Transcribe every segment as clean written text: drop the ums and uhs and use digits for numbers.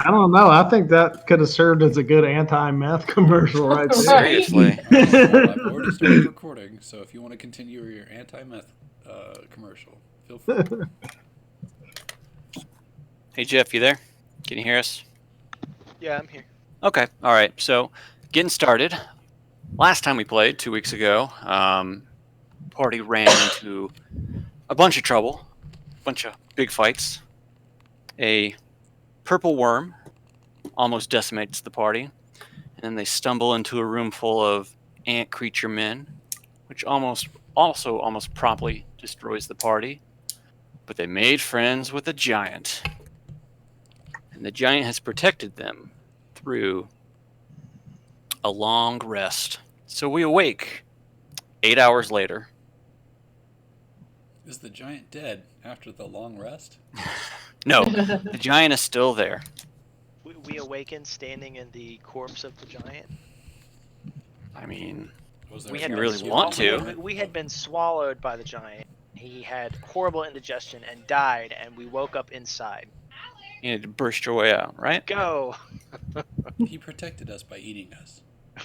I don't know. I think that could have served as a good anti-meth commercial right Right? Seriously. Well, I've there. already started recording, so if you want to continue your anti-meth commercial, feel free. Hey, Jeff, you there? Can you hear us? Yeah, I'm here. Okay. All right. So, getting started. Last time we played, 2 weeks ago, party ran into a bunch of trouble, a bunch of big fights. A purple worm almost decimates the party, and then they stumble into a room full of ant creature men, which almost promptly destroys the party. But they made friends with a giant, and the giant has protected them through a long rest. So we awake 8 hours later. Is the giant dead after the long rest? No, the giant is still there. We awaken standing in the corpse of the giant. I mean, Was there We if had you been really want to. we had been swallowed by the giant. He had horrible indigestion and died, and we woke up inside. You need to burst your way out, right? Go! He protected us by eating us.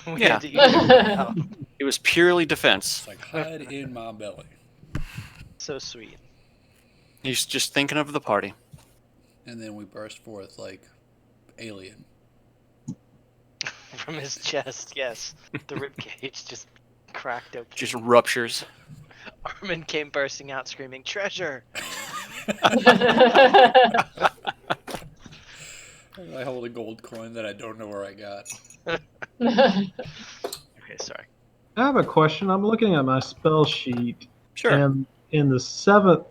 We Yeah. had to eat him out. It was purely defense. It's like hide in my belly. So sweet. He's just thinking of the party. And then we burst forth like alien. From his chest, yes. The rib cage just cracked open. Just ruptures. Armin came bursting out screaming, "Treasure!" I hold a gold coin that I don't know where I got. Okay, sorry. I have a question. I'm looking at my spell sheet, Sure. and in the 7th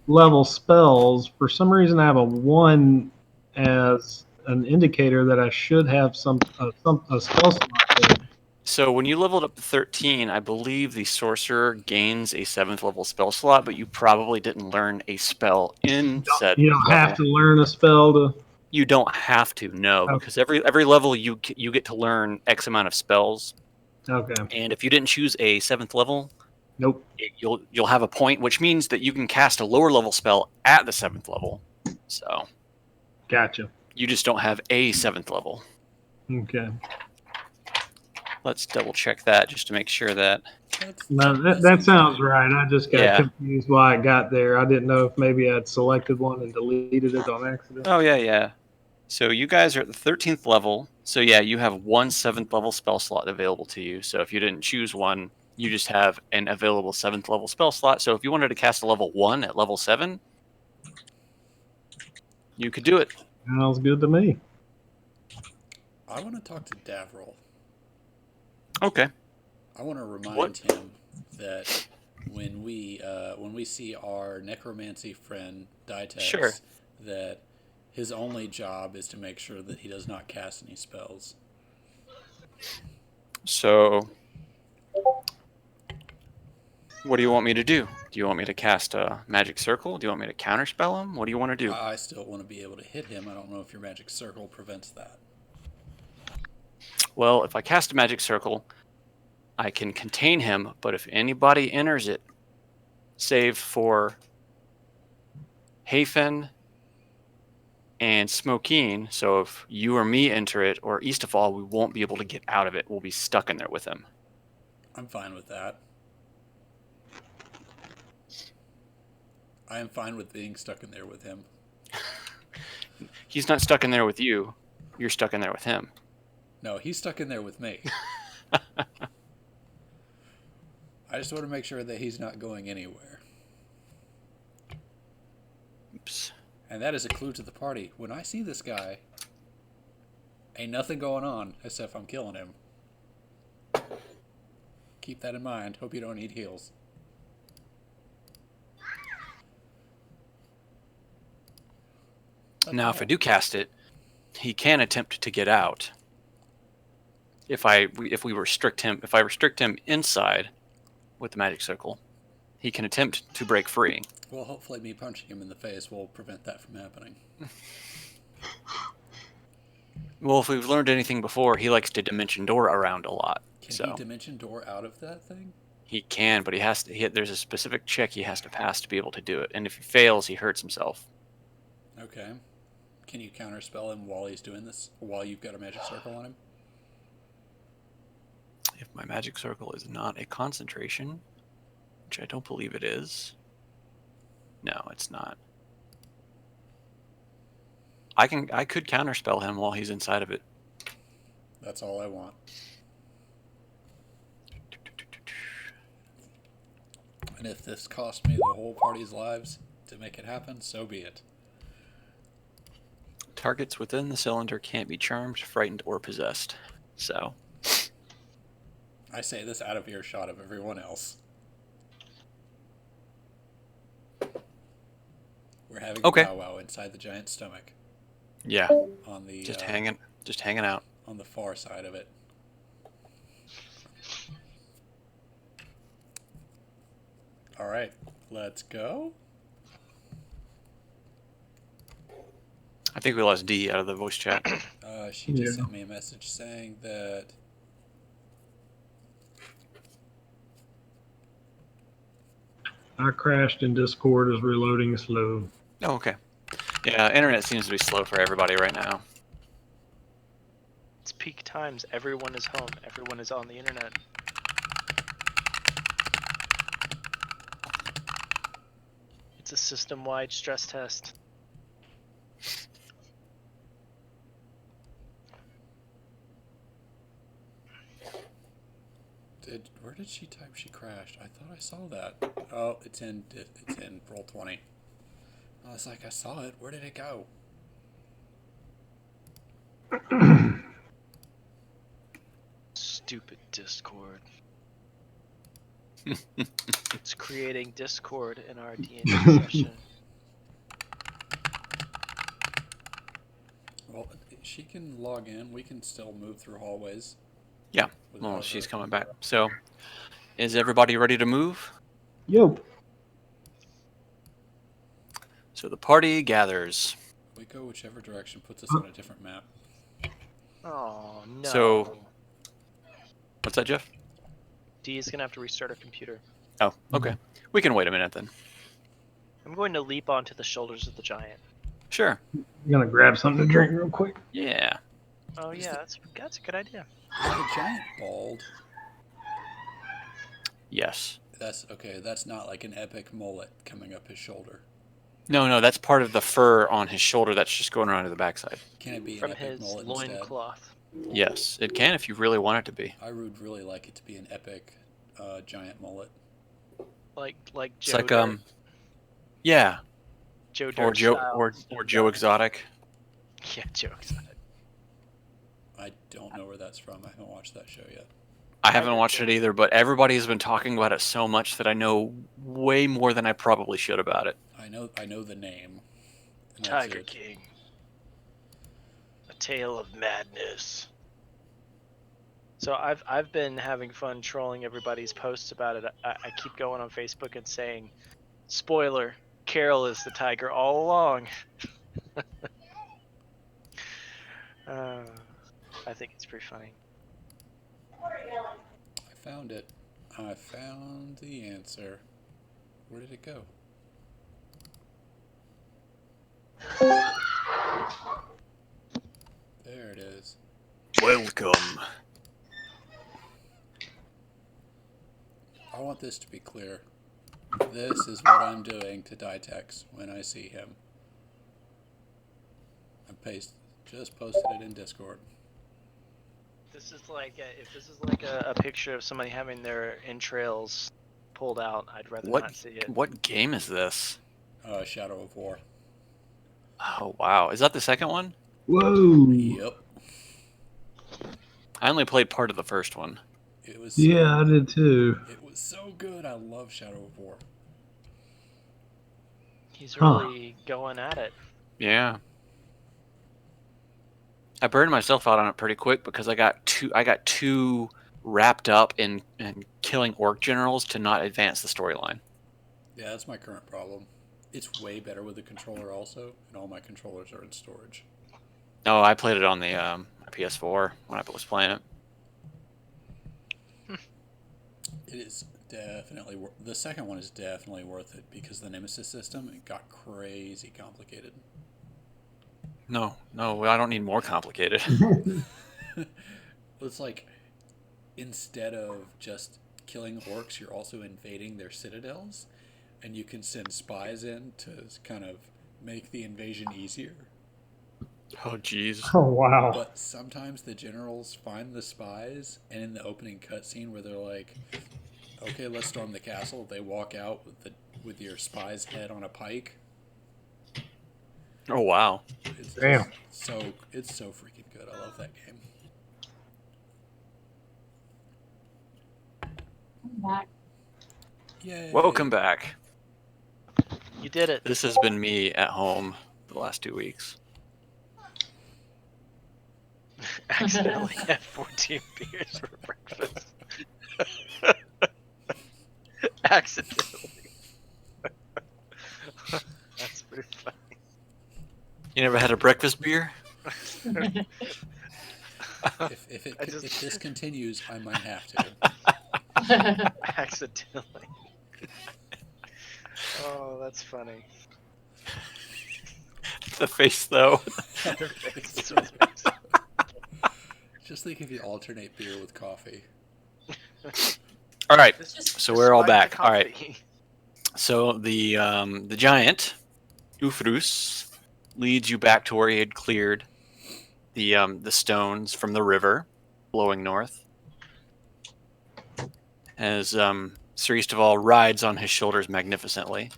level spells, for some reason, I have a 1 as an indicator that I should have some a spell slot there. So when you leveled up to 13, I believe the sorcerer gains a 7th level spell slot, but you probably didn't learn a spell in said You don't level. have to learn a spell to. You don't have to, no, Okay. because every level you get to learn X amount of spells, Okay. and if you didn't choose a 7th level, Nope. you'll have a point, which means that you can cast a lower level spell at the 7th level. So Gotcha. you just don't have a 7th level. Okay. Let's double check that just to make sure that. No, that sounds right. I just got Yeah. confused why it got there. I didn't know if maybe I'd selected one and deleted it on accident. Oh yeah. So you guys are at the 13th level. So yeah, you have one 7th level spell slot available to you. So if you didn't choose one, you just have an available 7th level spell slot. So if you wanted to cast a level 1 at level 7, you could do it. Sounds good to me. I want to talk to Davril. Okay. I want to remind What? him that when we see our necromancy friend Dytex, Sure. that his only job is to make sure that he does not cast any spells. So what do you want me to do? Do you want me to cast a magic circle? Do you want me to counterspell him? What do you want to do? I still want to be able to hit him. I don't know if your magic circle prevents that. Well, if I cast a magic circle, I can contain him, but if anybody enters it, save for Hafen and Smokeen, so if you or me enter it, or Eastafall, we won't be able to get out of it. We'll be stuck in there with him. I'm fine with that. I am fine with being stuck in there with him. He's not stuck in there with you. You're stuck in there with him. No, he's stuck in there with me. I just want to make sure that he's not going anywhere. Oops. And that is a clue to the party. When I see this guy, ain't nothing going on except I'm killing him. Keep that in mind. Hope you don't need heals. Now, if I do cast it, he can attempt to get out. If I restrict him inside with the magic circle, he can attempt to break free. Well, hopefully me punching him in the face will prevent that from happening. Well, if we've learned anything before, he likes to dimension door around a lot. Can he dimension door out of that thing? He can, but he has to. There's a specific check he has to pass to be able to do it, and if he fails, he hurts himself. Okay. Can you counterspell him while he's doing this? While you've got a magic circle on him? If my magic circle is not a concentration, which I don't believe it is. No, it's not. I could counterspell him while he's inside of it. That's all I want. And if this cost me the whole party's lives to make it happen, so be it. Targets within the cylinder can't be charmed, frightened, or possessed. So, I say this out of earshot of everyone else. We're having a powwow inside the giant's stomach. yeah, On the just hanging out. on the far side of it. All right, let's go. I think we lost D out of the voice chat. She just sent me a message saying that I crashed and Discord is reloading slow. Oh, okay. Yeah, internet seems to be slow for everybody right now. It's peak times. Everyone is home. Everyone is on the internet. It's a system-wide stress test. where did she type she crashed? I thought I saw that. Oh, it's in roll 20. I was like, I saw it. Where did it go? Stupid Discord. It's creating Discord in our D&D session. Well, she can log in. We can still move through hallways. Yeah, well, she's coming back. So, is everybody ready to move? Yo. So the party gathers. We go whichever direction puts us on a different map. Oh no. So, what's that, Jeff? D is gonna have to restart her computer. Oh, okay. We can wait a minute then. I'm going to leap onto the shoulders of the giant. Sure. I'm gonna grab something to drink real quick. Yeah. Oh yeah, that's a good idea. Is the giant bald? Yes. That's okay. That's not like an epic mullet coming up his shoulder. No, that's part of the fur on his shoulder that's just going around to the backside. Can it be From an epic his mullet instead? loincloth. Yes, it can if you really want it to be. I would really like it to be an epic giant mullet. Like It's Joe like Dirt. yeah, Joe or Dirt Joe style. or Joe Exotic. Yeah, Joe Exotic. I don't know where that's from. I haven't watched that show yet. I haven't watched it either, but everybody's been talking about it so much that I know way more than I probably should about it. I know the name. and that's Tiger it. King. A tale of madness. So I've been having fun trolling everybody's posts about it. I keep going on Facebook and saying, spoiler, Carol is the tiger all along. I think it's pretty funny. I found it. I found the answer. Where did it go? There it is. Welcome. I want this to be clear. This is what I'm doing to Dytex when I see him. I just posted it in Discord. This is like if this is like a picture of somebody having their entrails pulled out, I'd rather not see it. What game is this? Shadow of War. Oh wow, is that the second one? Whoa. Yep. I only played part of the first one. It was. Yeah, I did too. It was so good. I love Shadow of War. He's really going at it. Yeah. I burned myself out on it pretty quick because I got too wrapped up in killing orc generals to not advance the storyline. Yeah, that's my current problem. It's way better with the controller also, and all my controllers are in storage. No, I played it on the PS4 when I was playing it. It is definitely the second one is definitely worth it because the Nemesis system, it got crazy complicated. No, I don't need more complicated. It's like instead of just killing orcs, you're also invading their citadels, and you can send spies in to kind of make the invasion easier. Oh, jeez. Oh wow. But sometimes the generals find the spies, and in the opening cutscene where they're like, "Okay, let's storm the castle," they walk out with your spy's head on a pike. Oh, wow. It's Damn. just it's so freaking good. I love that game. Back. Yay! Welcome back. You did it. This has been me at home the last 2 weeks. Accidentally had 14 beers for breakfast. Accidentally. That's pretty funny. You never had a breakfast beer? If this continues, I might have to. Accidentally. Oh, that's funny. The face, though. Just think if you alternate beer with coffee. All right. It's just So we're all Despite back. the All right. coffee. So the giant, Ufrus, leads you back to where he had cleared the stones from the river, flowing north. As Sir Eastaval rides on his shoulders magnificently.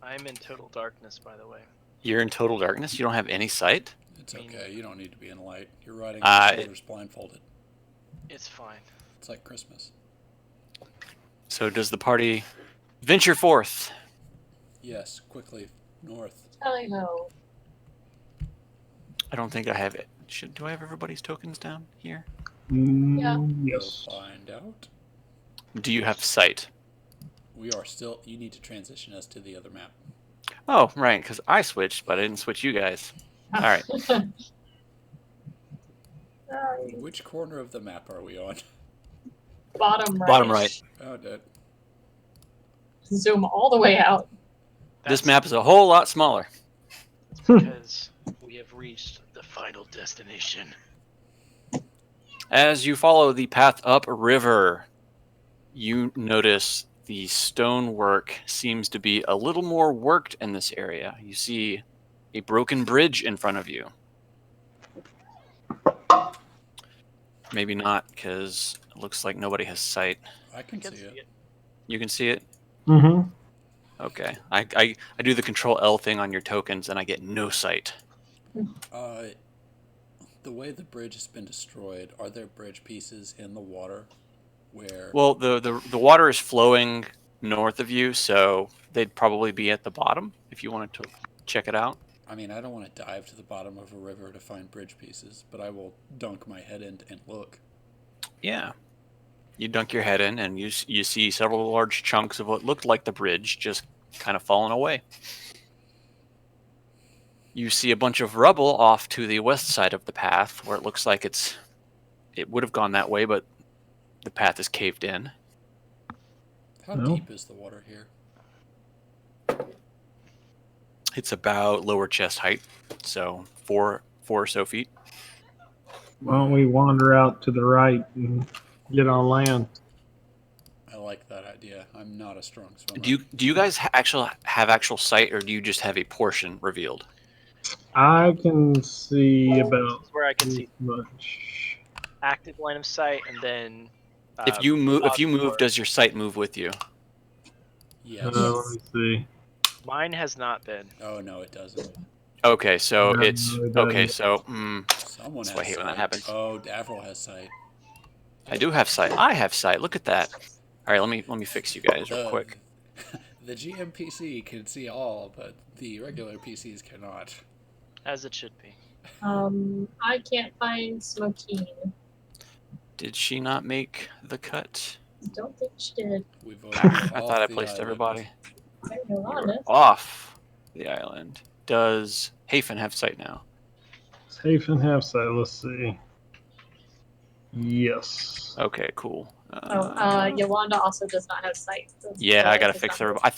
I'm in total darkness, by the way. You're in total darkness. You don't have any sight. It's okay. You don't need to be in light. You're riding on your shoulders blindfolded. It's fine. It's like Christmas. So does the party venture forth? Yes, quickly north. Tally ho. I don't think I have it. Do I have everybody's tokens down here? Yeah. Yes. We'll find out. Do you have sight? We are still. You need to transition us to the other map. Oh, right, because I switched, but I didn't switch you guys. All right. Which corner of the map are we on? Bottom right. Bottom right. Oh, dead. Zoom all the way out. This map is a whole lot smaller. Because we have reached the final destination. As you follow the path upriver, you notice the stonework seems to be a little more worked in this area. You see a broken bridge in front of you. Maybe not, because it looks like nobody has sight. I can see it. You can see it? Mm-hmm. Okay. I do the Control L thing on your tokens, and I get no sight. The way the bridge has been destroyed, are there bridge pieces in the water where? Well, the water is flowing north of you, so they'd probably be at the bottom if you wanted to check it out. I mean, I don't want to dive to the bottom of a river to find bridge pieces, but I will dunk my head in and look. Yeah. You dunk your head in, and you see several large chunks of what looked like the bridge just kind of fallen away. You see a bunch of rubble off to the west side of the path, where it looks like it would have gone that way, but the path is caved in. How No. deep is the water here? It's about lower chest height, so four or so feet. Why don't we wander out to the right and get on land? I like that idea. I'm not a strong swimmer. Do you guys have actual sight, or do you just have a portion revealed? I can see about This is where I can see much. active line of sight, and then If you move, outdoor. does your sight move with you? Yes. Let me see. Mine has not been. Oh no, it doesn't. Okay, so No, it's it okay. doesn't. So Someone That's has why I hate when that sight. happens. Oh, Davril has sight. I do have sight. I have sight. Look at that. All right, let me fix you guys real quick. The GM PC can see all, but the regular PCs cannot. As it should be. I can't find Smokeen. Did she not make the cut? Don't think she did. We voted I off thought I the placed island. everybody. I don't know You on were it. off the island. Does Hafen have sight now? Safe and have sight. Let's see. Yes. Okay, cool. Yolanda also does not have sight. Yeah, I gotta fix everybody.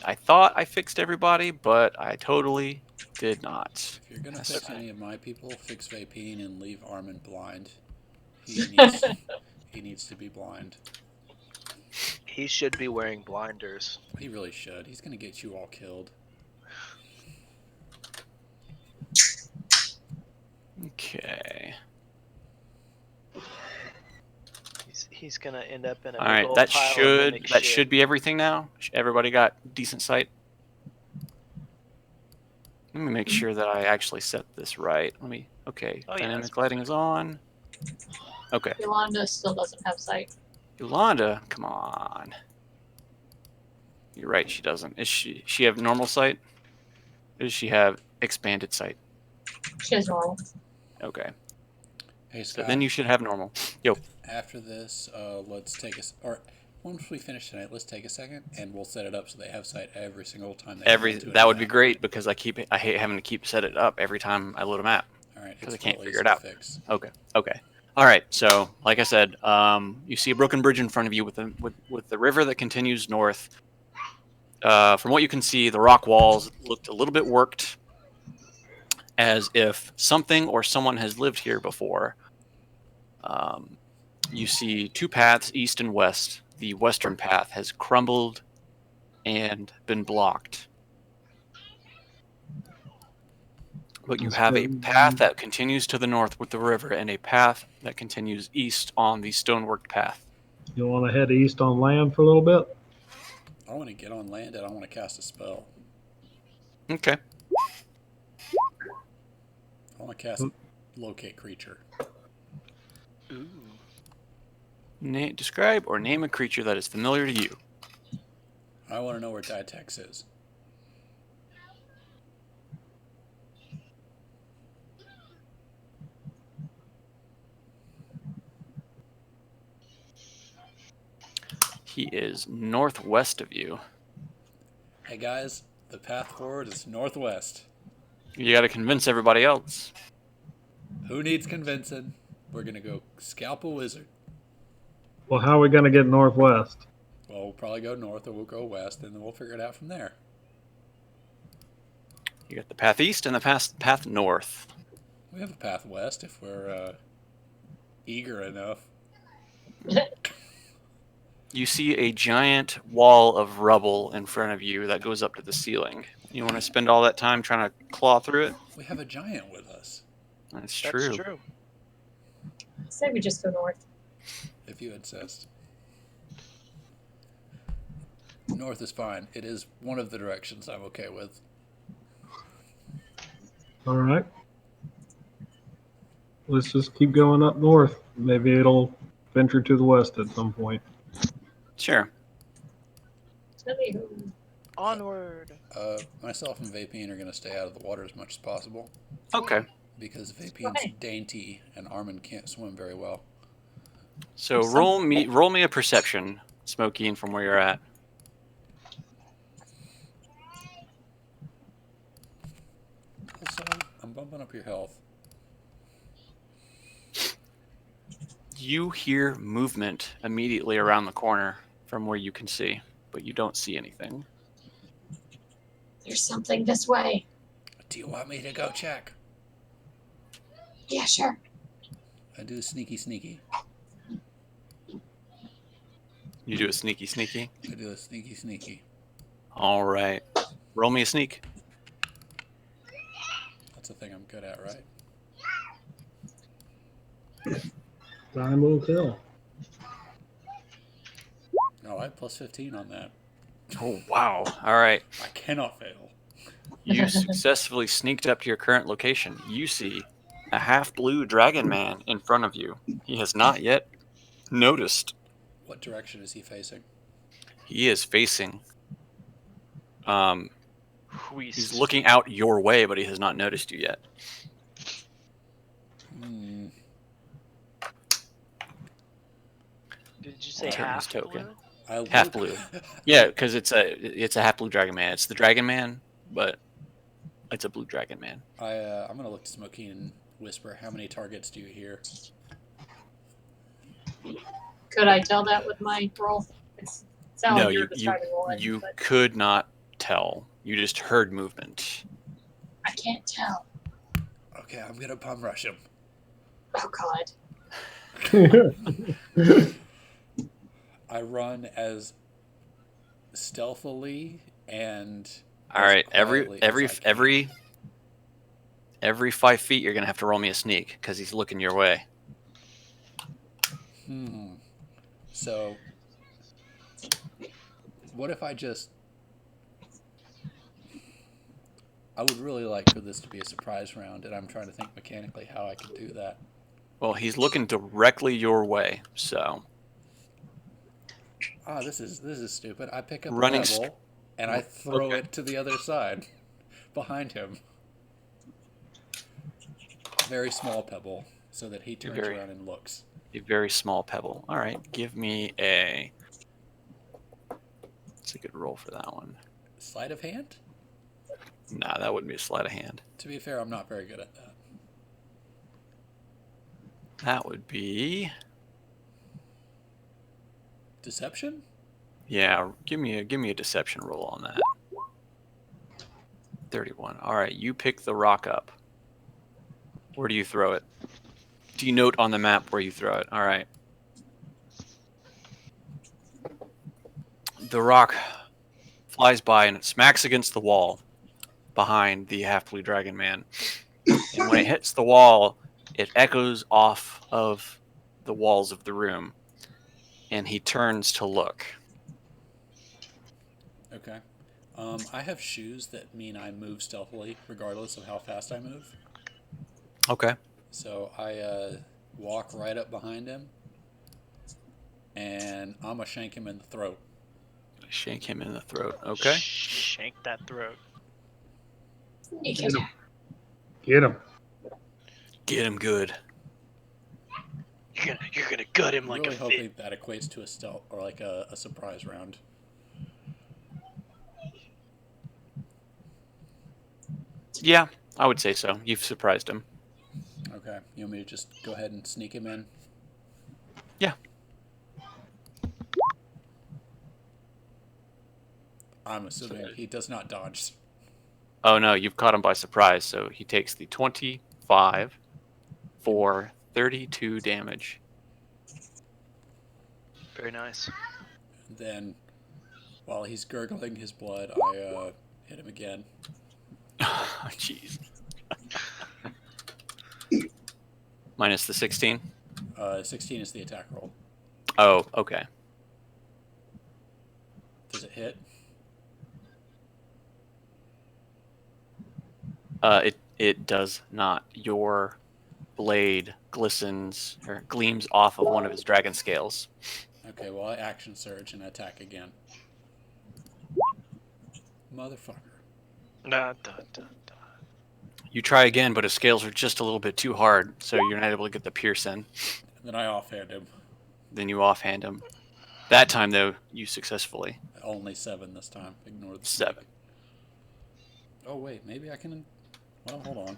I thought I fixed everybody, but I totally did not. If you're gonna That's fix okay. any of my people, fix Vapine and leave Armin blind. He needs he needs to be blind. He should be wearing blinders. He really should. He's gonna get you all killed. Okay. He's gonna end up in a All big right, old that pile of mimic should shit. be everything now. Everybody got decent sight. Let me make sure that I actually set this right. Okay, Oh, yeah, dynamic that's lighting is on. Okay, Yolanda still doesn't have sight. Yolanda, come on. You're right, she doesn't. Is she have normal sight? Or does she have expanded sight? She has normal. Okay, Hey so Scott. then you should have normal. Yo, After this, let's take or once we finish tonight, let's take a second and we'll set it up so they have sight every single time they come onto a that would be map. great because I hate having to keep set it up every time I load a map. All right, Because I it's can't real figure easy it to out. fix. Okay. All right. So, like I said, you see a broken bridge in front of you with the river that continues north. From what you can see, the rock walls looked a little bit worked, as if something or someone has lived here before. You see two paths, east and west. The western path has crumbled and been blocked. But you have a path that continues to the north with the river and a path that continues east on the stoneworked path. You want to head east on land for a little bit? I want to get on land and I want to cast a spell. Okay. I want to cast locate creature. Ooh. Describe or name a creature that is familiar to you. I want to know where Dytex is. He is northwest of you. Hey guys, the path forward is northwest. You got to convince everybody else. Who needs convincing? We're gonna go scalp a wizard. Well, how are we going to get northwest? Well, we'll probably go north or we'll go west, and then we'll figure it out from there. You got the path east and the path north. We have a path west if we're eager enough. You see a giant wall of rubble in front of you that goes up to the ceiling. You want to spend all that time trying to claw through it? We have a giant with us. That's true. That's true. I say we just go north. If you insist. North is fine. It is one of the directions I'm okay with. All right. Let's just keep going up north. Maybe it'll venture to the west at some point. Sure. Anywho, Onward. Myself and Vapine are going to stay out of the water as much as possible Okay. because Vapine's dainty and Armin can't swim very well. So roll me a perception, Smokey, from where you're at. Also, I'm bumping up your health. You hear movement immediately around the corner from where you can see, but you don't see anything. there's something this way. Do you want me to go check? Yeah, sure. I do sneaky. You do a sneaky. I do a sneaky. All right. Roll me a sneak. That's a thing I'm good at, right? Time will tell. No, I have plus 15 on that. Oh, wow. All right. I cannot fail. You successfully sneaked up to your current location. You see a half-blue dragon man in front of you. He has not yet noticed. What direction is he facing? He is facing. He's Wheast. looking out your way, but he has not noticed you yet. Did you say Turn half his token. blue? Half blue. Yeah, because it's a half blue dragon man. It's the dragon man, but it's a blue dragon man. I'm gonna look to Smokey and whisper. How many targets do you hear? Could I tell that with my roll? It sounds No, like you were you describing one. you but could not tell. You just heard movement. I can't tell. Okay, I'm gonna bum rush him. Oh God. I run as stealthily and All as right, quietly as I can. every 5 feet, you're gonna have to roll me a sneak because he's looking your way. So, what if I just... I would really like for this to be a surprise round, and I'm trying to think mechanically how I could do that. Well, he's looking directly your way, so Ah, this is stupid. I pick up Running a pebble and I throw it to the other side, behind him. Very small pebble, so that he turns around and looks. a very small pebble. All right, give me a. It's a good roll for that one. Sleight of hand? Nah, that wouldn't be a sleight of hand. To be fair, I'm not very good at that. That would be. Deception? Yeah, give me a deception roll on that. 31. All right, you pick the rock up. Where do you throw it? Do you note on the map where you throw it? All right. The rock flies by and it smacks against the wall behind the half-blue dragon man. And when it hits the wall, it echoes off of the walls of the room. And he turns to look. Okay. I have shoes that mean I move stealthily, regardless of how fast I move. Okay. So I walk right up behind him, and I'm going to shank him in the throat. Shank him in the throat. Okay. Shank that throat. Sneak Get him. attack. Get him. Get him good. You're gonna gut him I'm like really a hoping fit. that equates to a stealth, or like a surprise round. Yeah, I would say so. You've surprised him. Okay. You want me to just go ahead and sneak him in? Yeah. I'm assuming he does not dodge. Oh no, you've caught him by surprise, so he takes the 25 for 32 damage. Very nice. Then, while he's gurgling his blood, I hit him again. Jeez. Minus the 16? 16 is the attack roll. Oh, okay. Does it hit? It does not. Your blade glistens or gleams off of one of his dragon scales. Okay, well, I action surge and attack again. Motherfucker. Nah, da, da, da. You try again, but his scales are just a little bit too hard, so you're not able to get the pierce in. And then I offhand him. Then you offhand him. That time, though, you successfully. Only 7 this time. Ignore the 7. snake. Oh, wait, maybe I can... Well, hold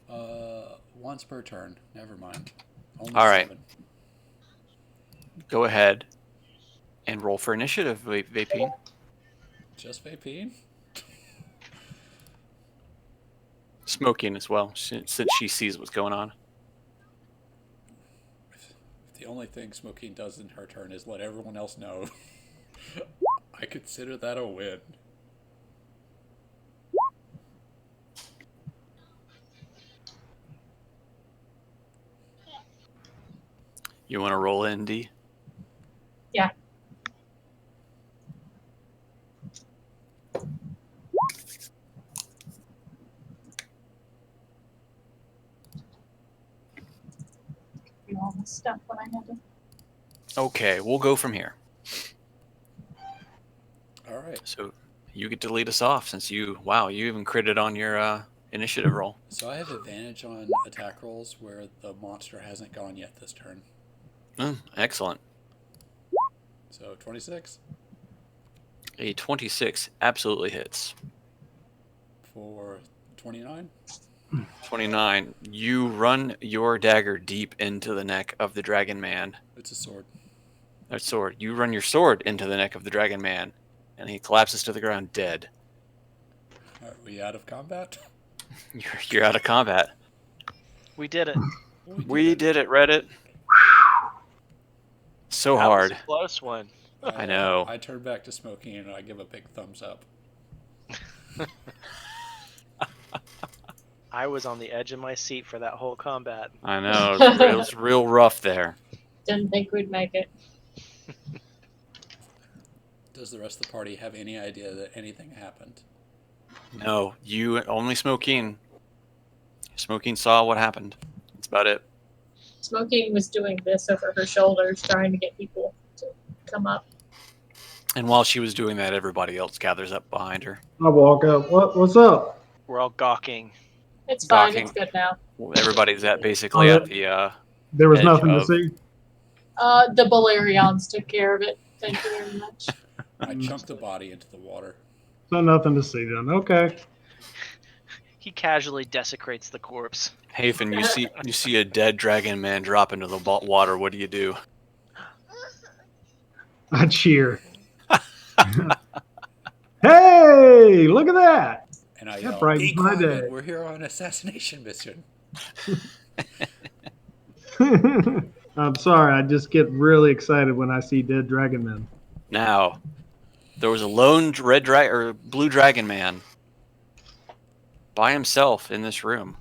on. Once per turn. Never mind. Only All right. 7. Go ahead and roll for initiative, Vapine. Just Vapine? Smoking as well, since she sees what's going on. The only thing Smoking does in her turn is let everyone else know. I consider that a win. You want to roll in, D? Yeah. Do all the stuff when I had to. Okay, we'll go from here. All right. So you get to lead us off since you even critted on your initiative roll. So I have advantage on attack rolls where the monster hasn't gone yet this turn. Excellent. So 26 A 26 absolutely hits. for 29. 29. You run your dagger deep into the neck of the dragon man. It's a sword. That sword. You run your sword into the neck of the dragon man, and he collapses to the ground dead. Are we out of combat? You're out of combat. We did it. We did it, Reddit. So That hard. was a close one. I know. I turn back to smoking and I give a big thumbs up. I was on the edge of my seat for that whole combat. I know. It was real rough there. Didn't think we'd make it. Does the rest of the party have any idea that anything happened? No, you only Smokeen. Smokeen saw what happened. That's about it. Smoking was doing this over her shoulders, trying to get people to come up. And while she was doing that, everybody else gathers up behind her. I walk up. What's up? We're all gawking. It's fine. Gawking. It's good now. Everybody's at basically at the There was edge nothing to of- see. The Balerions took care of it. Thank you very much. I chunked the body into the water. So nothing to see then. Okay. He casually desecrates the corpse. Hafen. You see a dead dragon man drop into the water. What do you do? I cheer. Hey, look at that. And I That yell, brightens "Be my quiet, day." we're here on an assassination mission." I'm sorry. I just get really excited when I see dead dragon men. Now, there was a lone blue dragon man by himself in this room.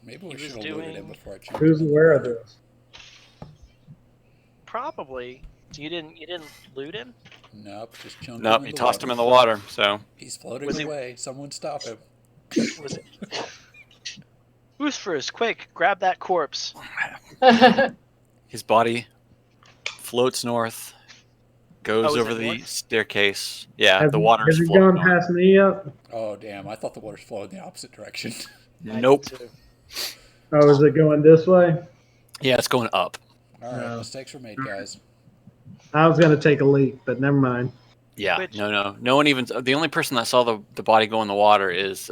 Maybe we He was should have looted him doing- before I chunked Who's him. aware of this? Probably. You didn't loot him? Nope, just chunked Nope, him in he the tossed water. him in the water. So He's floating Was he- away. Someone stop him. Was it? Who's first? Quick, grab that corpse. his body floats north, goes Oh, is over it the north? staircase. Yeah, Has the he- water's Has he flowing gone north. past me yet? Oh, damn. I thought the water's flowing the opposite direction. I did Nope. too. Oh, is it going this way? Yeah, it's going up. All right, No. mistakes were made, guys. I was gonna take a leak, but never mind. Yeah, Which- no one even. The only person that saw the body go in the water is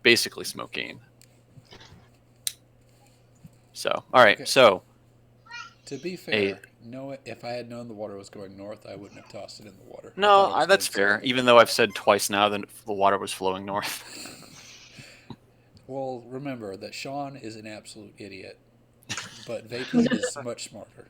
basically Smokeen. So, all right, Okay. so To be fair, if I had known the water was going north, I wouldn't have tossed it in the water. I no, thought it was that's going fair. south. Even though I've said twice now that the water was flowing north. Well, remember that Sean is an absolute idiot, but Vaping is much smarter.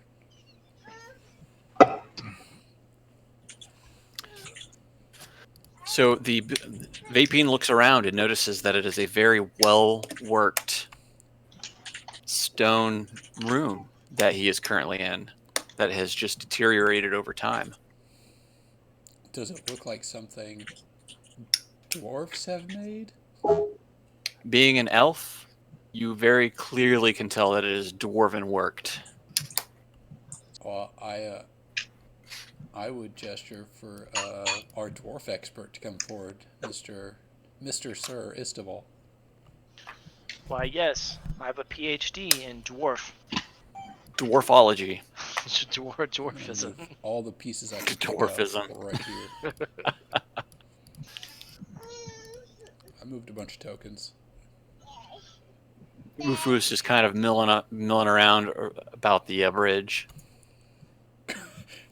So the Vapine looks around and notices that it is a very well worked stone room that he is currently in, that has just deteriorated over time. Does it look like something dwarfs have made? Being an elf, you very clearly can tell that it is dwarven worked. Well, I would gesture for our dwarf expert to come forward, Mr. Sir Istival. Why, yes, I have a PhD in dwarf. Dwarfology. Dwarfism. With all the pieces I could pick up Dwarfism. right here. I moved a bunch of tokens. Ufu is just kind of milling around about the bridge.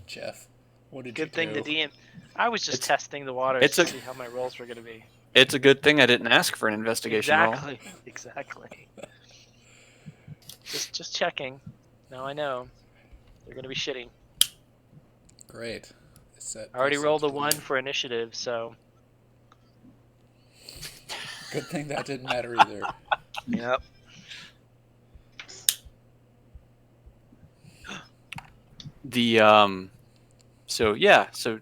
Jeff, what did Good you thing do? the DM. I was just It's- testing the waters it's to a- see how my rolls were going to be. It's a good thing I didn't ask for an investigation roll. Exactly. Just checking. Now I know. They're going to be shitty. Great. Set I already this rolled a up to 1 the- for initiative, so. Good thing that didn't matter either. Yep. So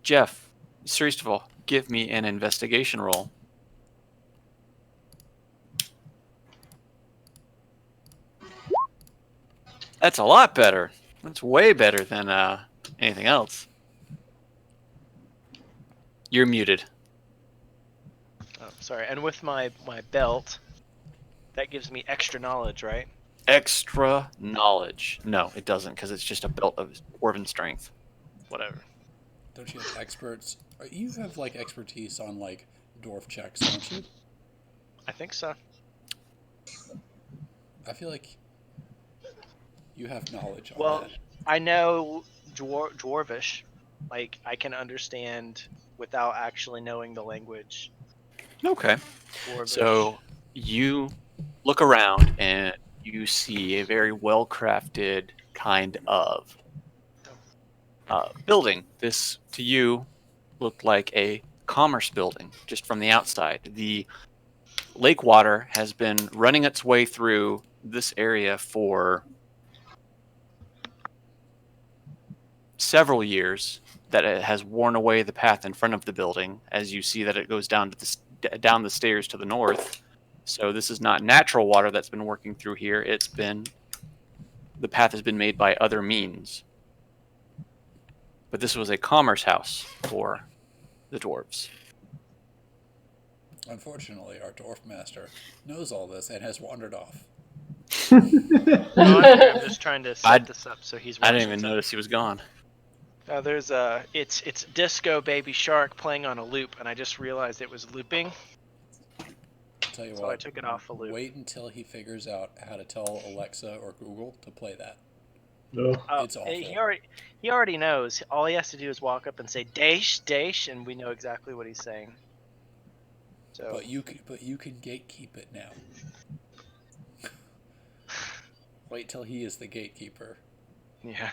Jeff, first of all, give me an investigation roll. That's a lot better. That's way better than anything else. You're muted. Oh, sorry. And with my belt, that gives me extra knowledge, right? Extra knowledge. No, it doesn't, because it's just a belt of dwarven strength. Whatever. Don't you have experts? You have like expertise on like dwarf checks, don't you? I think so. I feel like you have knowledge on Well, that. I know Dwarvish. Like, I can understand without actually knowing the language. Okay. Dwarvish. So you look around and you see a very well crafted kind of building. This to you looked like a commerce building just from the outside. The lake water has been running its way through this area for several years, that it has worn away the path in front of the building, as you see that it goes down to down the stairs to the north. So this is not natural water that's been working through here. The path has been made by other means. But this was a commerce house for the dwarves. Unfortunately, our dwarf master knows all this and has wandered off. No, I'm just trying to set this up so he's I watching. didn't even notice he was gone. There's it's Disco Baby Shark playing on a loop, and I just realized it was looping. Tell you So what, I took it off a loop. wait until he figures out how to tell Alexa or Google to play that. No. It's awful. He already knows. All he has to do is walk up and say "Dash, Dash," and we know exactly what he's saying. So, But you can gatekeep it now. Wait till he is the gatekeeper. yeah.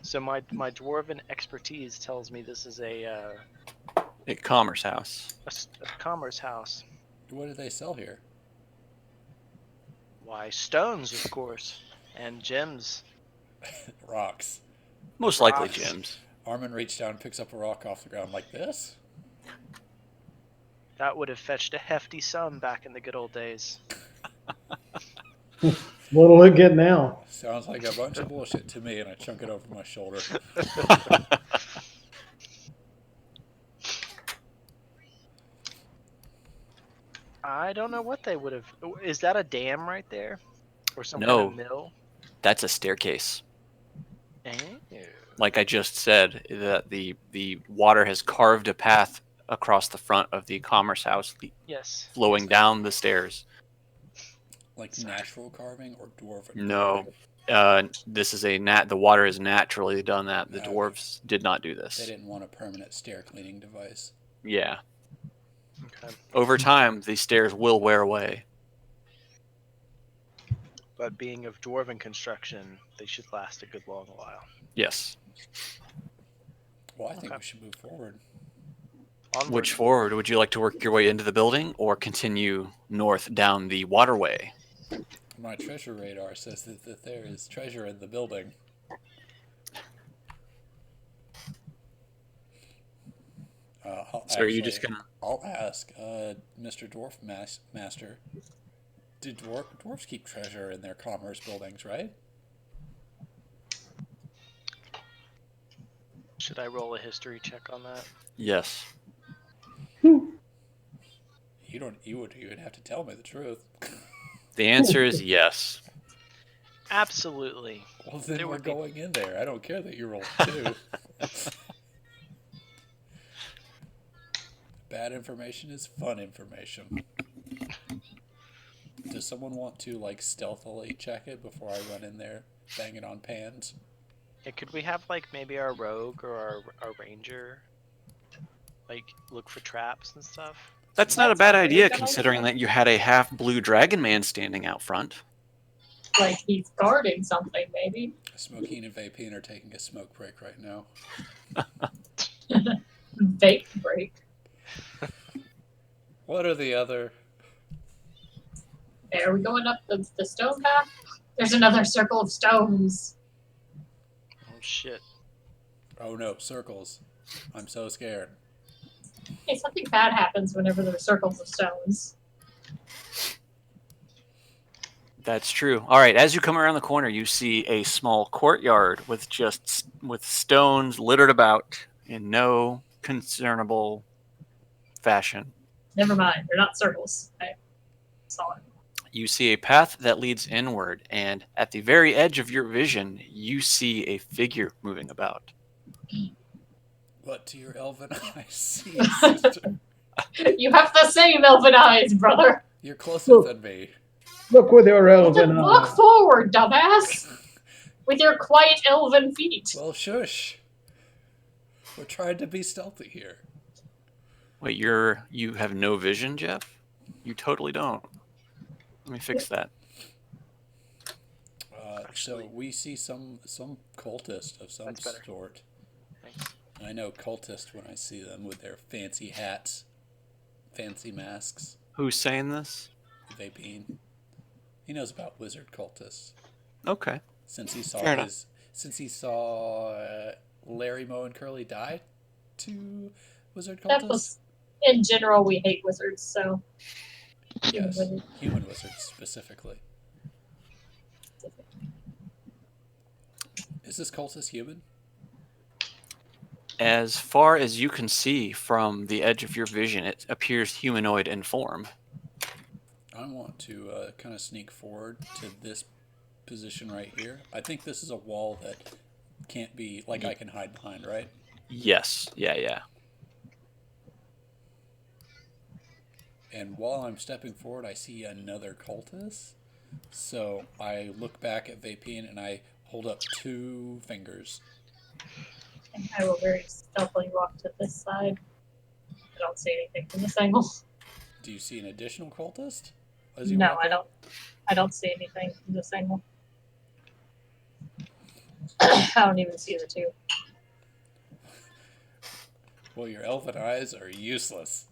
So my dwarven expertise tells me this is a commerce house. a commerce house. What do they sell here? Why, stones, of course, and gems. Rocks. Most likely Rocks. gems. Armin reached down and picks up a rock off the ground like this. That would have fetched a hefty sum back in the good old days. What'll it get now? Sounds like a bunch of bullshit to me, and I chunk it over my shoulder. I don't know what they would have. Is that a dam right there, or some No. kind of mill? That's a staircase. Eh? Like I just said, that the water has carved a path across the front of the commerce house, Yes. flowing down the stairs. Like natural carving or dwarven? No, this is the water has naturally done that. The Okay. dwarves did not do They this. didn't want a permanent stair cleaning device. Yeah. Okay. Over time, these stairs will wear away. But being of dwarven construction, they should last a good long while. Yes. Well, I think Okay. we should move forward. Onward. Which forward? Would you like to work your way into the building or continue north down the waterway? My treasure radar says that there is treasure in the building. So are you just gonna? I'll ask, Mr. Dwarf Master. Did dwarves keep treasure in their commerce buildings, right? Should I roll a history check on that? Yes. You would even have to tell me the truth. The answer is yes. Absolutely. Well, then There we're would be- going in there. I don't care that you rolled 2. Bad information is fun information. Does someone want to like stealthily check it before I run in there, banging on pans? Yeah, could we have like maybe our rogue or our ranger like look for traps and stuff? That's not a bad idea, considering that you had a half blue dragon man standing out front. Like he's guarding something, maybe. Smokine and Vapine are taking a smoke break right now. Vape break. What are the other? Are we going up the stone path? There's another circle of stones. Oh shit. Oh no, circles. I'm so scared. Hey, something bad happens whenever there are circles of stones. That's true. All right, as you come around the corner, you see a small courtyard with stones littered about in no concernable fashion. Never mind, they're not circles. I saw it. You see a path that leads inward, and at the very edge of your vision, you see a figure moving about. What do your elven eyes see, sister? You have the same elven eyes, brother. You're closer than me. Look with your Look elven eyes. forward, dumbass! With your quiet elven feet. Well, shush. We're trying to be stealthy here. Wait, you have no vision, Jeff? You totally don't. Let me fix that. So we see some cultist of some That's better. sort. Thanks. I know cultist when I see them with their fancy hats, fancy masks, Who's saying this? vaping. He knows about wizard cultists Okay. since he Fair enough. saw Larry, Moe, and Curly die to wizard cultists. That was, in general, we hate wizards, so. Yes, Wizard. human wizards specifically. Is this cultist human? As far as you can see from the edge of your vision, it appears humanoid in form. I want to kind of sneak forward to this position right here. I think this is a wall that can't be, like, I can hide behind, right? Yes. Yeah. And while I'm stepping forward, I see another cultist. So I look back at Vapine and I hold up 2 fingers. And I will very stealthily walk to this side. I don't see anything from this angle. Do you see an additional cultist? No, I don't. I don't see anything from this angle. I don't even see the 2. Well, your elven eyes are useless.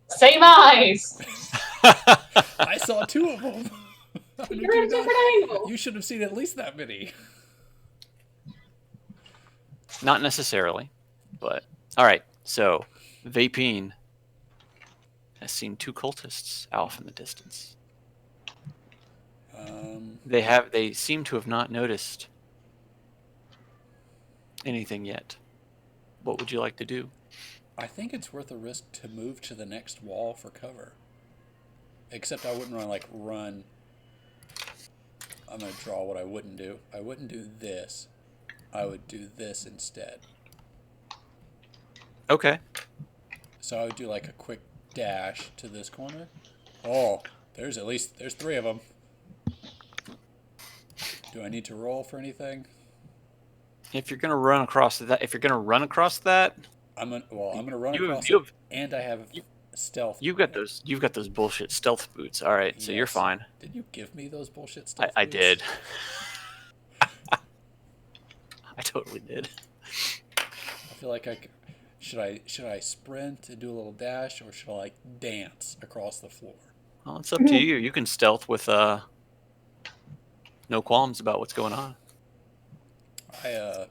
Same eyes! I saw 2 of them. How did You're in a you not- different angle! You should have seen at least that many. Not necessarily, but all right. So, Vapine has seen 2 cultists off in the distance. They seem to have not noticed anything yet. What would you like to do? I think it's worth a risk to move to the next wall for cover. Except I wouldn't want to run. I'm going to draw what I wouldn't do. I wouldn't do this. I would do this instead. Okay. So I would do a quick dash to this corner. Oh, there's 3 of them. Do I need to roll for anything? If you're gonna run across that, I'm gonna run You- across you- it, and I have stealth. you've got those bullshit stealth boots. All right, so you're Yes. fine. Did you give me those bullshit stealth I boots? did. I totally did. I feel like should I sprint and do a little dash, or should I dance across the floor? Well, it's up to you. You can stealth with no qualms about what's going on. I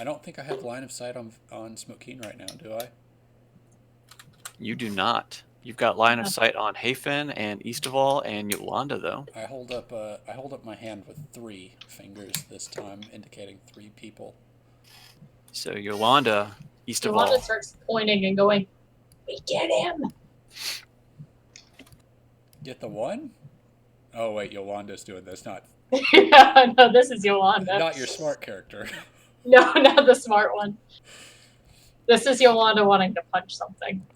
don't think I have line of sight on Smokeen right now, do I? You do not. You've got line of sight on Hafen and Eastaval and Yolanda, though. I hold up my hand with 3 fingers this time, indicating 3 people. So Yolanda, Eastaval. Yolanda starts pointing and going, "We get him!" Get the one? Oh wait, Yolanda's doing this, not No, this is Yolanda. not your smart character. No, not the smart one. This is Yolanda wanting to punch something.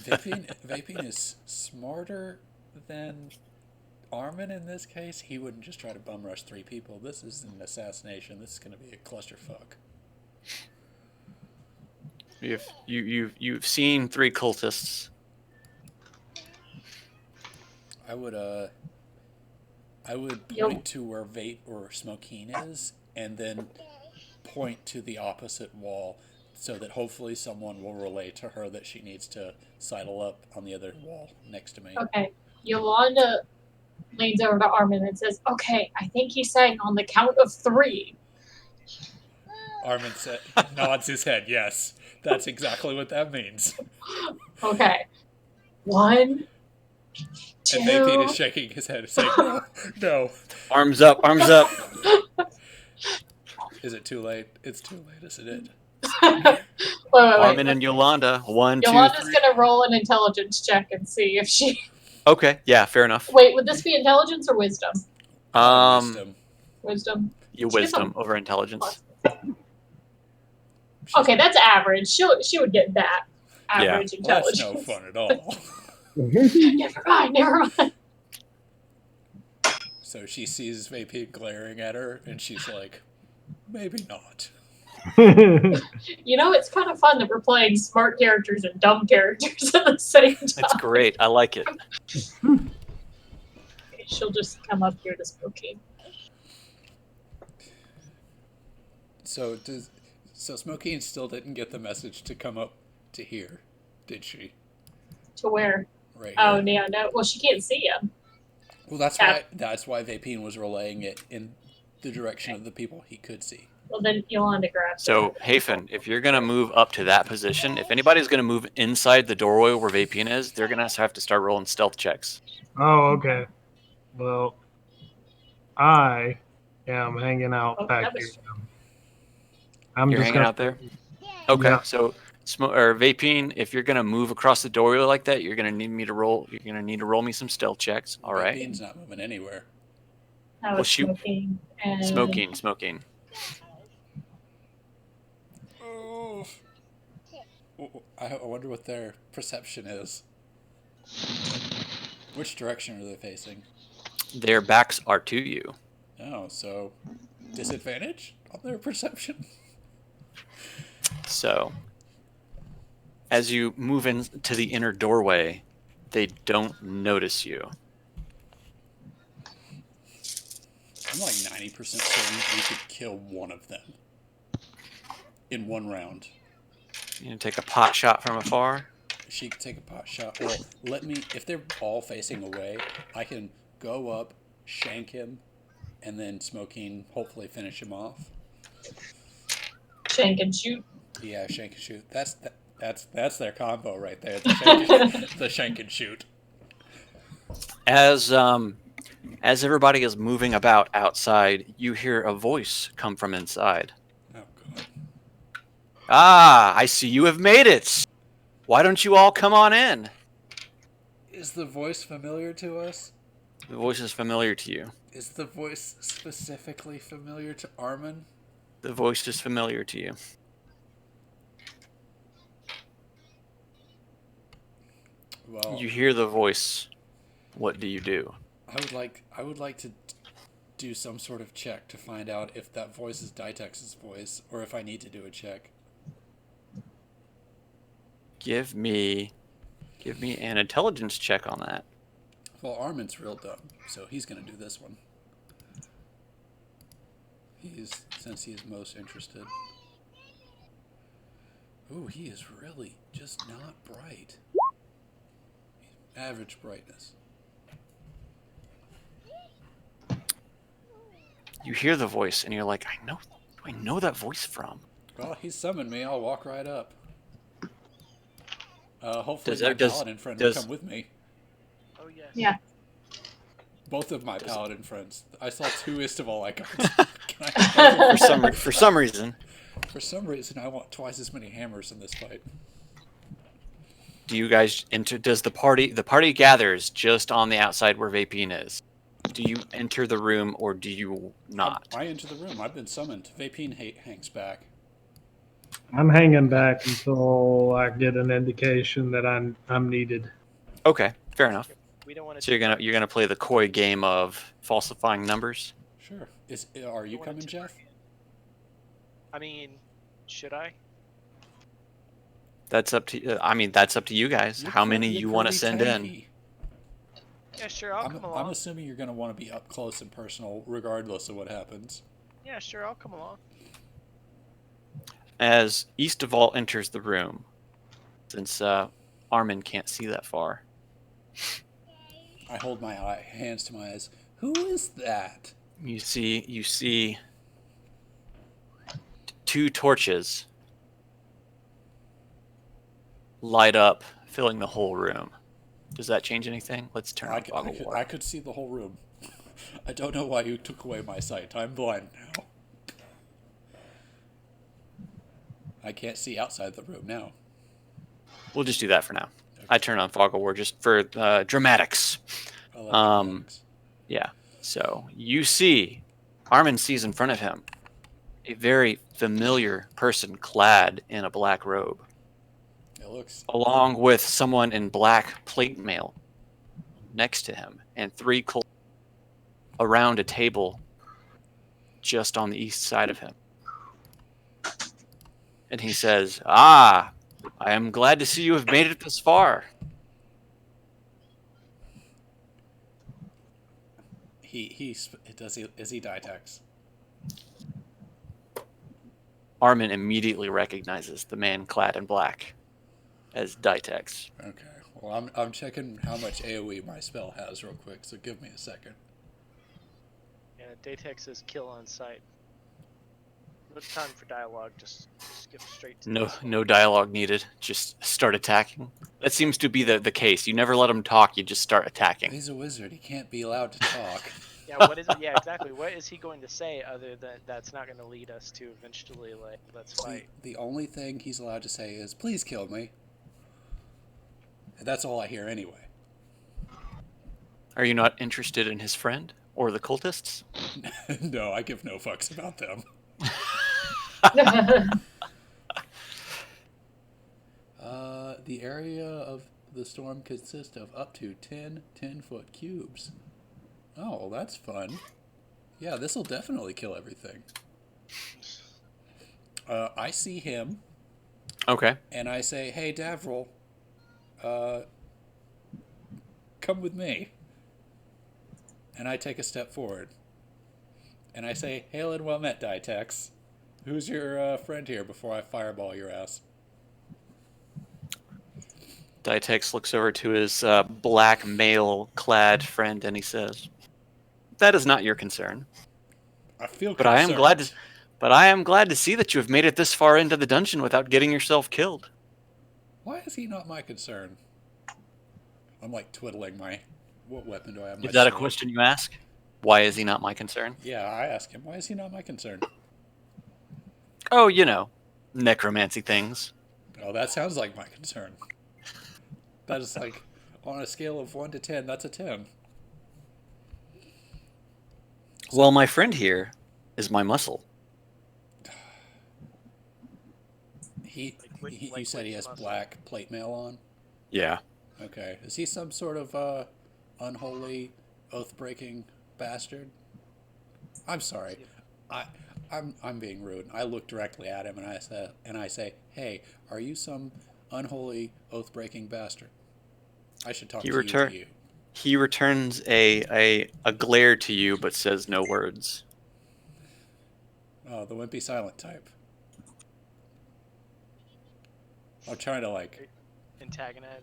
Vaping is smarter than Armin in this case. He wouldn't just try to bum rush 3 people. This is an assassination. This is going to be a clusterfuck. You've seen 3 cultists. I would point to where Vape or Smokeen is, and then point to the opposite wall, so that hopefully someone will relay to her that she needs to sidle up on the other wall next to me. Okay. Yolanda leans over to Armin and says, "Okay, I think he's saying on the count of 3." Armin nods his head. Yes, that's exactly what that means. Okay. 1, 2. And Vapine is shaking his head, saying, "No, no." Arms up, arms up. Is it too late? It's too late, isn't it? Wait. Armin and Yolanda. 1, 2, Yolanda's 3. gonna roll an intelligence check and see if she. Okay, yeah, fair enough. Wait, would this be intelligence or wisdom? Wisdom. Wisdom. Your She gets wisdom a- over intelligence. Okay, that's average. She would get that average Well, that's intelligence. no fun at all. Never mind, never mind. So she sees Vapine glaring at her, and she's like, maybe not. You know, it's kind of fun that we're playing smart characters and dumb characters at the same time. That's great. I like it. She'll just come up here to Smokey. So Smokey still didn't get the message to come up to here, did she? To where? Right Oh, here. yeah, no. Well, she can't see him. Well, that's why Vapine was relaying it in the direction of the people he could see. Well, then Yolanda grabs So, Hafen, if you're going to move up to that position, if anybody's going to move inside the doorway where Vapine is, they're going to have to start rolling stealth checks. Oh, okay. Well, I am hanging out back here. I'm You're just hanging gonna, out there? Okay, Yeah. so Vapine, if you're going to move across the doorway like that, you're going to need me to roll. You're going to need to roll me some stealth checks. All right. Vapine's not moving anywhere. Now Well, it's shoot. Smoking. And Smoking. Oh. I wonder what their perception is. Which direction are they facing? Their backs are to you. Oh, so disadvantage on their perception? So, as you move into the inner doorway, they don't notice you. I'm like 90% certain we could kill one of them in one round. You can take a pot shot from afar. She could take a pot shot. Well, if they're all facing away, I can go up, shank him, and then Smoking hopefully finish him off. Shank and shoot. Yeah, shank and shoot. That's their combo right there. The shank and shoot. As everybody is moving about outside, you hear a voice come from inside. Oh god. Ah, I see you have made it. Why don't you all come on in? Is the voice familiar to us? The voice is familiar to you. Is the voice specifically familiar to Armin? The voice is familiar to you. Well, You hear the voice. What do you do? I would like to do some sort of check to find out if that voice is Dytex's voice or if I need to do a check. Give me an intelligence check on that. Well, Armin's real dumb, so he's gonna do this one. Since he is most interested. Ooh, he is really just not bright. Average brightness. You hear the voice and you're like, do I know that voice from? Well, he summoned me. I'll walk right up. Hopefully Does my that- does- paladin friend does- will come with me. Oh yes. Yeah. Both of my paladin friends. I saw two Istival icons. Can I have both of them? For some reason. For some reason, I want twice as many hammers in this fight. Do you guys enter? Does the party gathers just on the outside where Vapine is? Do you enter the room or do you not? I enter the room. I've been summoned. Vapine hangs back. I'm hanging back until I get an indication that I'm needed. Okay, fair enough. We don't want to. So you're gonna play the coy game of falsifying numbers. Sure. Are you coming, Jeff? I mean, should I? That's up to. I mean, that's up to you guys. You're How many you're you want to pretty send in? tanky. Yeah, sure. I'll come I'm along. assuming you're going to want to be up close and personal, regardless of what happens. Yeah, sure. I'll come along. As Eastaval enters the room, since Armin can't see that far. I hold my hands to my eyes. Who is that? You see two torches light up, filling the whole room. Does that change anything? Let's turn on Fog of War. I could see the whole room. I don't know why you took away my sight. I'm blind now. I can't see outside the room now. We'll just do that for now. I turn on Fog of War just for dramatics. I like dynamics. Yeah. So you see, Armin sees in front of him a very familiar person clad in a black robe. It looks. along with someone in black plate mail next to him, and 3 around a table just on the east side of him. And he says, "Ah, I am glad to see you have made it this far." Is he Dytex? Armin immediately recognizes the man clad in black as Dytex. Okay. Well, I'm checking how much AOE my spell has real quick, so give me a second. Yeah, Dytex says kill on sight. No time for dialogue. Just skip straight to this one. No dialogue needed. Just start attacking. That seems to be the case. You never let him talk. You just start attacking. He's a wizard. He can't be allowed to talk. Yeah, what is it? Yeah, exactly. What is he going to say other than that's not going to lead us to eventually like let's fight? The only thing he's allowed to say is, "Please kill me." That's all I hear anyway. Are you not interested in his friend or the cultists? No, I give no fucks about them. The area of the storm consists of up to 10 10-foot cubes. Oh, well, that's fun. Yeah, this will definitely kill everything. I see him, Okay. and I say, "Hey, Davril, come with me." And I take a step forward. And I say, "Hail and well met, Dytex. Who's your friend here before I fireball your ass?" Dytex looks over to his black male-clad friend and he says, "That is not your concern. I feel But I am concerned. glad to see that you have made it this far into the dungeon without getting yourself killed." Why is he not my concern? I'm like twiddling my... What weapon do I have? Is that a question you ask? Why is he not my concern? Yeah, I ask him, why is he not my concern? Oh, necromancy things. Oh, that sounds like my concern. That is like, on a scale of 1 to 10, that's a 10. Well, my friend here is my muscle. You said he has black plate mail on? Yeah. Okay. Is he some sort of unholy, oath-breaking bastard? I'm sorry. I'm being rude. I look directly at him and I say, "Hey, are you some unholy, oath-breaking bastard? I should talk to you." He returns a glare to you, but says no words. Oh, the wimpy silent type. I'm trying to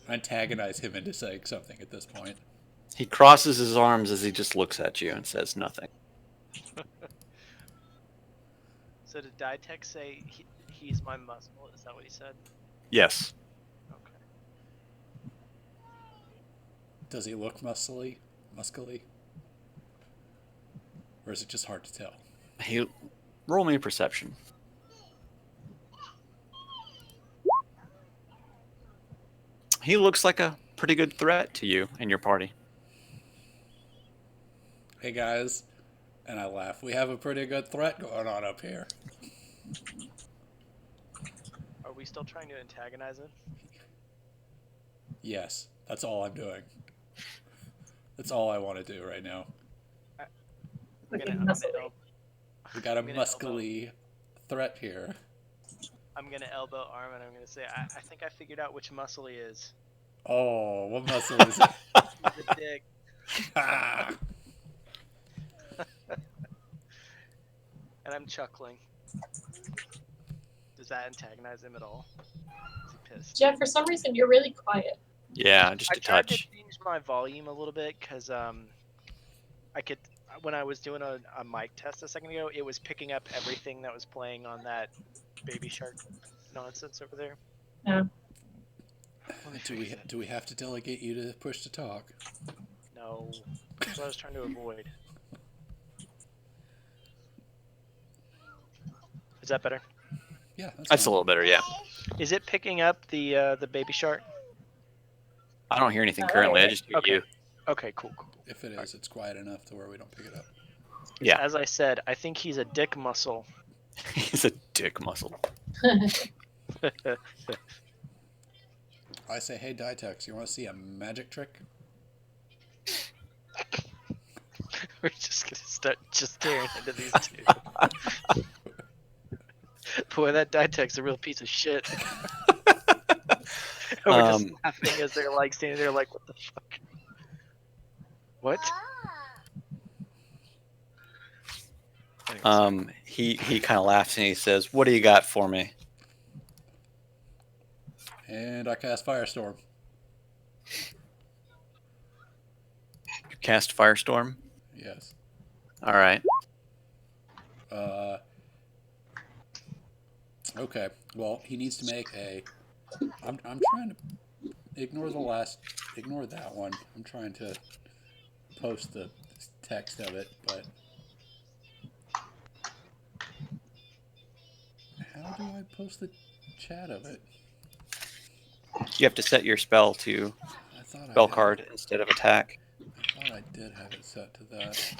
antagonize him into saying something at this point. He crosses his arms as he just looks at you and says nothing. So did Dytex say he's my muscle? Is that what he said? Yes. Okay. Does he look muscly? Or is it just hard to tell? Roll me a perception. He looks like a pretty good threat to you and your party. Hey guys, and I laugh. We have a pretty good threat going on up here. Are we still trying to antagonize him? Yes, that's all I'm doing. That's all I want to do right now. We got a muscly threat here. I'm gonna elbow Arm and I'm gonna say, I think I figured out which muscle he is. Oh, what muscle is it? He's a dick. And I'm chuckling. Does that antagonize him at all? Is he pissed? Jeff, for some reason, you're really quiet. Yeah, just I a tried to touch. change my volume a little bit because I could, when I was doing a mic test a second ago, it was picking up everything that was playing on that Baby Shark nonsense over there. Yeah. Do we have to delegate you to push to talk? No, that's what I was trying to avoid. Is that better? Yeah, That's a little better, yeah. Is it picking up the Baby Shark? I don't hear anything currently. I just hear Okay. you. Okay, cool. If it is, it's quiet enough to where we don't pick it up. Yeah. As I said, I think he's a dick muscle. He's a dick muscle. I say, hey, Dytex, you want to see a magic trick? We're just gonna start just staring into these two. Boy, that Dytex a real piece of shit. We're just laughing as they're like standing there like, what the fuck? What? Anyways, He kind of laughs and he says, "What do you got for me?" And I cast Firestorm. You cast Firestorm. Yes. All right. Okay. Well, he needs to make a. I'm trying to ignore that one. I'm trying to post the text of it, but how do I post the chat of it? You have to set your spell to I thought spell I had card it. instead of attack. I thought I did have it set to that.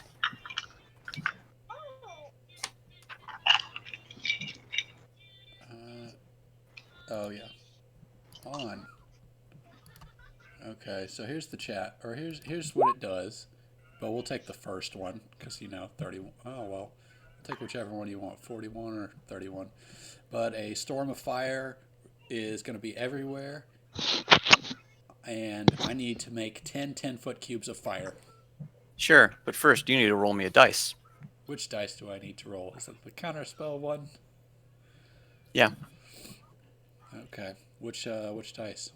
Oh yeah. On. Okay, so here's the chat, or here's what it does, but we'll take the first one because 31. Oh well, take whichever one you want, 41 or 31. But a storm of fire is going to be everywhere, and I need to make 10 10-foot cubes of fire. Sure, but first you need to roll me a dice. Which dice do I need to roll? Is it the counterspell one? Yeah. Okay. Which dice?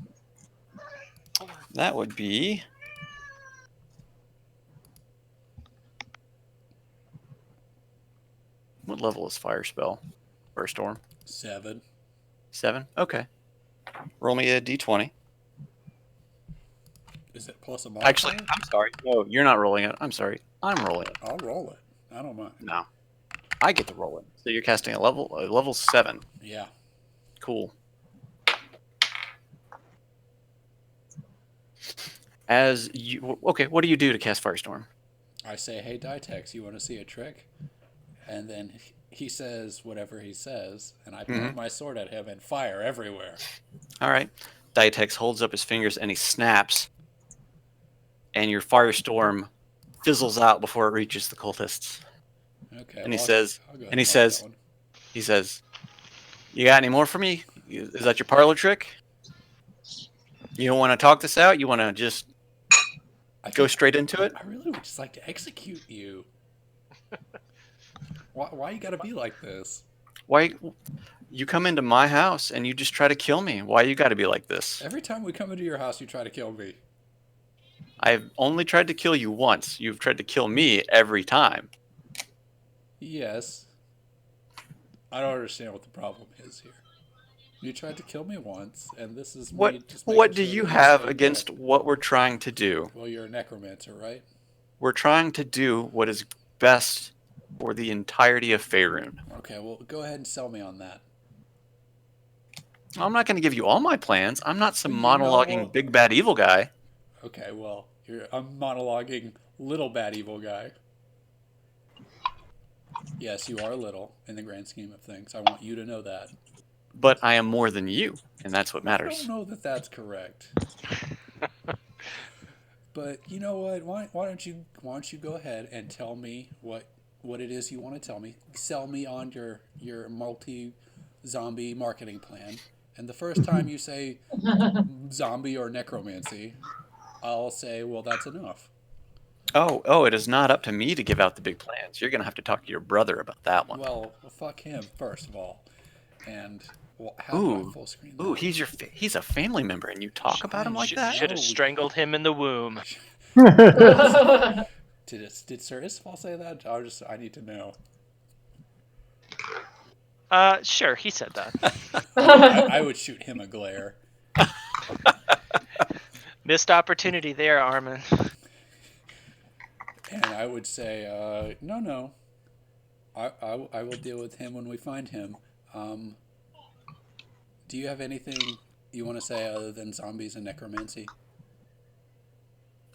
That would be. What level is Fire Spell? Firestorm? 7. 7? Okay. Roll me a d20. Is it plus a modifier? Actually, I'm sorry. No, you're not rolling it. I'm sorry. I'm rolling it. I'll roll it. I don't mind. No. I get to roll it. So you're casting a level 7. Yeah. Cool. Okay, what do you do to cast Firestorm? I say, hey, Dytex, you want to see a trick? And then he says whatever he says, and I point my sword at him and fire everywhere. All right. Dytex holds up his fingers and he snaps, and your Firestorm fizzles out before it reaches the cultists. Okay. And well, he says, "You got any more for me? Is that your parlor trick? You don't want to talk this out? You want to just go straight into it?" I really would just like to execute you. Why you gotta be like this? Why you come into my house and you just try to kill me? Why you got to be like this? Every time we come into your house, you try to kill me. I've only tried to kill you once. You've tried to kill me every time. Yes. I don't understand what the problem is here. You tried to kill me once, and this is me just making What do sure you that have stay against dead. what we're trying to do? Well, you're a necromancer, right? We're trying to do what is best for the entirety of Faerun. Okay, well, go ahead and sell me on that. I'm not going to give you all my plans. I'm not some Well, monologuing big bad evil guy. Okay, well, I'm monologuing little bad evil guy. Yes, you are little in the grand scheme of things. I want you to know that. But I am more than you, and that's what I matters. don't know that that's correct. But you know what? Why don't you go ahead and tell me what it is you want to tell me? Sell me on your multi-zombie marketing plan. And the first time you say zombie or necromancy, I'll say, well, that's enough. Oh, it is not up to me to give out the big plans. You're going to have to talk to your brother about that one. Well, fuck him first of all. And how do I full screen that? Ooh, he's a family member, and you talk about him like that? Should have strangled him in the womb. Did Sir Isfal say that? I need to know. Sure, he said that. I would shoot him a glare. Missed opportunity there, Armin. And I would say, no. I will deal with him when we find him. Do you have anything you want to say other than zombies and necromancy?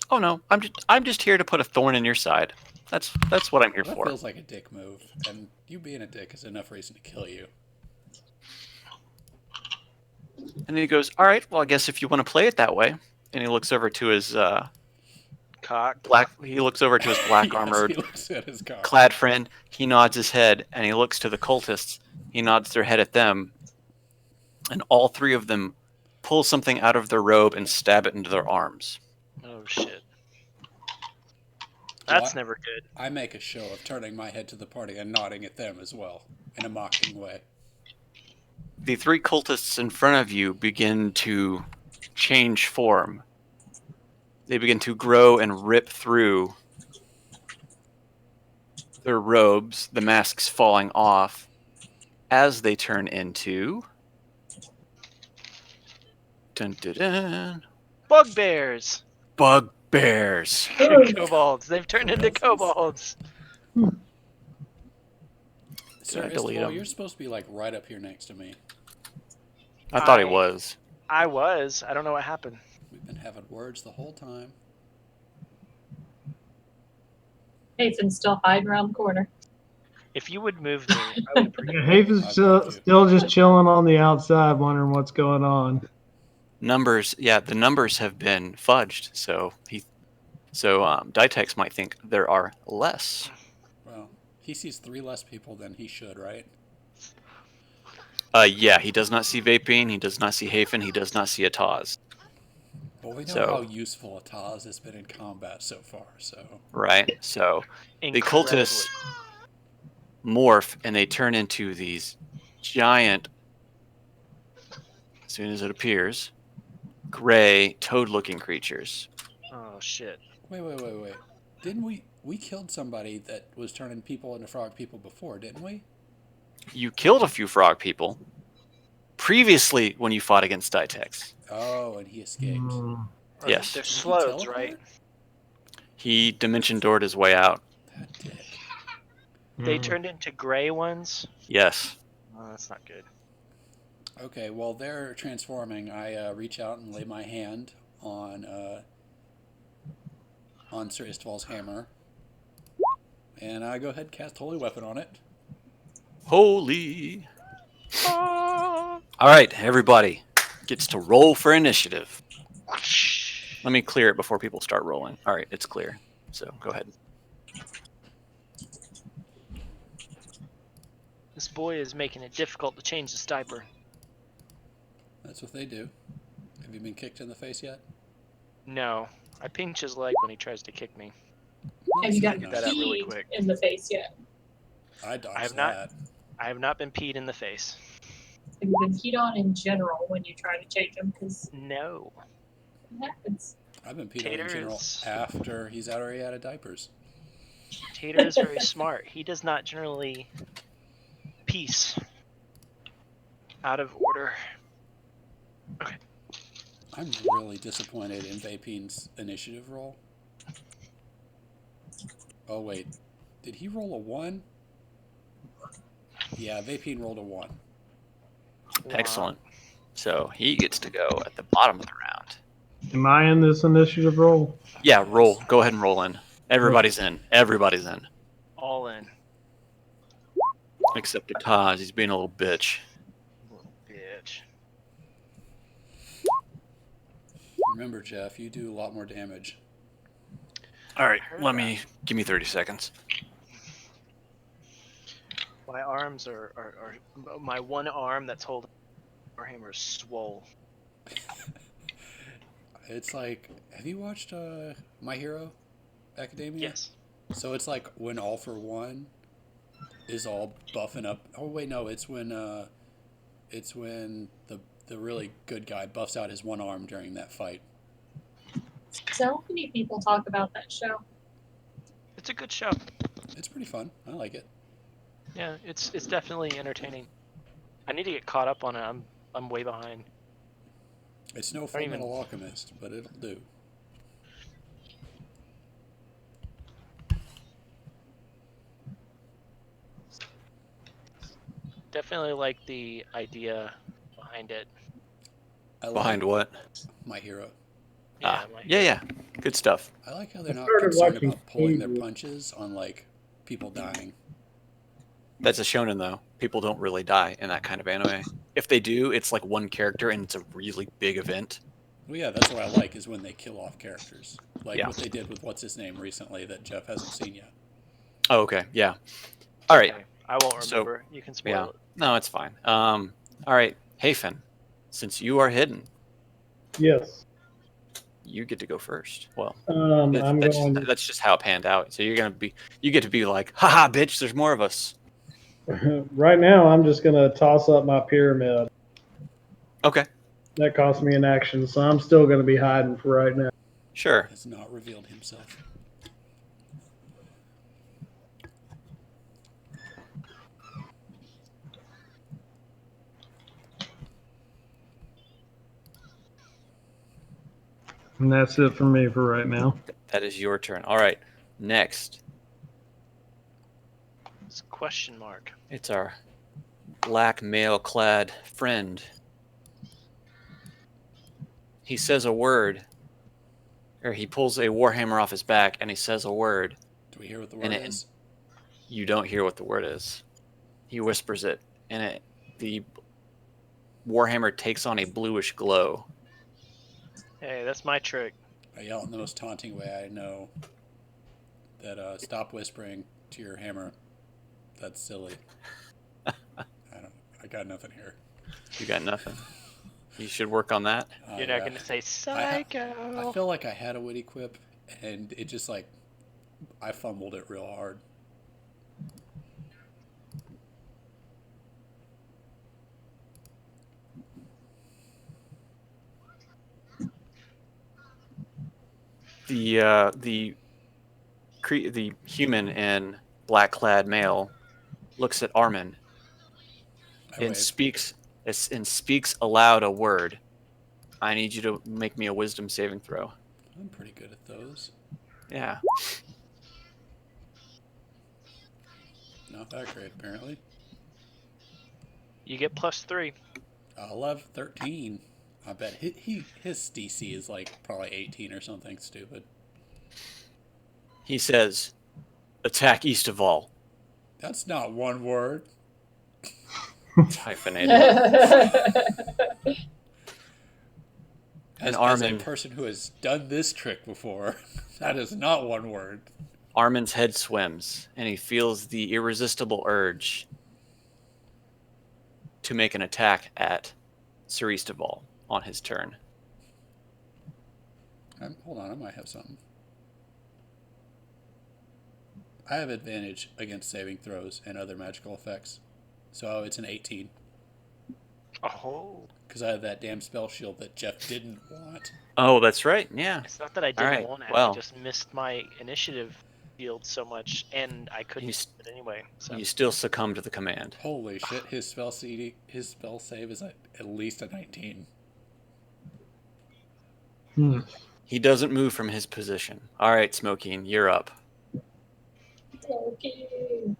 Oh no, I'm just here to put a thorn in your side. That's what I'm here That for. feels like a dick move, and you being a dick is enough reason to kill you. And he goes, "All right, well, I guess if you want to play it that way." And he looks over to his Cock. He looks over to his black Yes, armored he looks at his car. clad friend. He nods his head, and he looks to the cultists. He nods their head at them, and all three of them pull something out of their robe and stab it into their arms. Oh shit. That's never good. I make a show of turning my head to the party and nodding at them as well, in a mocking way. The three cultists in front of you begin to change form. They begin to grow and rip through their robes, the masks falling off, as they turn into... Dun, dun, dun, Bugbears. bugbears. Kobolds. They've turned into kobolds. Sir delete Istval, him? you're supposed to be like right up here next to me. I thought he I- was. I was. I don't know what happened. We've been having words the whole time. Nathan's still hiding around the corner. If you would move me, I would appreciate it. Haven's still just chilling on the outside, wondering what's going on. Numbers, yeah, the numbers have been fudged, so Dytex might think there are less. Well, he sees 3 less people than he should, right? Yeah, he does not see Vapine, he does not see Hafen, he does not see Ataz. But we know So- how useful Ataz has been in combat so far, so... Right? So the Incredibly. cultists morph and they turn into these giant, as soon as it appears, gray, toad-looking creatures. Oh shit. Wait. Didn't we killed somebody that was turning people into frog people before, didn't we? You killed a few frog people previously when you fought against Dytex. Oh, and he escaped. Yes. They're Did he slows, teleport? right? He dimension doored his way out. That dick. They turned into gray ones. Yes. Oh, that's not good. Okay, while they're transforming, I reach out and lay my hand on Sir Istval's hammer. And I go ahead and cast Holy Weapon on it. Holy. All right, everybody gets to roll for initiative. Let me clear it before people start rolling. All right, it's clear. So go ahead. This boy is making it difficult to change the diaper. That's what they do. Have you been kicked in the face yet? No. I pinch his leg when he tries to kick me. Have you That's gotten nice. that out really peed quick. in the face yet? I dodged I have not- that. I have not been peed in the face. Have you been peed on in general when you try to change them? Because No. it happens. I've been peed on in general Taters. after he's already out of diapers. Tater is very smart. He does not generally piece out of order. I'm really disappointed in Vapine's initiative roll. Oh wait, did he roll a 1? Yeah, Vapine rolled a 1. Excellent. So he gets to go at the bottom of the round. Am I in this initiative roll? Yeah, roll. Go ahead and roll in. Everybody's in. Everybody's in. All in. Except Ataz. He's being a little bitch. Little bitch. Remember, Jeff, you do a lot more damage. All right, Heard give me 30 seconds. My arms are my one arm that's holding Warhammer is swole. It's like, have you watched My Hero Academia? Yes. So it's like when All for One is all buffing up. Oh wait, no, it's when the really good guy buffs out his one arm during that fight. So many people talk about that show. It's a good show. It's pretty fun. I like it. Yeah, it's definitely entertaining. I need to get caught up on it. I'm way behind. It's no Don't Full even- Metal Alchemist, but it'll do. Definitely like the idea behind it. I like Behind what? My Hero. Yeah. Good stuff. I like how they're not started concerned watching about pulling their TV. punches on like people dying. That's a shonen, though. People don't really die in that kind of anime. if they do, it's like one character and it's a really big event. Well, yeah, that's what I like is when they kill off characters, like Yeah. what they did with what's his name recently that Jeff hasn't seen yet. Oh, okay. Yeah. All right. Okay, I won't So, remember. You can spoil Yeah. it. No, it's fine. All right. Hey, Finn, since you are hidden, Yes. you get to go first. Well, I'm going. that's just how it panned out. So you get to be like, haha, bitch, there's more of us. Right now, I'm just going to toss up my pyramid. Okay. That cost me an action, so I'm still going to be hiding for right now. Sure. Has not revealed himself. And that's it for me for right now. That is your turn. All right. Next, It's a question mark. it's our black male-clad friend. He says a word, or he pulls a warhammer off his back, and he says a word. Do we hear what the And word it- is? You don't hear what the word is. He whispers it, and the warhammer takes on a bluish glow. Hey, that's my trick. I yell in the most taunting way I know that stop whispering to your hammer. That's silly. I got nothing here. You got nothing. You should work on that. You're not gonna say psycho. I feel like I had a witty quip, and it just like I fumbled it real hard. The human in black-clad male looks at Armin I and wave. speaks aloud a word. I need you to make me a wisdom saving throw. I'm pretty good at those. Yeah. Not that great, apparently. You get +3. 11, 13. I bet his DC is like probably 18 or something stupid. He says, "Attack east of all." That's not one word. Hyphenated. As a Armin, person who has done this trick before, that is not one word. Armin's head swims, and he feels the irresistible urge to make an attack at Sir Eastaval on his turn. Hold on, I might have something. I have advantage against saving throws and other magical effects. So it's an 18. Oh. Because I have that damn spell shield that Jeff didn't want. Oh, that's right. Yeah. It's not that I didn't Alright, want it. well. I just missed my initiative field so much, and I couldn't He's- use it anyway. So You still succumb to the command. Holy shit, his spell save is at least a 19. He doesn't move from his position. All right, Smokine, you're up. Okay.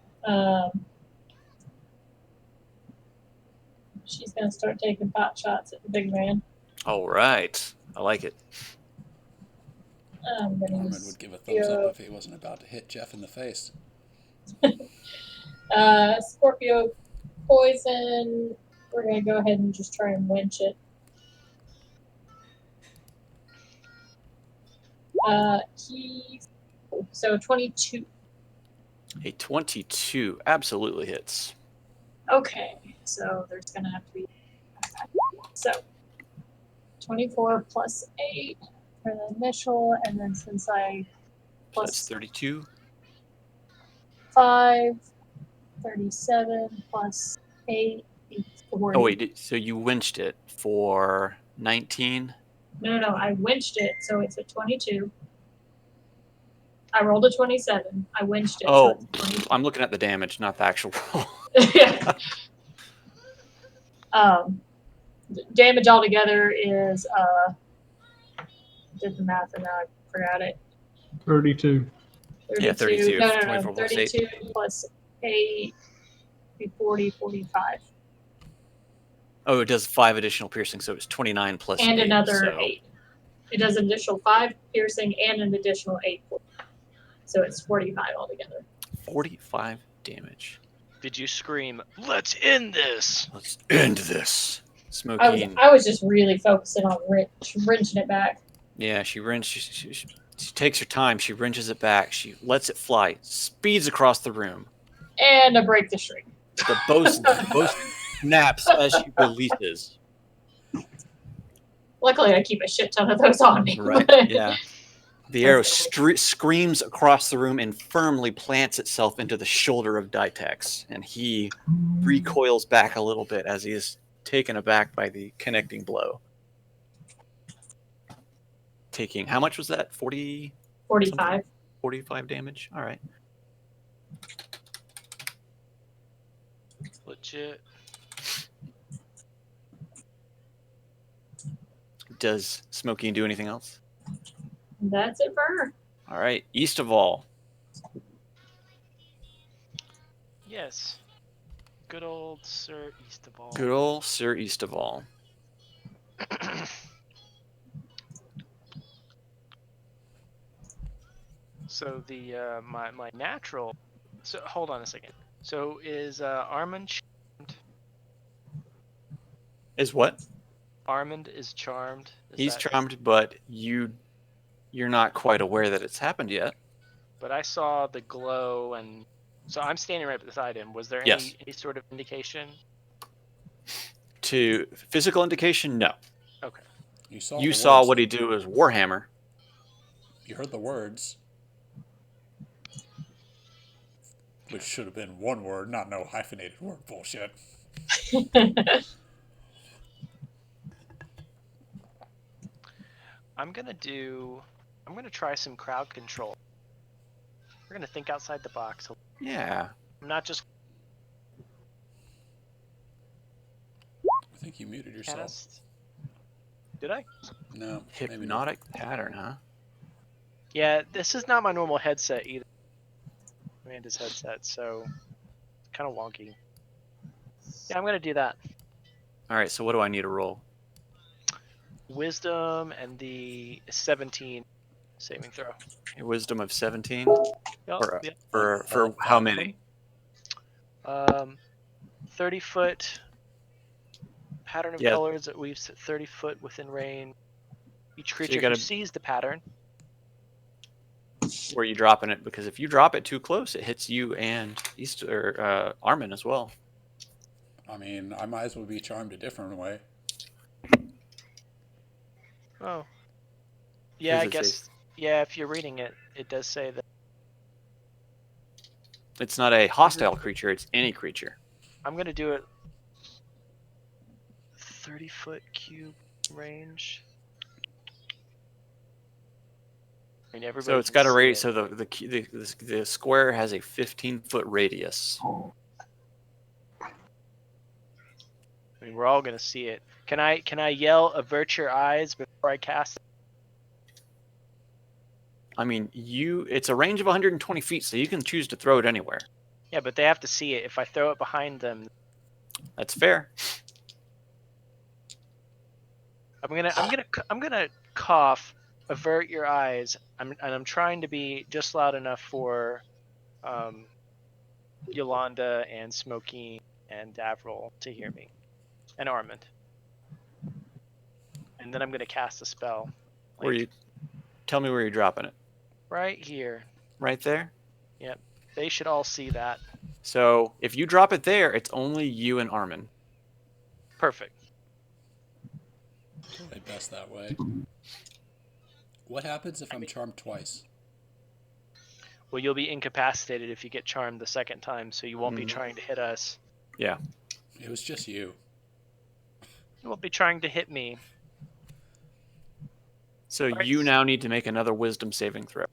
She's gonna start taking pot shots at the big man. All right. I like it. I'm gonna Norman use would give a thumbs up if he wasn't about to hit Jeff in the face. Scorpio poison. We're gonna go ahead and just try and winch it. So 22. A 22 absolutely hits. Okay, so there's gonna have to be so 24 plus 8 for the initial, and then since I So that's plus 32. 5, 37 plus 8, 40. Oh, wait. So you winched it for 19? No, I winched it, so it's a 22. I rolled a 27. I winched it, Oh, so it's 22. I'm looking at the damage, not the actual roll. Yeah. Damage altogether is did the math and now I forgot it. 32. 32. Yeah, 32. No, 24 plus 8. 32 plus 8 be 40, 45. Oh, it does 5 additional piercing, so it's 29 plus And 8. another so 8. It does an additional 5 piercing and an additional 8. So it's 45 altogether. 45 damage. Did you scream, "Let's end this"? Let's end this. Smokey. I was just really focusing on wrenching it back. Yeah, she takes her time. She wrenches it back. She lets it fly. Speeds across the room. And I break the string. The bow snaps as she releases. Luckily, I keep a shit ton of those on me. Right, but- yeah. The arrow screams across the room and firmly plants itself into the shoulder of Dytex, and he recoils back a little bit as he is taken aback by the connecting blow. Taking, how much was that? 40? 45. 45 damage? All right. Legit. Does Smokey do anything else? That's it for her. All right. East of all. Yes. Good old Sir Eastaval. Good old Sir East of all. So the my natural. So hold on a second. So is Armand charmed? Is what? Armand is charmed. He's charmed, but you're not quite aware that it's happened yet. But I saw the glow, and so I'm standing right beside him. Was there Yes. any sort of indication? To physical indication, no. Okay. You saw. You the saw words. what he do with Warhammer. You heard the words, which should have been one word, not no hyphenated word bullshit. I'm gonna try some crowd control. We're gonna think outside the box. Yeah. I'm not just I think you muted yourself. cast. Did I? No, maybe not. Hypnotic pattern, huh? Yeah, this is not my normal headset either. Amanda's headset, so kind of wonky. Yeah, I'm gonna do that. All right, so what do I need to roll? Wisdom and the 17 saving throw. A wisdom of 17? Yep, For, yep. for how many? 30-foot pattern of Yeah. colors that weaves 30 foot within range. Each creature gotta- who sees the pattern. Where are you dropping it? Because if you drop it too close, it hits you and Armin as well. I mean, I might as well be charmed a different way. Oh. Yeah, I Does it say- guess. Yeah, if you're reading it, it does say that. It's not a hostile creature, it's any creature. I'm gonna do it 30-foot cube range. I mean, everybody So it's can got a see radius. it. So the square has a 15-foot radius. I mean, we're all gonna see it. Can I yell "avert your eyes" before I cast it? I mean, it's a range of 120 feet, so you can choose to throw it anywhere. Yeah, but they have to see it. If I throw it behind them, That's fair. I'm gonna cough. Avert your eyes. I'm trying to be just loud enough for Yolanda and Smokey and Davril to hear me, and Armand. And then I'm gonna cast a spell. Tell me where you're dropping it. Right here. Right there? Yep. They should all see that. So if you drop it there, it's only you and Armin. Perfect. Probably best that way. What happens if I'm charmed twice? Well, you'll be incapacitated if you get charmed the second time, so you won't be trying to hit us. Yeah. It was just you. You won't be trying to hit me. So Right. you now need to make another wisdom saving throw,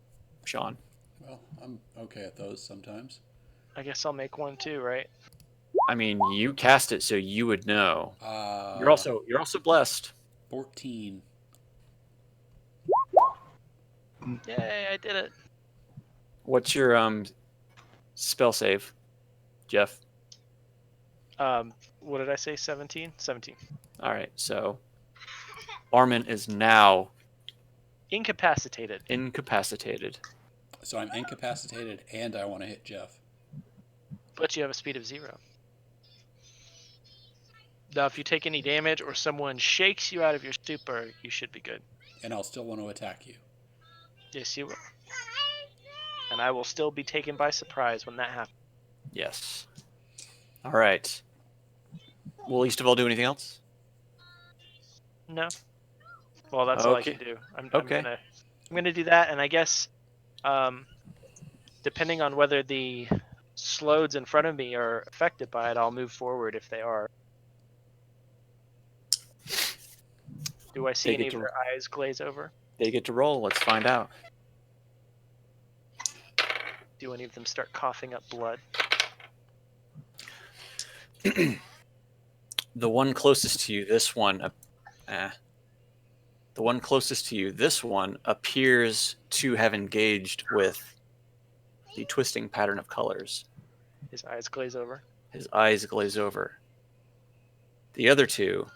Sean. Well, I'm okay at those sometimes. I guess I'll make one too, right? I mean, you cast it so you would know. You're also blessed. 14. Yay, I did it. What's your spell save, Jeff? What did I say? 17? 17. All right, so Armin is now Incapacitated. incapacitated. So I'm incapacitated and I want to hit Jeff. But you have a speed of 0. Now, if you take any damage or someone shakes you out of your stupor, you should be good. And I'll still want to attack you. Yes, you will. And I will still be taken by surprise when that happens. Yes. All right. Will Easterville do anything else? No. Well, that's all I Okay. can do. I'm Okay. gonna do that, and I guess, depending on whether the slodes in front of me are affected by it, I'll move forward if they are. Do I see They any get of to- their eyes glaze over? They get to roll. Let's find out. Do any of them start coughing up blood? The one closest to you, this one, the one closest to you, this one appears to have engaged with the twisting pattern of colors. His eyes glaze over. His eyes glaze over. The other two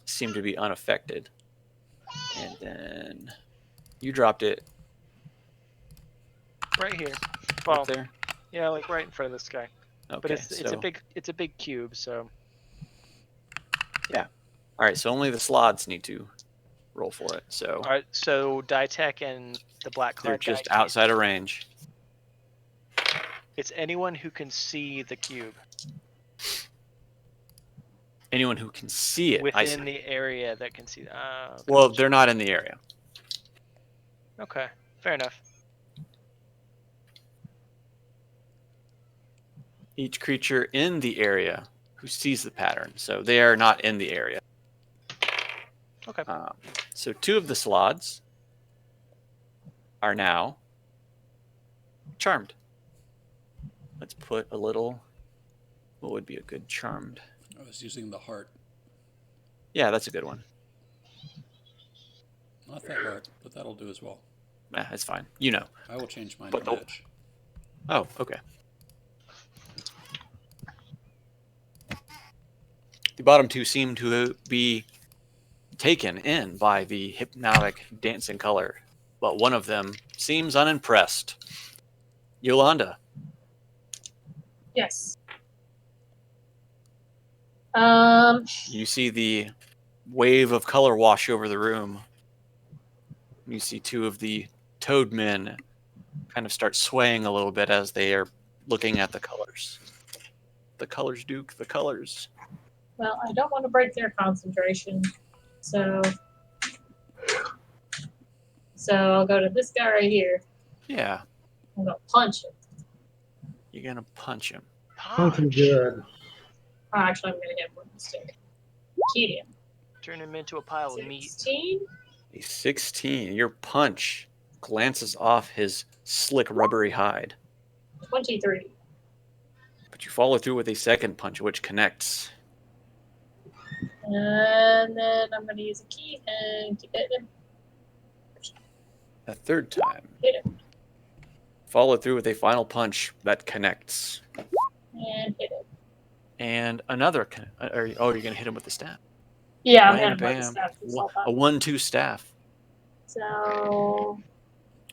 seem to be unaffected. And then you dropped it Right here. Well, up there. yeah, like right in front of this guy. Okay, But it's so a big cube, so all right, so only the slots need to roll for it. So all right. So Dytex and the black they're clad guy. just outside of range. It's anyone who can see the cube Anyone who can see it, I see. within the area that can see. Okay. Well, they're not in the area. Okay, fair enough. Each creature in the area who sees the pattern, so they are not in the area. Okay. So 2 of the slots are now charmed. Let's put a little. What would be a good charmed? I was using the heart. Yeah, that's a good one. Not that heart, but that'll do as well. It's fine. You know. I will change mine But to the- match. Oh, okay. The bottom 2 seem to be taken in by the hypnotic dancing color, but one of them seems unimpressed. Yolanda. Yes. You see the wave of color wash over the room. You see 2 of the toad men kind of start swaying a little bit as they are looking at the colors. The colors, Duke, the colors. Well, I don't want to break their concentration, so I'll go to this guy right here. Yeah, I'm gonna punch him. you're going to punch him. Something good. Oh, actually, I'm gonna hit him with the stick. Key him. Turn him into a pile of meat. 16. A 16. Your punch glances off his slick, rubbery hide. 23. But you follow through with a second punch, which connects. And then I'm gonna use a key and keep hitting him. A third time. Hit him. Follow through with a final punch that connects. And hit him. And another. You're going to hit him with the staff. Yeah, I'm Bam, hitting him with the bam. staff to solve A that. 1-2 staff. So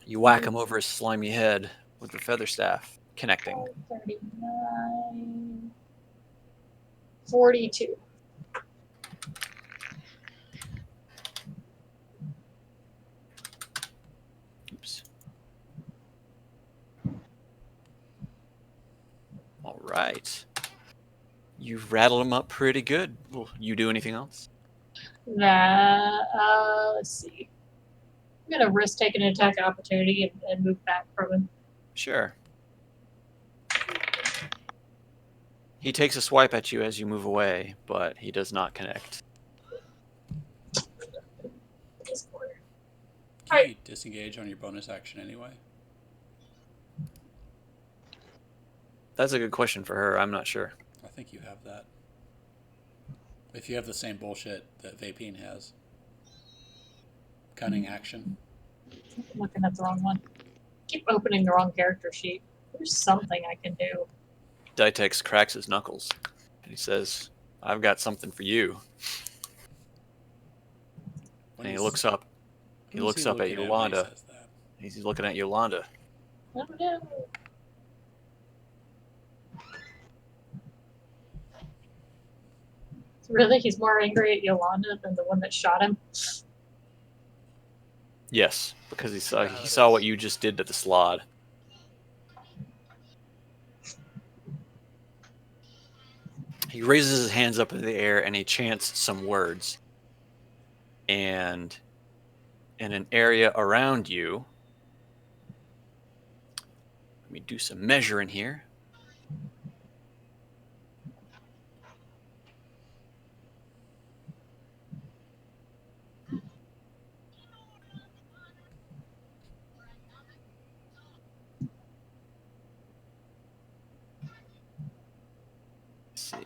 You whack him over his slimy head with the feather staff, connecting. 39. 42. Oops. All right. You've rattled him up pretty good. Will you do anything else? Let's see. I'm gonna risk taking an attack opportunity and move back from him. Sure. He takes a swipe at you as you move away, but he does not connect. This corner. Can you disengage on your bonus action anyway? That's a good question for her. I'm not sure. I think you have that. If you have the same bullshit that Vapine has. Cunning action. I'm looking at the wrong one. Keep opening the wrong character sheet. There's something I can do. Dytex cracks his knuckles. And he says, I've got something for you. When And he he's- looks up. He who's looks up at looking when he Yolanda. says that? He's looking at Yolanda. Oh no. Really? He's more angry at Yolanda than the one that shot him? Yes, because he saw how it saw what is. you just did to the slod. He raises his hands up in the air and he chants some words. And in an area around you, let me do some measuring here. Let's see.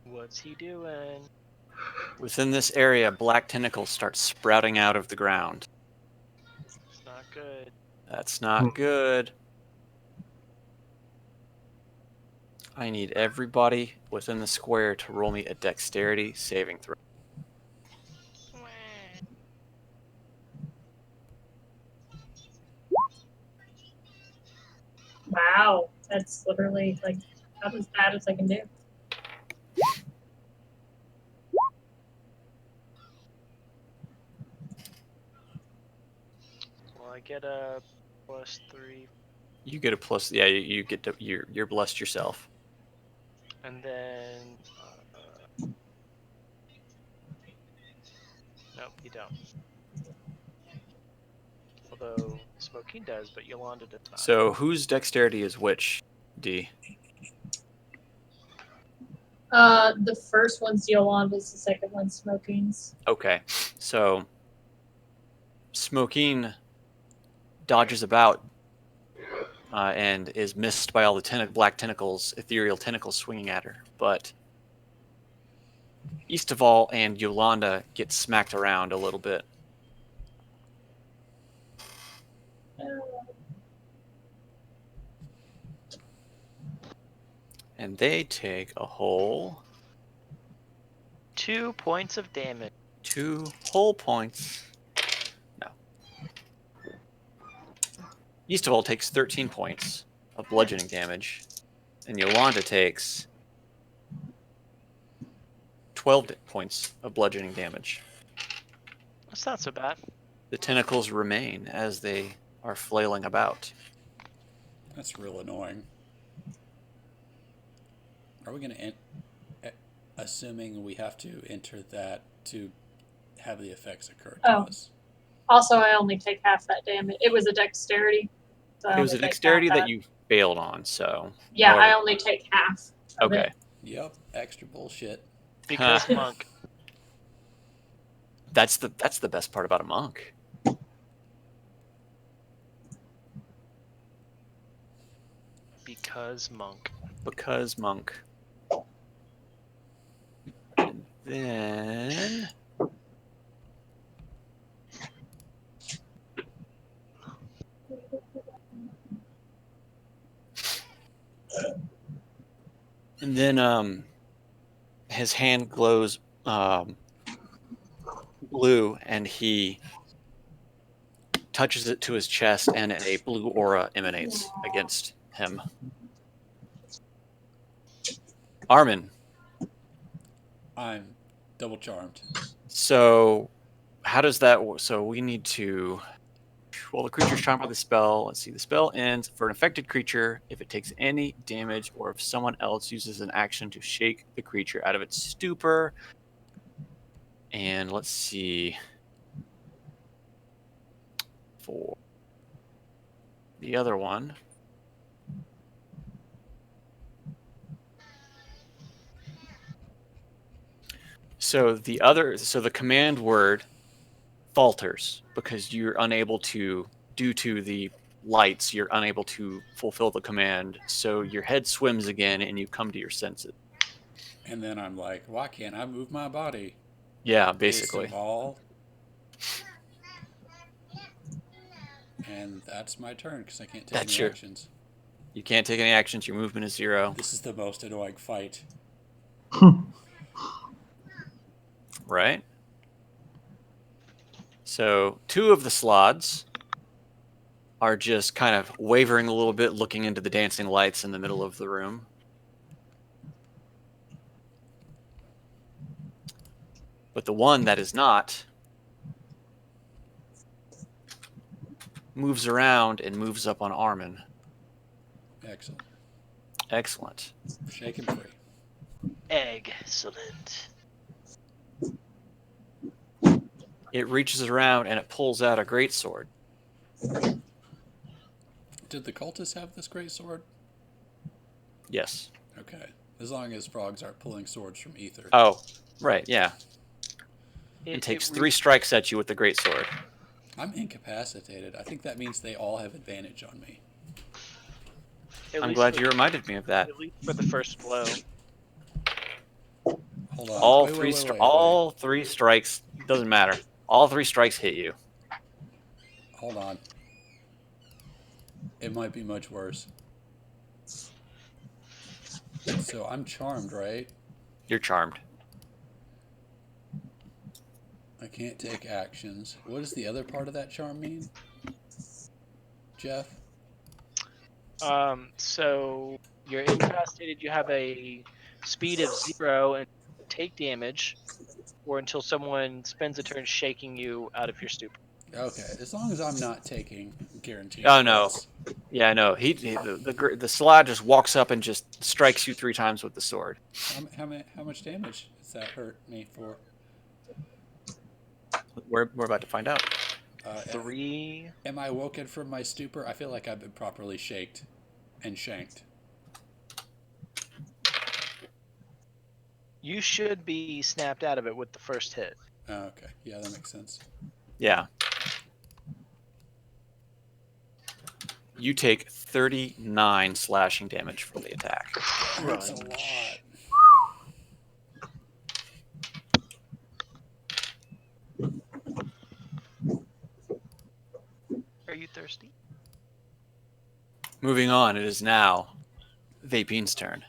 What's he doing? Within this area, black tentacles start sprouting out of the ground. It's not good. That's not good. I need everybody within the square to roll me a dexterity saving throw. Wow. That's literally like about as bad as I can do. Well, I get a +3, You get a plus. Yeah, you get to. You're blessed yourself. and then nope, you don't. Although Smoking does, but Yolanda does not. So whose dexterity is which? D. The first one's Yolanda's, the second one's Smoking's. Okay, so Smoking dodges about and is missed by all the black tentacles, ethereal tentacles swinging at her. But Eastaval and Yolanda get smacked around a little bit. And they take a whole 2 points of damage. 2 whole points. No. Eastaval takes 13 points of bludgeoning damage. And Yolanda takes 12 points of bludgeoning damage. That's not so bad. The tentacles remain as they are flailing about. That's real annoying. Are we going to, assuming we have to enter that to have the effects occur to Oh. us? Also, I only take half that damage. It was a dexterity. So I It was a only take dexterity half that you failed on, so. Yeah, however- I only take half. Of Okay. It. Yep, extra bullshit. Because monk. That's the best part about a monk. Because monk. Because monk. And then his hand glows blue and he touches it to his chest and a blue aura emanates against him. Armin, I'm double charmed. so how does that work? So we need to. Well, the creature is charmed by the spell. Let's see. The spell ends for an affected creature if it takes any damage or if someone else uses an action to shake the creature out of its stupor. And let's see. For the other one. So the command word falters because you're unable to, due to the lights, you're unable to fulfill the command. So your head swims again and you come to your senses. And then I'm like, why can't I move my body? Yeah, basically. All. And that's my turn because I can't take That's any your- actions. You can't take any actions. Your movement is 0. This is the most annoying fight. So 2 of the slots are just kind of wavering a little bit, looking into the dancing lights in the middle of the room. But the one that is not moves around and moves up on Armin. Excellent. Excellent. Shake him free. Excellent. It reaches around and it pulls out a greatsword. Did the cultists have this great sword? Yes. Okay. As long as frogs aren't pulling swords from ether. Oh, right, yeah. It It takes re- 3 strikes at you with the greatsword. I'm incapacitated. I think that means they all have advantage on me. at I'm least glad for- you reminded me of that. At least for the first blow. Hold on. All Wait, three, wait, wait, wait, all 3 strikes, doesn't matter. All 3 strikes hit you. Hold on. It might be much worse. So I'm charmed, right? You're charmed. I can't take actions. What does the other part of that charm mean? Jeff? So you're incapacitated. You have a speed of 0 and take damage, or until someone spends a turn shaking you out of your stupor. Okay, as long as I'm not taking guaranteed Oh, no. hits. Yeah, no. The Slaad just walks up and just strikes you 3 times with the sword. How much damage does that hurt me for? We're about to find out. 3. Am I woken from my stupor? I feel like I've been properly shaked and shanked. You should be snapped out of it with the first hit. Oh, okay, yeah, that makes sense. Yeah. You take 39 slashing damage from the attack. That's a lot. Are you thirsty? Moving on, it is now Vapine's turn.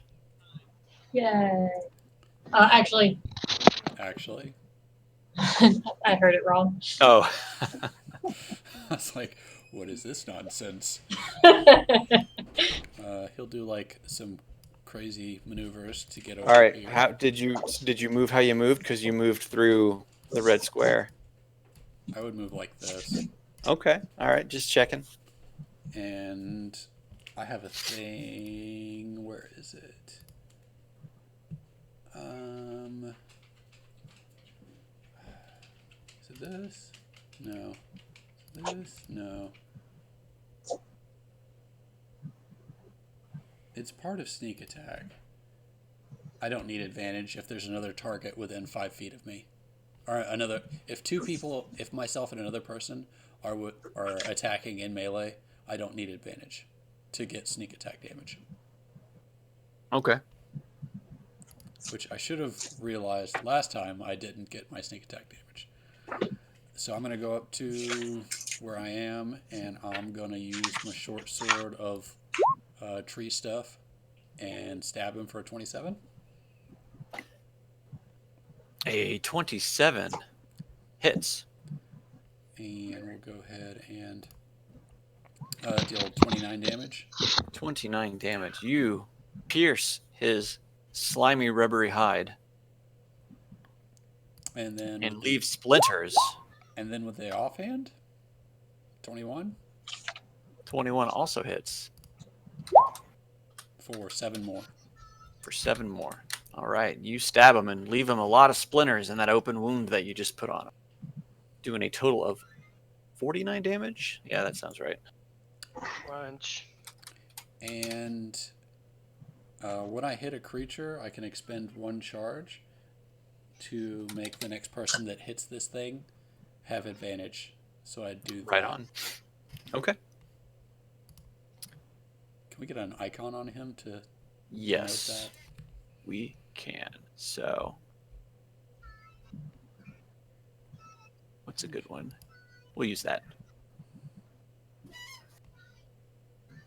Yay. Actually, Actually, I heard it wrong. Oh. I was like, what is this nonsense? He'll do like some crazy maneuvers to get over All right. here. How did you move how you moved? Because you moved through the red square. I would move like this. Okay. All right. Just checking. And I have a thing. Where is it? Is it this? No. This? No. It's part of sneak attack. I don't need advantage if there's another target within 5 feet of me. Or another, if 2 people, if myself and another person are attacking in melee, I don't need advantage to get sneak attack damage. Okay. Which I should have realized last time I didn't get my sneak attack damage. So I'm going to go up to where I am, and I'm going to use my short sword of tree stuff and stab him for a 27. A 27 hits. And we'll go ahead and deal 29 damage. 29 damage. You pierce his slimy, rubbery hide And then and leave splinters. And then with the offhand, 21 21 also hits for 7 more. for 7 more. All right. You stab him and leave him a lot of splinters in that open wound that you just put on him. Doing a total of 49 damage? Yeah, that sounds right. Crunch. And when I hit a creature, I can expend 1 charge to make the next person that hits this thing have advantage. So I do that. Right on. Okay. Can we get an icon on him to Yes, note that? we can. So, what's a good one? We'll use that.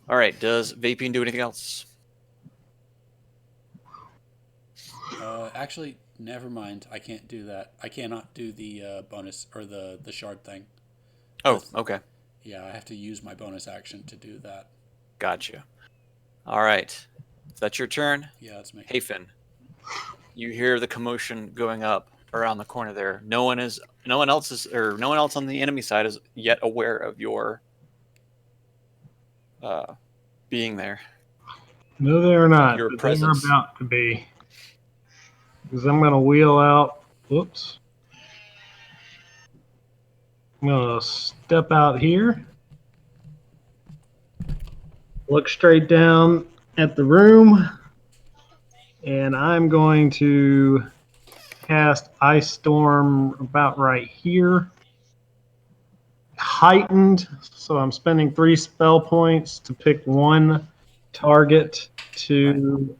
All right. Does Vapine do anything else? Actually, never mind. I can't do that. I cannot do the bonus or the shard thing. Oh, okay. Yeah, I have to use my bonus action to do that. Gotcha. All right. So that's your turn. Yeah, that's me. Hey, Finn. You hear the commotion going up around the corner there. No one else on the enemy side is yet aware of your being there. No, they are not. Your But they are presence. about to be. Because I'm going to wheel out. Whoops. I'm going to step out here. Look straight down at the room. And I'm going to cast Ice Storm about right here. Heightened. So I'm spending 3 spell points to pick one target to.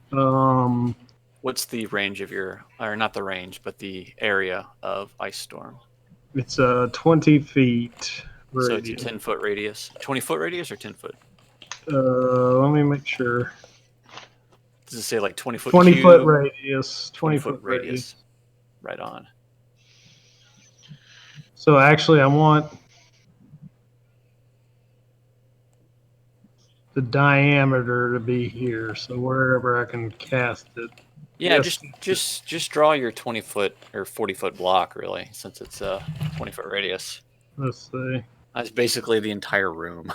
What's the range of your, or not the range, but the area of Ice Storm? It's 20 feet So it's a radius. 10-foot radius. 20-foot radius or 10-foot? Let me make sure. Does it say like 20-foot 20-foot cube? radius. 20-foot 20-foot radius. Right on. So actually, I want the diameter to be here. So wherever I can cast it. Yeah, Yes. just draw your 20-foot or 40-foot block, really, since it's a 20-foot radius. Let's see. That's basically the entire room.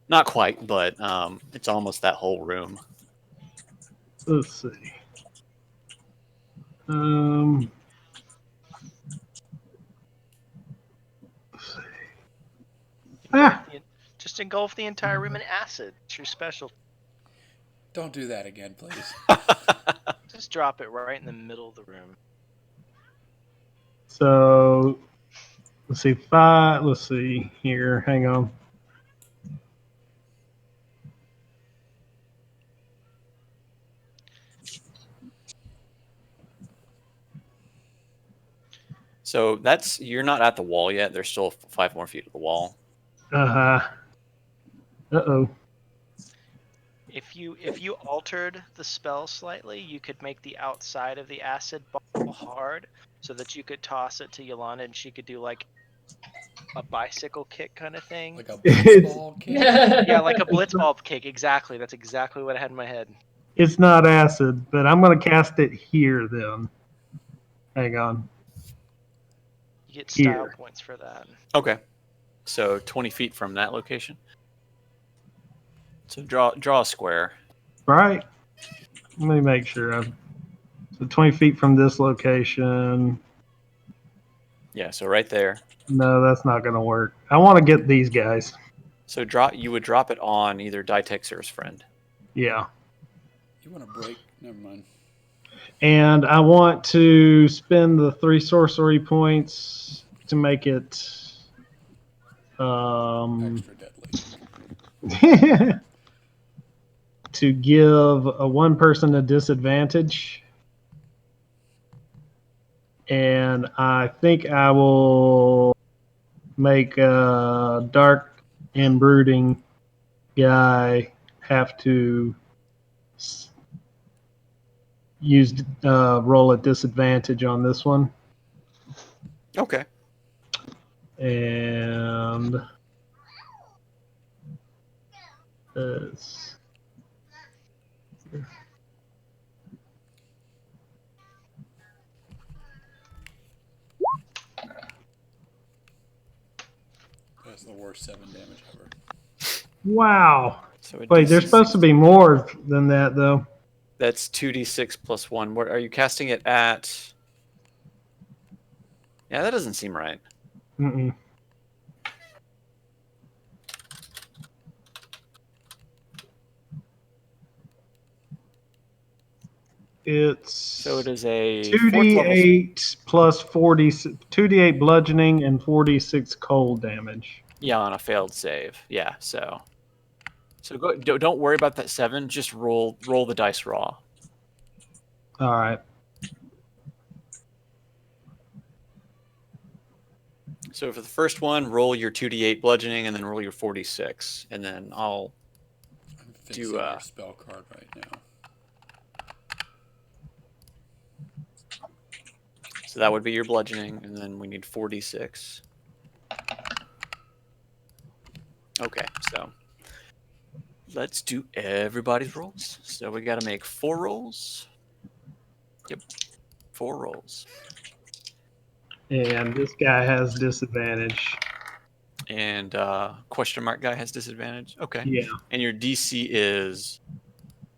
Not quite, but it's almost that whole room. Let's see. Let's see. Ah! Just engulf the entire room in acid. It's your special. Don't do that again, please. Just drop it right in the middle of the room. So let's see. 5. Let's see here. Hang on. So you're not at the wall yet. There's still 5 more feet of the wall. Uh-oh. If you altered the spell slightly, you could make the outside of the acid ball hard, so that you could toss it to Yolanda and she could do like a bicycle kick kind of thing. Like a blitzball kick? Yeah, like a blitzball kick. Exactly. That's exactly what I had in my head. It's not acid, but I'm going to cast it here then. Hang on. You get style Here. points for that. Okay. So 20 feet from that location. So draw a square. Right. Let me make sure. So 20 feet from this location. Yeah, so right there. No, that's not going to work. I want to get these guys. So you would drop it on either Dytex or his friend. Yeah. You want to break? Never mind. And I want to spend the 3 sorcery points to make it Extra deadly. to give one person a disadvantage. And I think I will make a dark and brooding guy have to use roll at disadvantage on this one. Okay. And That's the worst 7 damage ever. wow. So Wait, there's supposed to be more than that, though. That's 2d6 plus 1. What are you casting it at? Yeah, that doesn't seem right. Mm-mm. So it is a 2d8 plus 40, 2d8 bludgeoning and 46 cold damage. Yeah, on a failed save. Yeah, so don't worry about that 7. Just roll the dice raw. All right. So for the first one, roll your 2d8 bludgeoning and then roll your 46, and then I'll I'm fixing your spell card right now. So that would be your bludgeoning, and then we need 46. Okay, so let's do everybody's rolls. So we got to make 4 rolls. Yep, 4 rolls. And this guy has disadvantage. And question mark guy has disadvantage. Okay. Yeah, And your DC is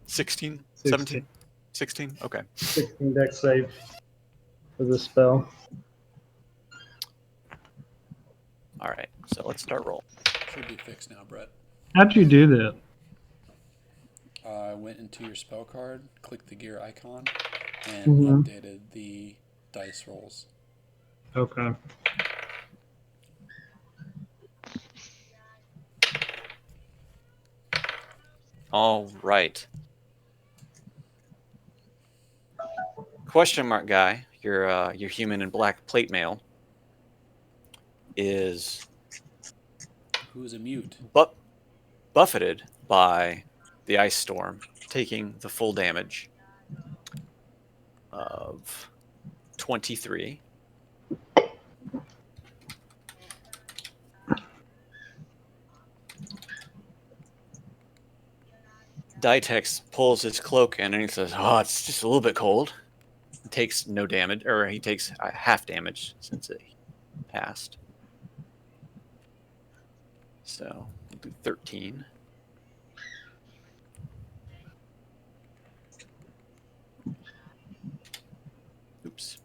16, 17, 16. Okay. 16 dex save for this spell. All right. So let's start roll. Should be fixed now, Brett. How'd you do that? I went into your spell card, clicked the gear icon, and Mhm. updated the dice rolls. Okay. All right. Question mark guy, your human in black plate mail is Who's a mute? buffeted by the ice storm, taking the full damage of 23. Dytex pulls his cloak in and he says, "Oh, it's just a little bit cold." He takes no damage, or he takes half damage since it passed. So we'll do 13. Oops.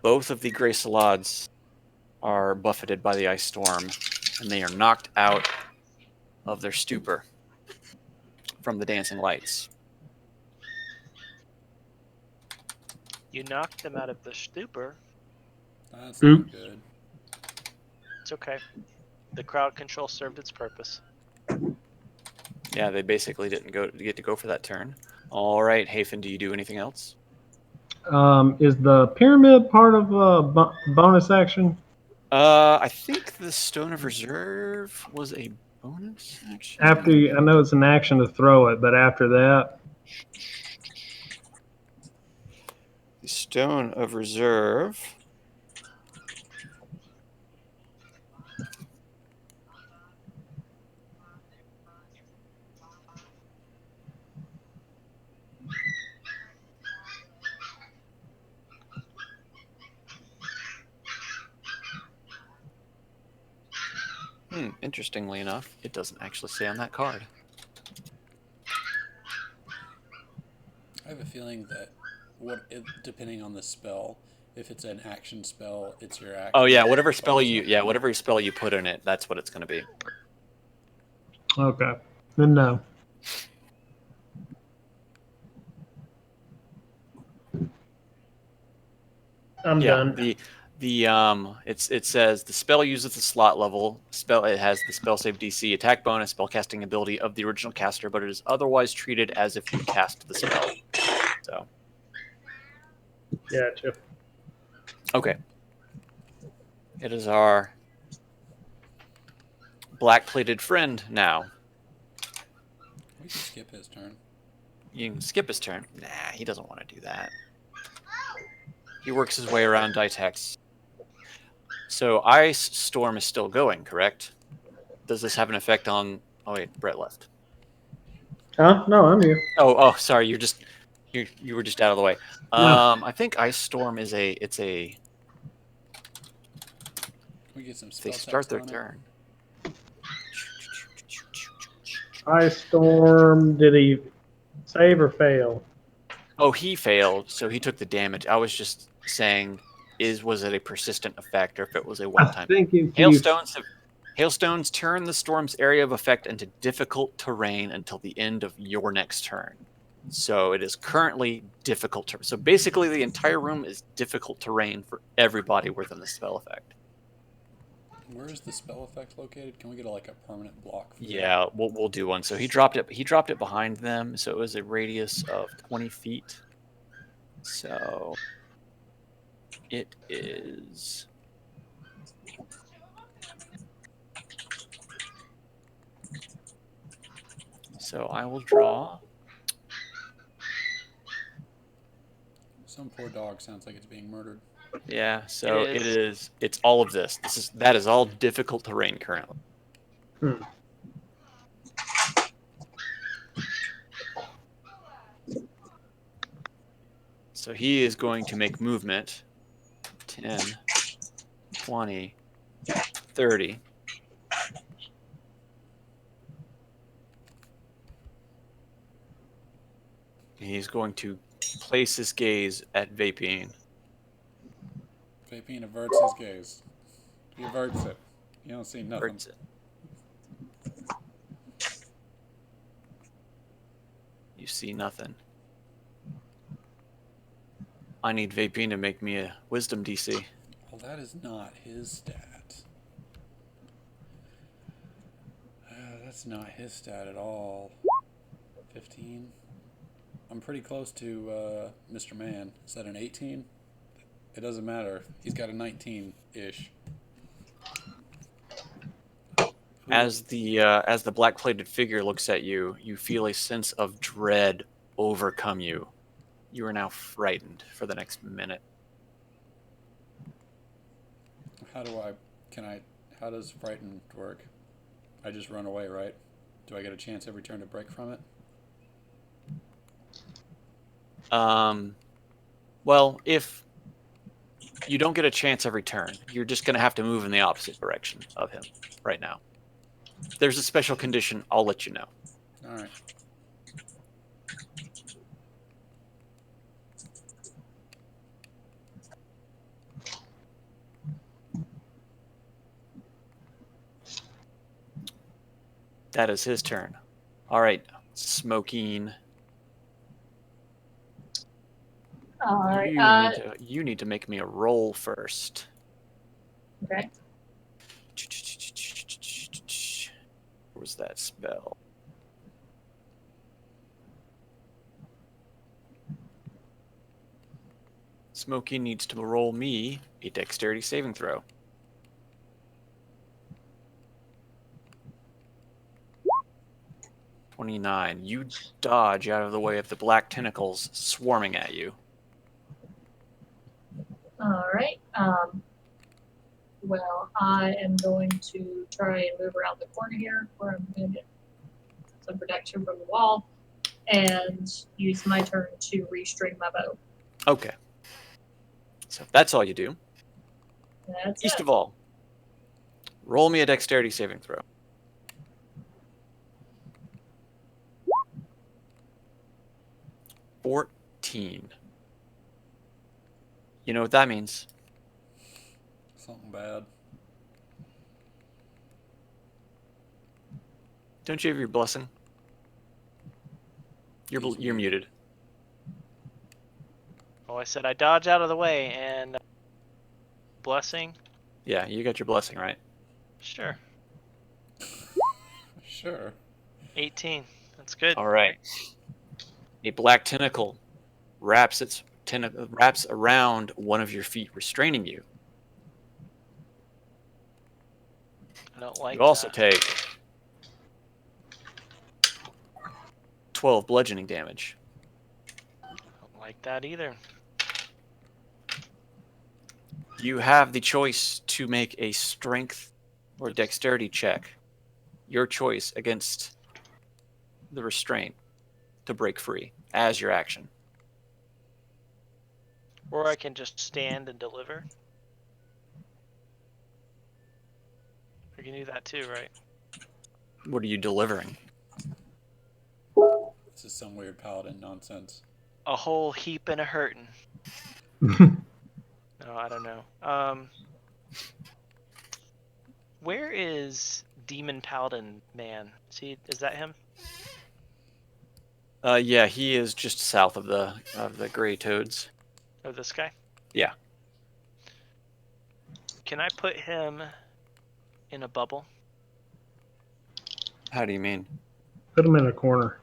Both of the Grey Salads are buffeted by the ice storm, and they are knocked out of their stupor from the dancing lights. You knocked them out of the stupor. That's not good. It's okay. The crowd control served its purpose. Yeah, they basically didn't get to go for that turn. All right, Hafen, do you do anything else? Is the pyramid part of bonus action? I think the Stone of Reserve was a bonus action. I know it's an action to throw it, but after that, The Stone of Reserve. Interestingly enough, it doesn't actually say on that card. I have a feeling that depending on the spell, if it's an action spell, it's your action. Oh yeah, whatever spell you put in it, that's what it's going to be. okay, then no. I'm done. It says the spell uses the slot level. It has the spell save DC, attack bonus, spell casting ability of the original caster, but it is otherwise treated as if you cast the spell. So Gotcha. okay. It is our black-plated friend now. We can skip his turn. You can skip his turn. Nah, he doesn't want to do that. He works his way around Dytex. So Ice Storm is still going, correct? Does this have an effect on... Oh, wait, Brett left. Huh? No, I'm here. Oh, sorry, you were just out of the way. No. I think Ice Storm is a... Can we get some spell They start text their on it? turn. Ice Storm, did he save or fail? Oh, he failed, so he took the damage. I was just saying, was it a persistent effect or if it was a I one-time? think if you... Hailstones turn the storm's area of effect into difficult terrain until the end of your next turn. So it is currently difficult terrain. So basically the entire room is difficult terrain for everybody within the spell effect. Where is the spell effect located? Can we get a permanent block? For Yeah, we'll do one. So he dropped it behind them, so it was a radius of 20 feet. So it is... So I will draw Some poor dog sounds like it's being murdered. Yeah, so It it is. is. It's all of this. That is all difficult terrain currently. Hmm. So he is going to make movement 10, 20, 30. He's going to place his gaze at Vapine. Vapine averts his gaze. He averts it. You don't see nothing. Hurts it. You see nothing. I need Vapine to make me a wisdom DC. Well, that is not his stat. That's not his stat at all. 15. I'm pretty close to Mr. Man. Is that an 18? It doesn't matter. He's got a 19-ish. As the black-plated figure looks at you, you feel a sense of dread overcome you. You are now frightened for the next minute. How does frightened work? I just run away, right? Do I get a chance every turn to break from it? Well, if you don't get a chance every turn, you're just going to have to move in the opposite direction of him right now. There's a special condition. I'll let you know. All right. That is his turn. All right, Smoking. All right. You need to make me a roll first. Okay. Where was that spell? Smokey needs to roll me a dexterity saving throw. 29. You dodge out of the way of the black tentacles swarming at you. All right. Well, I am going to try and move around the corner here, where I'm going to get some protection from the wall, and use my turn to restring my bow. Okay. So that's all you do. That's East it. of all, roll me a dexterity saving throw. 14. You know what that means? Something bad. Don't you have your blessing? You're muted. Oh, I said I dodge out of the way and blessing. Yeah, you got your blessing, right? Sure. Sure. 18. That's good. All right. A black tentacle wraps around one of your feet, restraining you. I don't like You also that. take 12 bludgeoning damage. I don't like that either. You have the choice to make a strength or dexterity check. Your choice against the restraint to break free as your action. Or I can just stand and deliver. I can do that too, right? What are you delivering? This is some weird paladin nonsense. A whole heap and a hurtin'. No, I don't know. Where is Demon Paladin Man? Is that him? Yeah, he is just south of the gray toads. Or this guy? Yeah. Can I put him in a bubble? How do you mean? Put him in a corner.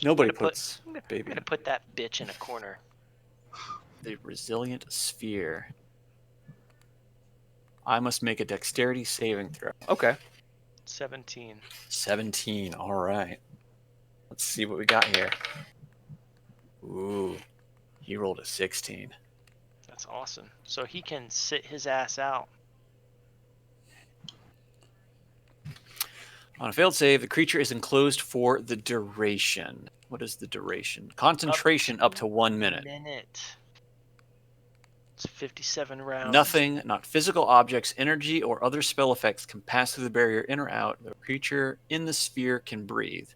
Nobody I'm gonna puts I'm baby. gonna put that bitch in a corner. The resilient sphere. I must make a dexterity saving throw. Okay. 17. 17. All right. Let's see what we got here. Ooh. He rolled a 16. That's awesome. So he can sit his ass out. On a failed save, the creature is enclosed for the duration. What is the duration? Concentration up to 1 minute. It's 57 rounds. Nothing, not physical objects, energy, or other spell effects can pass through the barrier in or out. The creature in the sphere can breathe.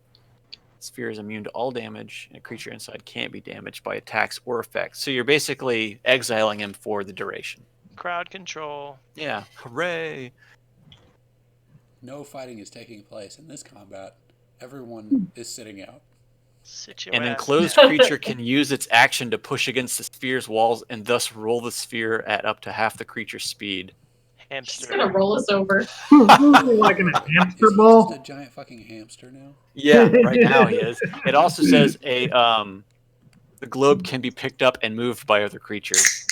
The sphere is immune to all damage, and a creature inside can't be damaged by attacks or effects. So you're basically exiling him for the duration. Crowd control. Yeah, hooray! No fighting is taking place in this combat. Everyone is sitting out. Sit your An ass enclosed down. creature can use its action to push against the sphere's walls and thus roll the sphere at up to half the creature's speed. She's Hamster. gonna roll us over. Like an hamster Is he ball. just a giant fucking hamster now? Yeah, right now he is. It also says the globe can be picked up and moved by other creatures.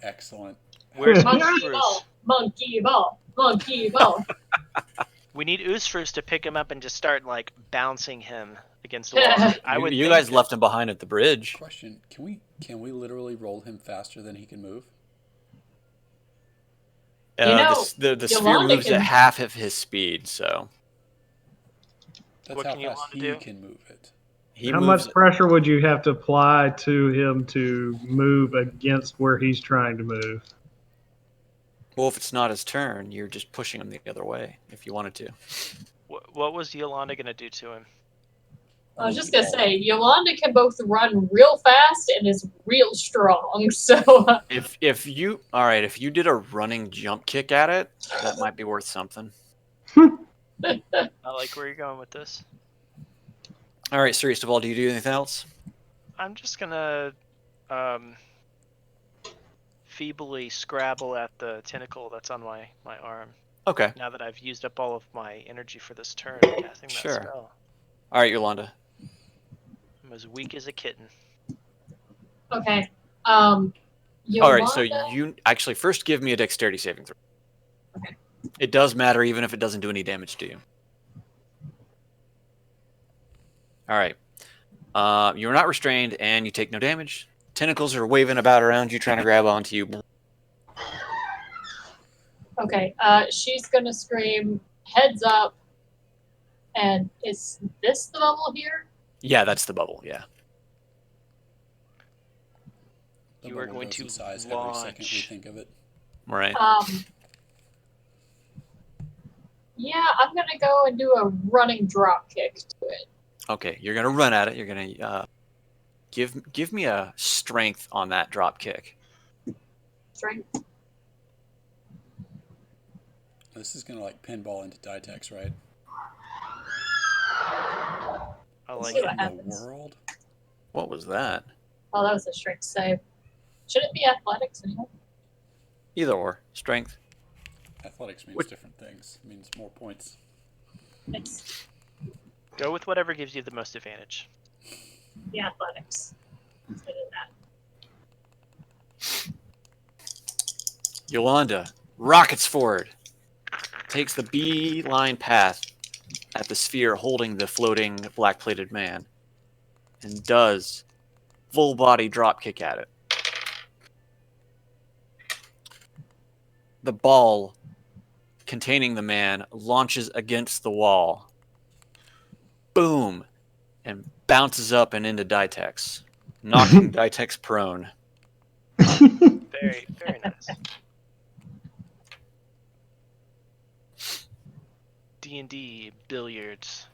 Excellent. Where's Monkey Oosfrus? ball. Monkey ball. Monkey ball. We need Oosfrus to pick him up and just start like bouncing him against the wall. I would You think guys that- left him behind at the bridge. Question: Can we literally roll him faster than he can move? The sphere Yolanda moves at can- half of his speed, so That's What how can fast Yolanda he do? can move it. he How moves. much pressure would you have to apply to him to move against where he's trying to move? Well, if it's not his turn, you're just pushing him the other way if you wanted to. What was Yolanda gonna do to him? I was just gonna say, Yolanda can both run real fast and is real strong. So If you did a running jump kick at it, that might be worth something. I like where you're going with this. All right, Serious of all, do you do anything else? I'm just gonna feebly scrabble at the tentacle that's on my arm. Okay. Now that I've used up all of my energy for this turn casting that Sure. spell. All right, Yolanda. I'm as weak as a kitten. okay. All right, so Yolanda- you actually first give me a dexterity saving throw. Okay. It does matter even if it doesn't do any damage to you. All right. You're not restrained and you take no damage. Tentacles are waving about around you, trying to grab onto you. Okay, she's gonna scream, heads up, and is this the bubble here? Yeah, that's the bubble. Yeah. The You are bubble going goes to in size every second we launch. think of it. Right. Yeah, I'm gonna go and do a running drop kick to it. Okay, you're gonna run at it. You're gonna give me a strength on that drop kick. Strength. This is gonna like pinball into Dytex, right? I Let's like see it. what In the happens. world? What was that? Oh, that was a strength save. Should it be athletics anyway? Either or. Strength. Athletics means What- different things. It means more points. It's Go with whatever gives you the most advantage. the athletics. Let's do that. Yolanda rockets forward, takes the beeline path at the sphere holding the floating black-plated man, and does full body drop kick at it. The ball containing the man launches against the wall. Boom! And bounces up and into Dytex, knocking Dytex prone. Very, very nice. D&D billiards.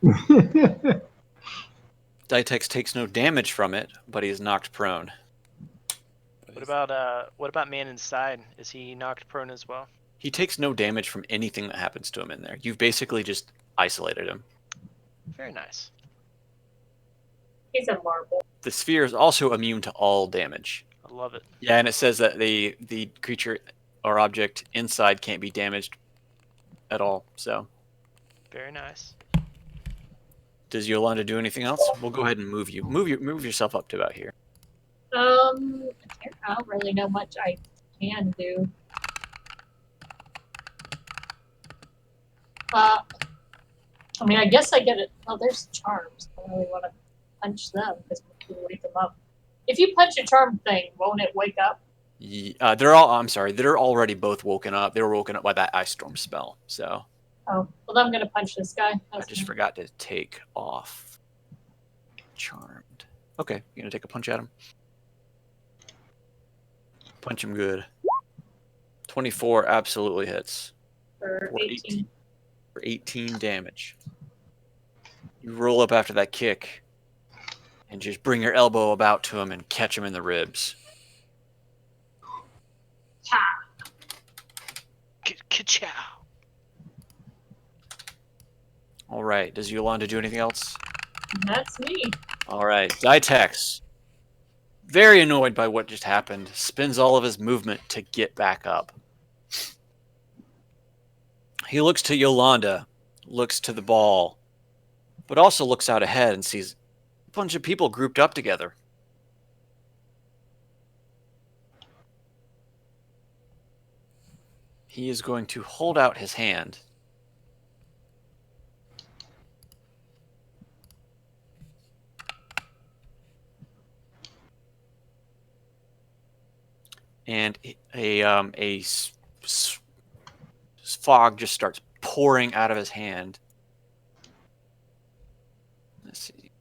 Dytex takes no damage from it, but he is knocked prone. But What about man inside? Is he knocked prone as well? He takes no damage from anything that happens to him in there. You've basically just isolated him. Very nice. He's a marble. The sphere is also immune to all damage. I love it. Yeah, and it says that the creature or object inside can't be damaged at all. So, Very nice. does Yolanda do anything else? We'll go ahead and move you. Move yourself up to about here. I don't really know much I can do. I mean, I guess I get it. Oh, there's charms. I don't really want to punch them because we wake them up. If you punch a charm thing, won't it wake up? I'm sorry. They're already both woken up. They were woken up by that ice storm spell. So Oh, well, I'm gonna punch this guy. I just forgot to take off charmed. Okay, you're gonna take a punch at him. Punch him good. 24 absolutely hits for 18. for 18 damage. You roll up after that kick and just bring your elbow about to him and catch him in the ribs. Ha! Ka-chow. All right. Does Yolanda do anything else? That's me. All right. Dytex, very annoyed by what just happened, spends all of his movement to get back up. He looks to Yolanda, looks to the ball, but also looks out ahead and sees a bunch of people grouped up together. He is going to hold out his hand. And fog just starts pouring out of his hand. Let's see.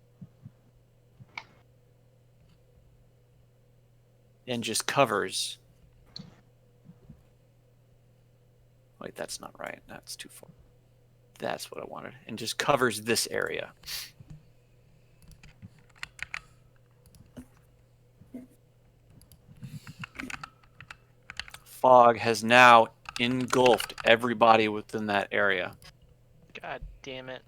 And just covers. Wait, that's not right. That's too far. That's what I wanted. And just covers this area. Fog has now engulfed everybody within that area. God damn it.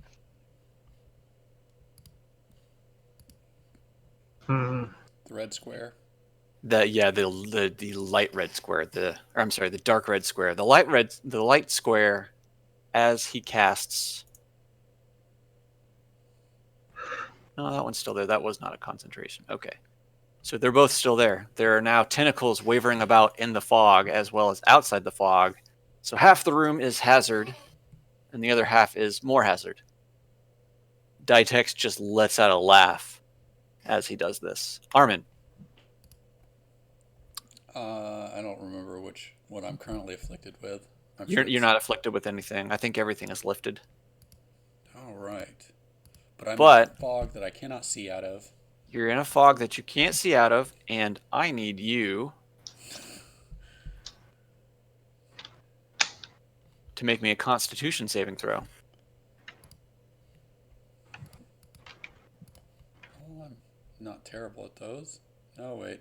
The red square. The light red square. The dark red square. The light square, as he casts. No, that one's still there. That was not a concentration. Okay. So they're both still there. There are now tentacles wavering about in the fog as well as outside the fog. So half the room is hazard, and the other half is more hazard. Dytex just lets out a laugh as he does this. Armin. I don't remember what I'm currently afflicted with. You're not afflicted with anything. I think everything is lifted. All right. But I'm in a fog that I cannot see out of. You're in a fog that you can't see out of, and I need you to make me a Constitution saving throw. Oh, I'm not terrible at those. No, wait.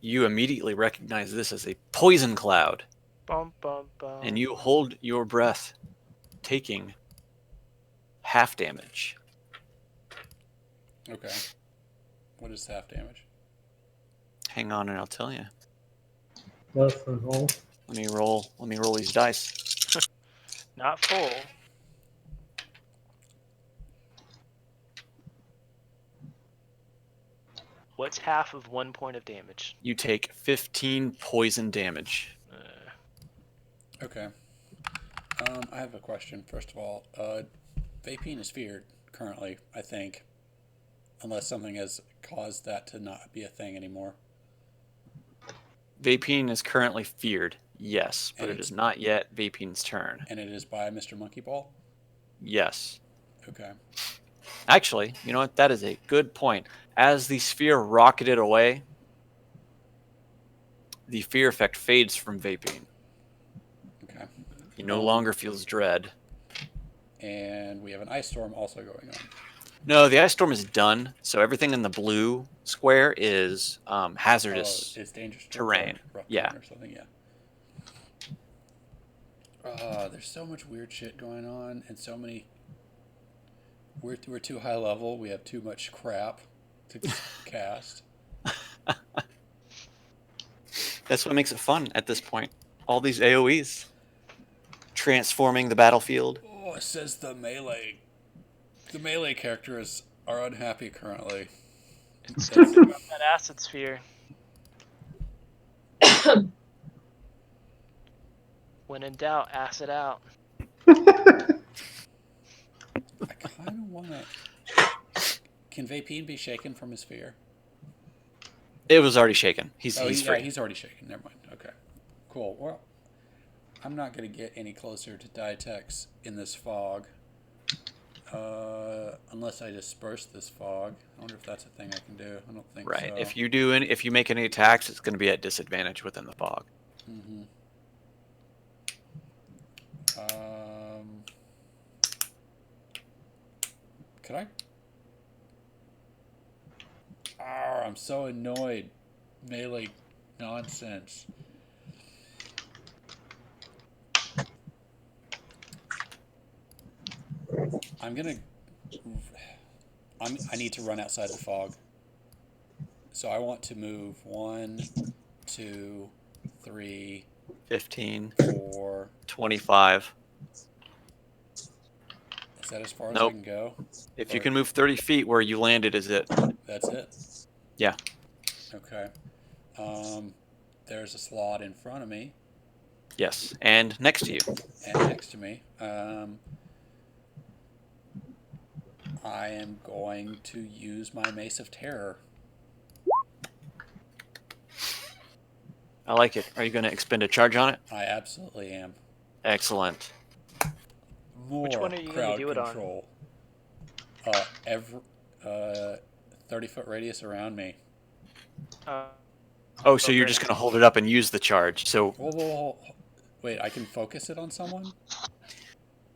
You immediately recognize this as a poison cloud, Bum, bum, bum. and you hold your breath, taking half damage. Okay. What is half damage? Hang on, and I'll tell you. Less than whole. Let me roll these dice. Not full. What's half of 1 point of damage? You take 15 poison damage. Okay. I have a question. First of all, vaping is feared currently, I think, unless something has caused that to not be a thing anymore. Vaping is currently feared, yes, but And it is not yet Vaping's turn. And it is by Mr. Monkey Ball? Yes. Okay. Actually, you know what? That is a good point. As the sphere rocketed away, the fear effect fades from vaping. Okay. He no longer feels dread. And we have an ice storm also going on. No, the ice storm is done, so everything in the blue square is hazardous It's dangerous terrain. Rough Yeah. or something, yeah. There's so much weird shit going on, and so many. We're too high level. We have too much crap to cast. That's what makes it fun at this point. All these AoEs. Transforming the battlefield. Oh, it says the melee characters are unhappy currently. It's that acid sphere. When in doubt, acid out. I kind of want to Can Vapine be shaken from his fear? It was already shaken. He's Yeah, free. he's already shaken. Never mind. Okay, cool. Well, I'm not going to get any closer to Dytex in this fog. Unless I disperse this fog. I wonder if that's a thing I can do. I don't think Right. so. If you make any attacks, it's going to be at disadvantage within the fog. Mm-hmm. Could I? Oh, I'm so annoyed. Melee nonsense. I need to run outside the fog. So I want to move 1, 2, 3, 15, 4. 25. Is that as far as I Nope. can go? If you Or- can move 30 feet where you landed, is it? That's it? Yeah. Okay. There's a slot in front of me Yes. And next to you. and next to me. I am going to use my Mace of Terror. I like it. Are you going to expend a charge on it? I absolutely am. Excellent. More Which one are you gonna crowd do it on? control. Every 30-foot radius around me. Oh, so you're just going to hold it up and use the charge. So Whoa. Wait, I can focus it on someone?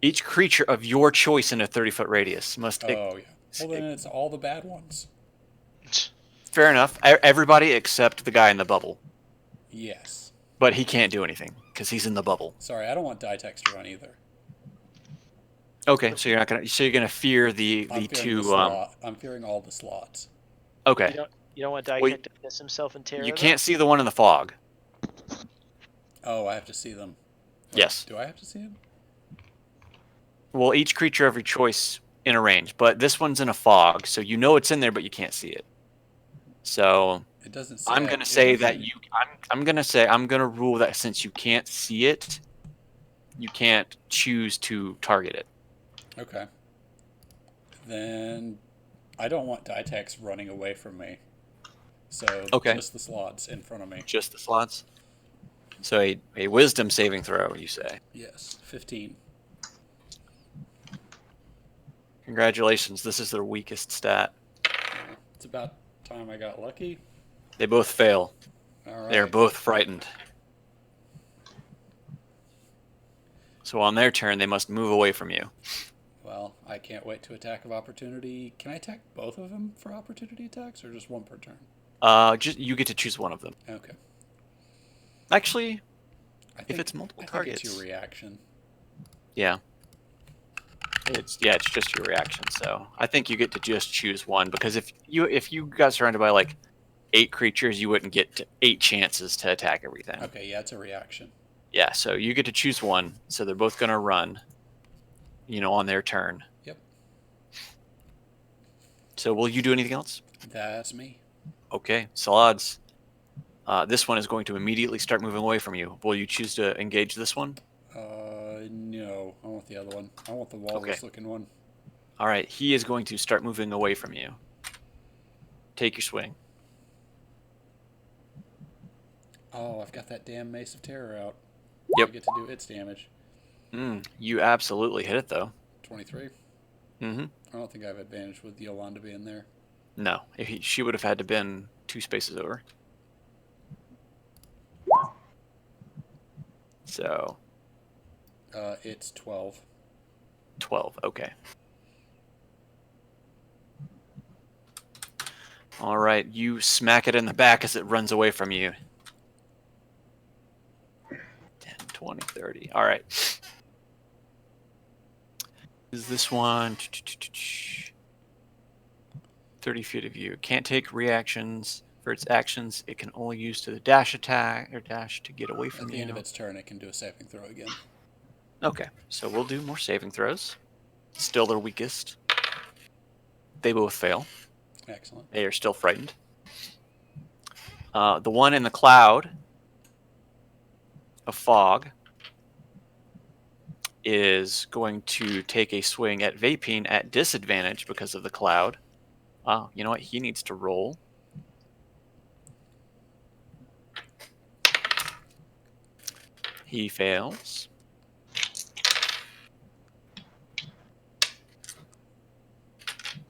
each creature of your choice in a 30-foot radius must take. Oh, yeah. Well, then it's all the bad ones. Fair enough. Everybody except the guy in the bubble. Yes. But he can't do anything because he's in the bubble. Sorry, I don't want Dytex to run either. Okay, so you're not gonna. So you're gonna fear the I'm fearing two. the slot. I'm fearing all the slots. Okay. You don't want Dyke Well, to piss himself in terror. You can't see the one in the fog. Oh, I have to see them. Oh, Yes. Do I have to see them? Well, each creature of your choice in a range, but this one's in a fog, so you know it's in there, but you can't see it. So It doesn't say. I'm gonna say that you. I'm gonna rule that since you can't see it, you can't choose to target it. Okay. Then I don't want Dytex running away from me. So Okay. just the slots in front of me. Just the slots. So a wisdom saving throw, you say. Yes, 15. Congratulations, this is their weakest stat. It's about time I got lucky. They both fail. All right. They're both frightened. So on their turn, they must move away from you. Well, I can't wait to attack of opportunity. Can I attack both of them for opportunity attacks, or just one per turn? Just you get to choose one of them. Okay. Actually, I if it's multiple I think targets, it's your reaction. yeah, it's just your reaction. So I think you get to just choose one because if you got surrounded by like 8 creatures, you wouldn't get 8 chances to attack everything. Okay, yeah, it's a reaction. Yeah, so you get to choose one. So they're both gonna run, on their turn. Yep. So will you do anything else? That's me. Okay, Salad's. This one is going to immediately start moving away from you. Will you choose to engage this one? No. I want the other one. I want the walrus-looking one. All right, he is going to start moving away from you. Take your swing. Oh, I've got that damn Mace of Terror out. Yep. I get to do its damage. You absolutely hit it, though. 23. Mm-hmm. I don't think I have advantage with Yolanda being there. No, she would have had to been 2 spaces over. So. It's 12. 12, okay. All right, you smack it in the back as it runs away from you. 10, 20, 30. All right. Is this one 30 feet of you? Can't take reactions. For its actions, it can only use to the dash attack or dash to get away from At you. the end of its turn, it can do a saving throw again. Okay, so we'll do more saving throws. Still their weakest. They both fail. Excellent. They are still frightened. The one in the cloud of fog is going to take a swing at Vapine at disadvantage because of the cloud. You know what? He needs to roll. He fails.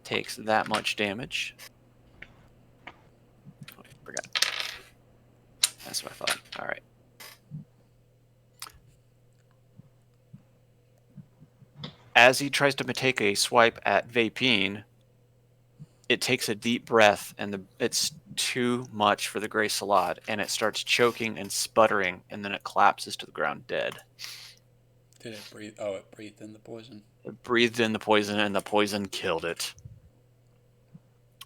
Takes that much damage. Oh, I forgot. That's what I thought. All right. As he tries to take a swipe at Vapine, it takes a deep breath, and it's too much for the Gray Salad, and it starts choking and sputtering, and then it collapses to the ground dead. Did it breathe? Oh, it breathed in the poison. It breathed in the poison, and the poison killed it.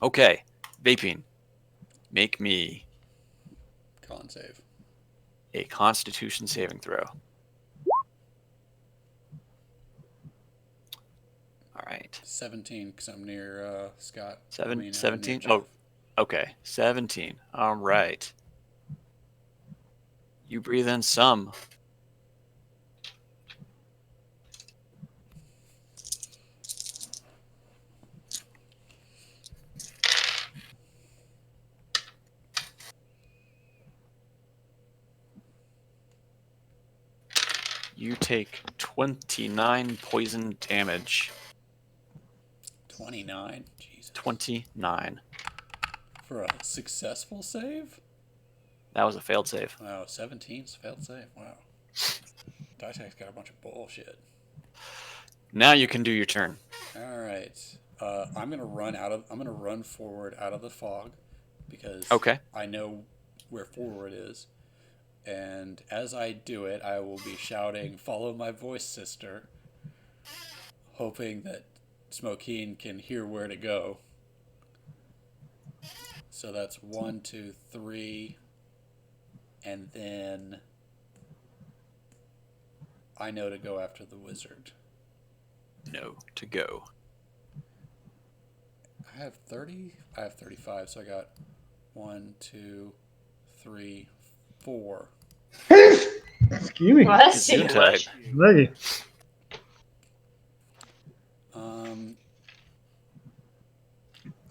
Okay, Vapine, make me Con save. a Constitution saving throw. All right. 17, because I'm near Scott. 17? Jeff. Oh, okay. 17. All right. You breathe in some. You take 29 poison damage. 29? Jesus. 29. For a successful save? That was a failed save. Wow, 17's failed save. Wow. Dytex got a bunch of bullshit. Now you can do your turn. All right. I'm gonna run forward out of the fog because Okay. I know where forward is. And as I do it, I will be shouting, "Follow my voice, sister," hoping that Smokeen can hear where to go. So that's 1, 2, 3, and then I know to go after the wizard. No to go. I have 30. I have 35. So I got 1, 2, 3, 4. Excuse me. Bless you. Gesundheit. Hey,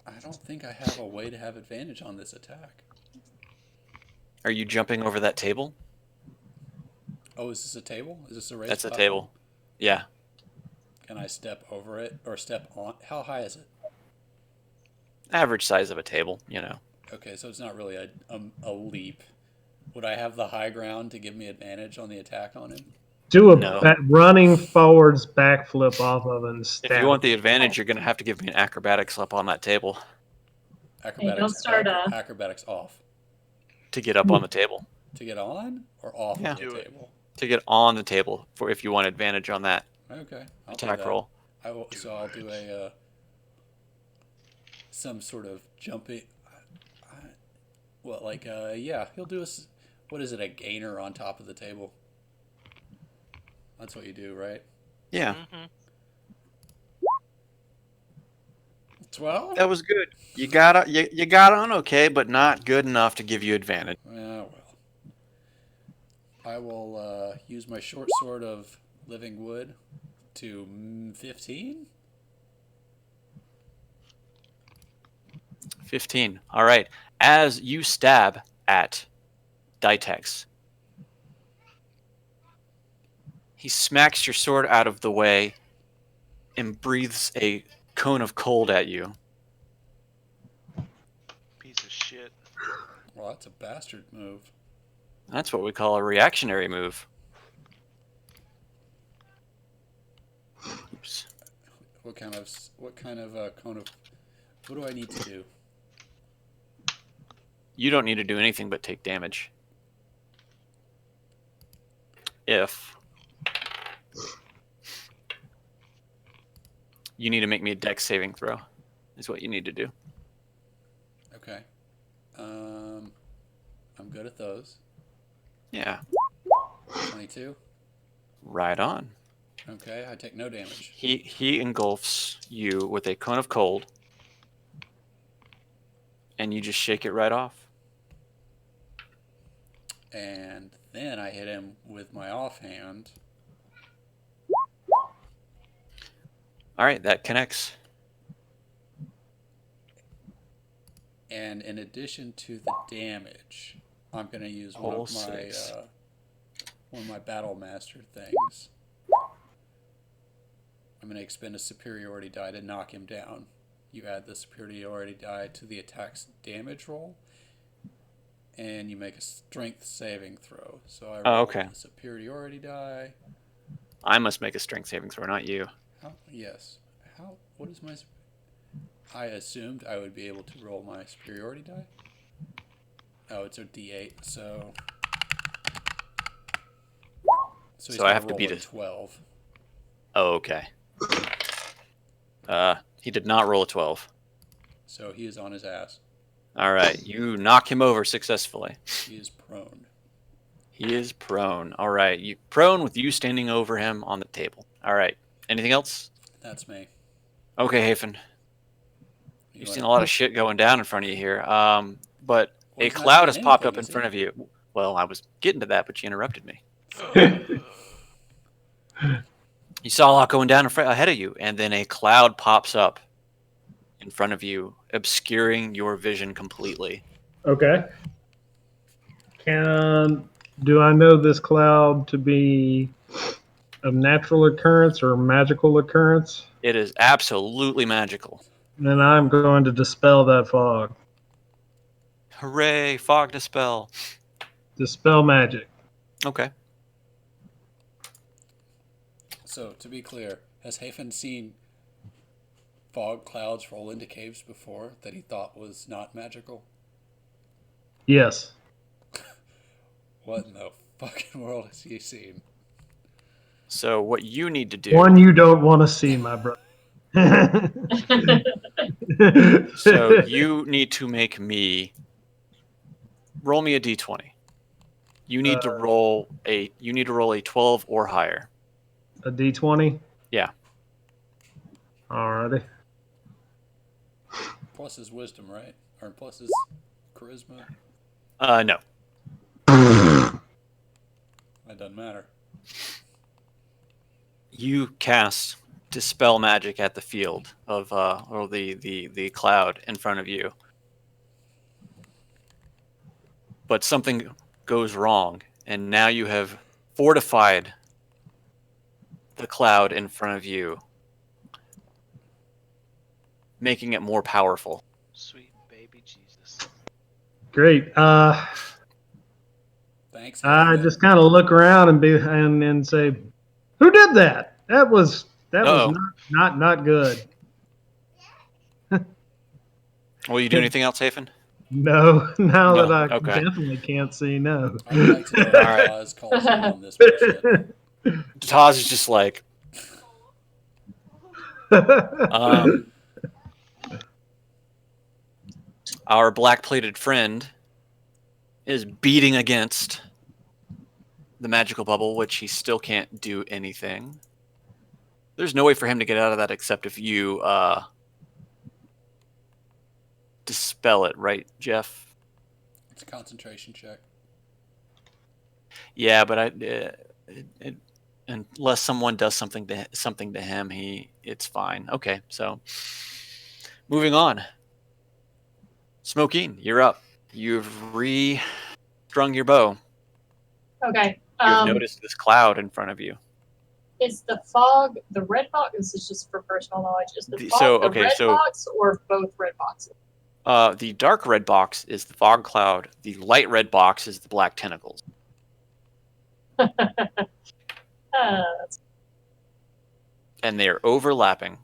I don't think I have a way to have advantage on this attack. Are you jumping over that table? Oh, is this a table? Is this a raised That's a platform? table. Yeah. Can I step over it or step on? How high is it? Average size of a table, you know. Okay, so it's not really a leap. Would I have the high ground to give me advantage on the attack on him? do a No. running forwards backflip off of it and stab. If you want the advantage, you're going to have to give me an acrobatics up on that table Acrobatics, start acrobatics off. to get up on the table. To get on or off Yeah. of the Do it. table? To get on the table for if you want advantage on that Okay, I'll do attack that. roll. I will. So I'll do a some sort of jumping. Well, like yeah, he'll do what is it? A gainer on top of the table. That's what you do, right? Yeah, Mm-hmm. 12. that was good. You got you got on okay, but not good enough to give you advantage. Well. I will use my short sword of living wood to 15. 15. All right. As you stab at Dytex, he smacks your sword out of the way and breathes a cone of cold at you. Piece of shit. Well, that's a bastard move. That's what we call a reactionary move. Oops. What kind of cone of? What do I need to do? You don't need to do anything but take damage. If you need to make me a dex saving throw, is what you need to do. Okay. I'm good at those. Yeah. 22. Right on. Okay, I take no damage. He engulfs you with a cone of cold, and you just shake it right off. And then I hit him with my offhand. All right, that connects. And in addition to the damage, I'm going to use one Whole of my 6. Battle Master things. I'm going to expend a superiority die to knock him down. You add the superiority die to the attack's damage roll, and you make a strength saving throw. So I roll okay. the superiority die. I must make a strength saving throw, not you. How? Yes. How? What is my? I assumed I would be able to roll my superiority die. Oh, it's a D8. So he's So I got have to to roll beat a it. 12. Oh, okay. He did not roll a 12. So he is on his ass. All right, you knock him over successfully. He is prone. He is prone. All right, you prone with you standing over him on the table. All right. Anything else? That's me. Okay, Hafen. You've seen a lot of shit going down in front of you here. But Well, a he's not cloud has seeing popped anything, up in is he? front of you. Well, I was getting to that, but you interrupted me. You saw a lot going down ahead of you, and then a cloud pops up in front of you, obscuring your vision completely. Okay. Do I know this cloud to be of natural occurrence or magical occurrence? It is absolutely magical. Then I'm going to dispel that fog. Hooray, fog dispel. Dispel magic. Okay. So, to be clear, has Hafen seen fog clouds roll into caves before that he thought was not magical? Yes. What in the fucking world has he seen? So what you need to do... One you don't want to see, my brother. So you need to make me... Roll me a d20. You need to roll a 12 or higher. A d20? Yeah. Alrighty. Plus his wisdom, right? Or plus his charisma? No. That doesn't matter. You cast dispel magic at the field of or the cloud in front of you. But something goes wrong, and now you have fortified the cloud in front of you, making it more powerful. Sweet baby Jesus. Great. Thanks, I Hafen. just kind of look around and say, "Who did that? That was Uh-oh. not good." Will you do anything else, Hafen? No, now No, that I okay. definitely can't see, no. I would like to know All right. how Oz calls in on this bullshit. Taz is just like, our black-plated friend is beating against the magical bubble, which he still can't do anything. There's no way for him to get out of that except if you dispel it, right, Jeff? It's a concentration check. Yeah, but unless someone does something to him, it's fine. Okay, so moving on. Smokeen, you're up. You've re-strung your bow. Okay. You've noticed this cloud in front of you. Is the fog the red box? This is just for personal knowledge. Is the fog So, the okay, red so- box or both red boxes? The dark red box is the fog cloud. The light red box is the black tentacles. That's And they are overlapping.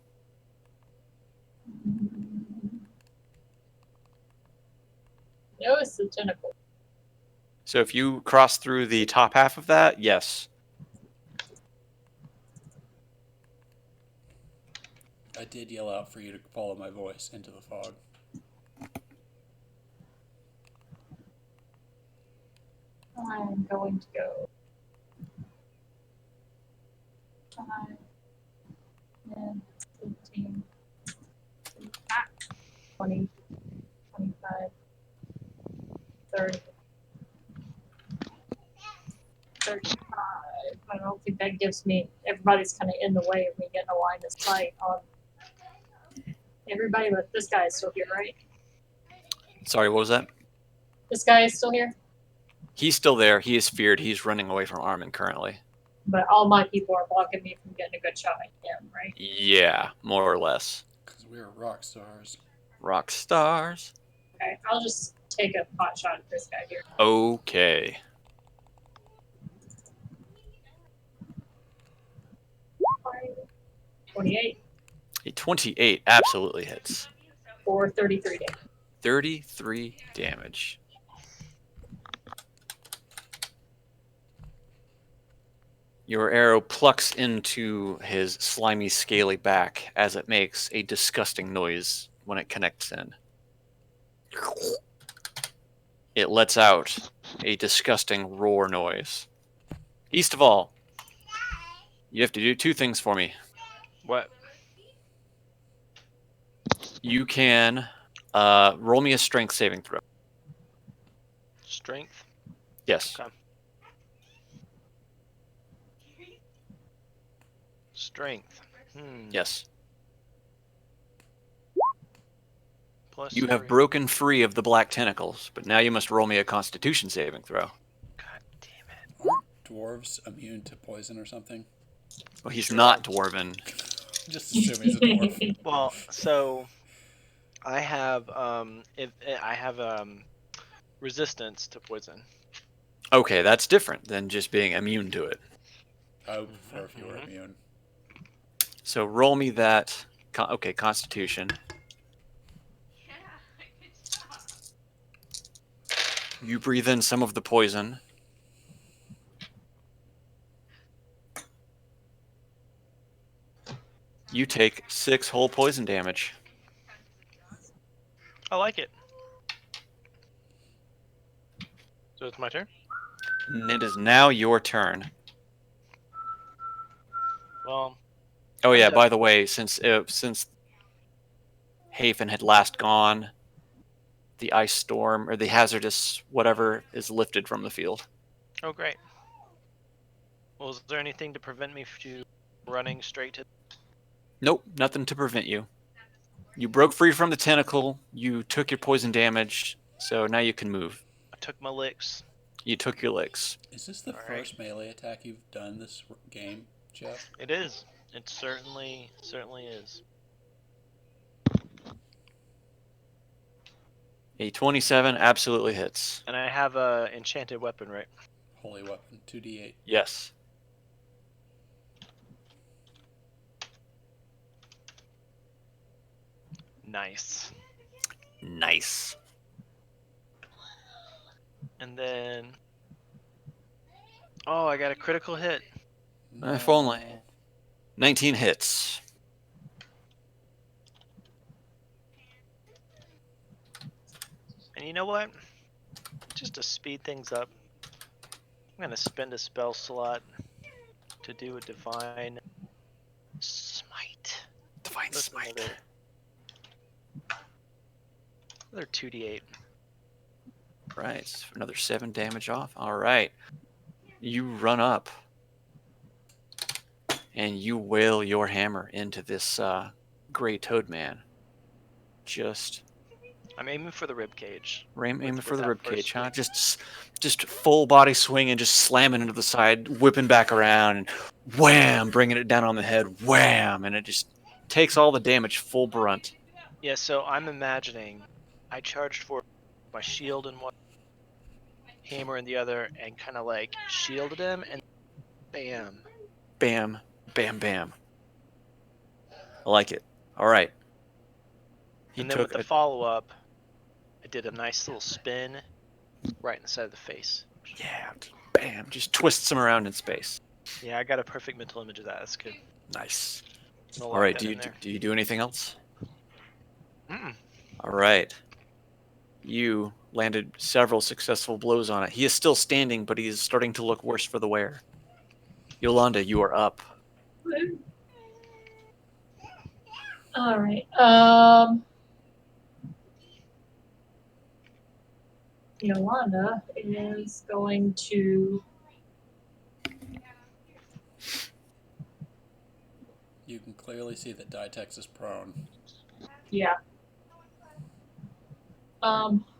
notice the tentacle. So if you cross through the top half of that, yes. I did yell out for you to follow my voice into the fog. I'm going to go 5, 10, 15, 20, 25, 30, 35. I don't think that gives me, everybody's kind of in the way of me getting a line of sight on everybody, but this guy is still here, right? Sorry, what was that? This guy is still here, He's still there. He is feared. He's running away from Armin currently. but all my people are blocking me from getting a good shot at him, right? Yeah, more or less. Because we are rock stars. Rock stars. Okay, I'll just take a pot shot at this guy here. Okay. 28 A 28 absolutely hits. for 33 damage. 33 damage. Your arrow plucks into his slimy, scaly back as it makes a disgusting noise when it connects in. It lets out a disgusting roar noise. East of all, you have to do 2 things for me. What? You can roll me a strength saving throw. Strength? Yes. Okay. Strength. Yes. Plus You have 3. broken free of the black tentacles, but now you must roll me a constitution saving throw. God damn it. Aren't dwarves immune to poison or something? Well, he's Sure. not dwarven. Just assume he's a dwarf. Well, so I have resistance to poison. Okay, that's different than just being immune to it. I would prefer if you were immune. So roll me that. Okay, constitution. You breathe in some of the poison. You take 6 whole poison damage. I like it. So it's my turn? And it is now your turn. Well, Oh I'm yeah, def- by the way, since Hafen had last gone, the ice storm or the hazardous whatever is lifted from the field. oh great. Well, is there anything to prevent me from running straight to... Nope, nothing to prevent you. You broke free from the tentacle, you took your poison damage, so now you can move. I took my licks. You took your licks. Is this the All right. first melee attack you've done this game, Jeff? It is. It certainly is. A 27 absolutely hits. And I have a enchanted weapon, right? Holy weapon, 2d8. Yes. Nice. Nice. And then... Oh, I got a critical hit. If only. 19 hits. And you know what? Just to speed things up, I'm going to spend a spell slot to do a divine smite. Divine That's smite. Another 2d8. Right. Another 7 damage off. All right. You run up. And you wail your hammer into this gray toad man. Just I'm aiming for the rib cage. aiming with for the that rib first cage, huh? swing. Just full body swing and just slamming into the side, whipping back around, and wham, bringing it down on the head, wham, and it just takes all the damage full brunt. Yeah, so I'm imagining I charged for my shield in one, hammer in the other, and kind of like shielded him, and bam. Bam, bam, bam. I like it. All right. He And then with took the follow-up, I did a nice little spin right in the side of the face. yeah, bam, just twists him around in space. Yeah, I got a perfect mental image of that. That's good. Nice. I'm gonna All right. lock that in there. Do you do anything else? Mm-mm. All right. You landed several successful blows on it. He is still standing, but he is starting to look worse for the wear. Yolanda, you are up. All right. Yolanda is going to. You can clearly see that Dytex is prone. Yeah.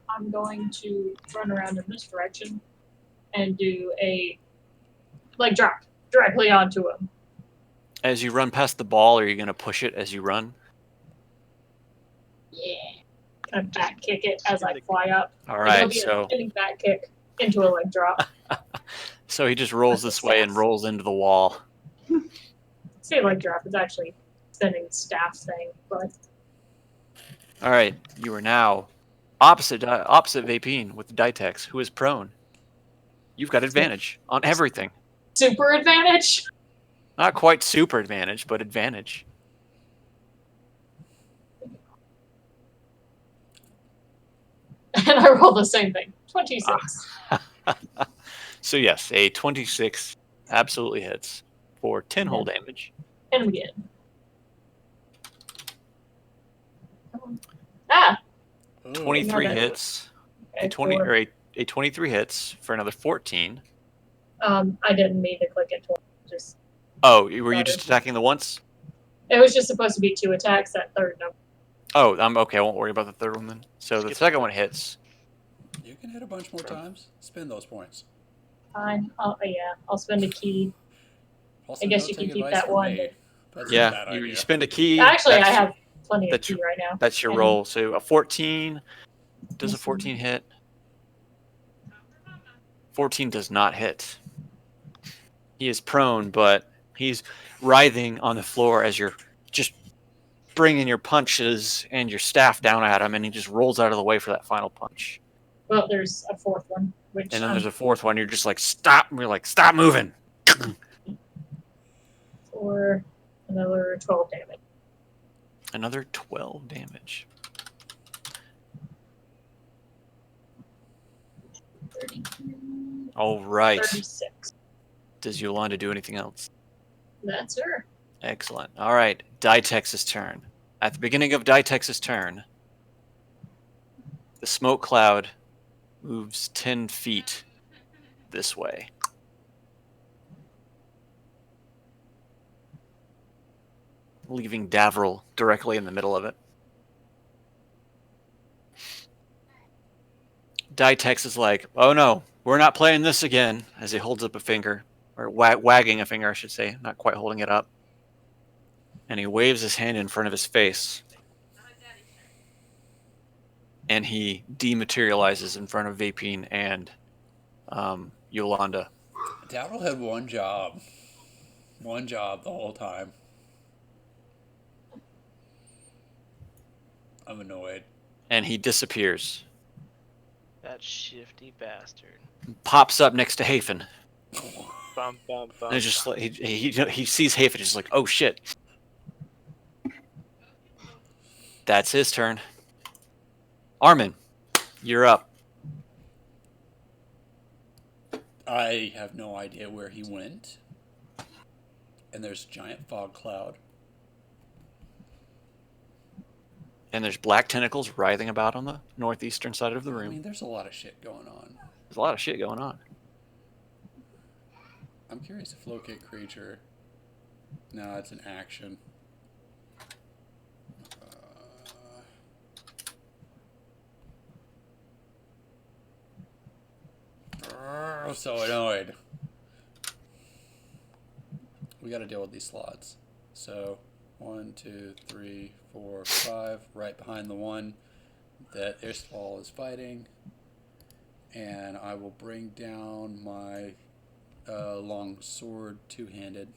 I'm going to run around in this direction and do a leg drop directly onto him. As you run past the ball, are you going to push it as you run? Yeah. Gonna back kick it as I fly up. All It'll right, be a so spinning back kick into a leg drop. so he just rolls With this the way and staff. rolls into the wall. Say leg drop. It's actually spinning staff thing, but All right, you are now opposite Vapine with the Dytex, who is prone. You've got advantage on everything. super advantage. Not quite super advantage, but advantage. And I roll the same thing. 26. So yes, a 26 absolutely hits for 10 hull damage. And again. Ah! Ooh. 23 Another. hits. Okay, A 20 four. or a 23 hits for another 14. I didn't mean to click it twice. Just Oh, were you just attacking the once? it was just supposed to be 2 attacks. That third number. Oh, I'm okay. I won't worry about the third one then. So the Skip second one hits. You can hit a bunch more times. Spend those points. Fine. Yeah, I'll spend a key. Also, I guess don't you can take keep advice that from one. me. That's a Yeah, bad you idea. spend a key. Actually, I that's- have plenty of that's key right now. That's your And roll. So a 14. Does a 14 hit? 14 does not hit. He is prone, but he's writhing on the floor as you're just bringing your punches and your staff down at him, and he just rolls out of the way for that final punch. Well, there's a fourth one, which And then there's a fourth one. You're just like, stop. And you're like, stop moving. for another 12 damage. Another 12 damage. 33, All right. 36. Does Yolanda do anything else? That's her. Excellent. All right. Dytex's turn. At the beginning of Dytex's turn, the smoke cloud moves 10 feet this way. Leaving Davril directly in the middle of it. Dytex is like, oh no, we're not playing this again, as he holds up a finger, or wagging a finger, I should say, not quite holding it up. And he waves his hand in front of his face. And he dematerializes in front of Vapine and Yolanda. Davril had one job. One job the whole time. I'm annoyed. And he disappears. That shifty bastard. Pops up next to Hafen. Bum, bum, bum. And it's just like he sees Hafen, just like, oh shit. That's his turn. Armin, you're up. I have no idea where he went. And there's a giant fog cloud. And there's black tentacles writhing about on the northeastern side of the I room. mean, there's a lot of shit going on. There's a lot of shit going on. I'm curious if locate creature. No, it's an action. I'm so annoyed. We got to deal with these slots. So 1, 2, 3, 4, 5, right behind the one that Istval is fighting, and I will bring down my long sword two-handed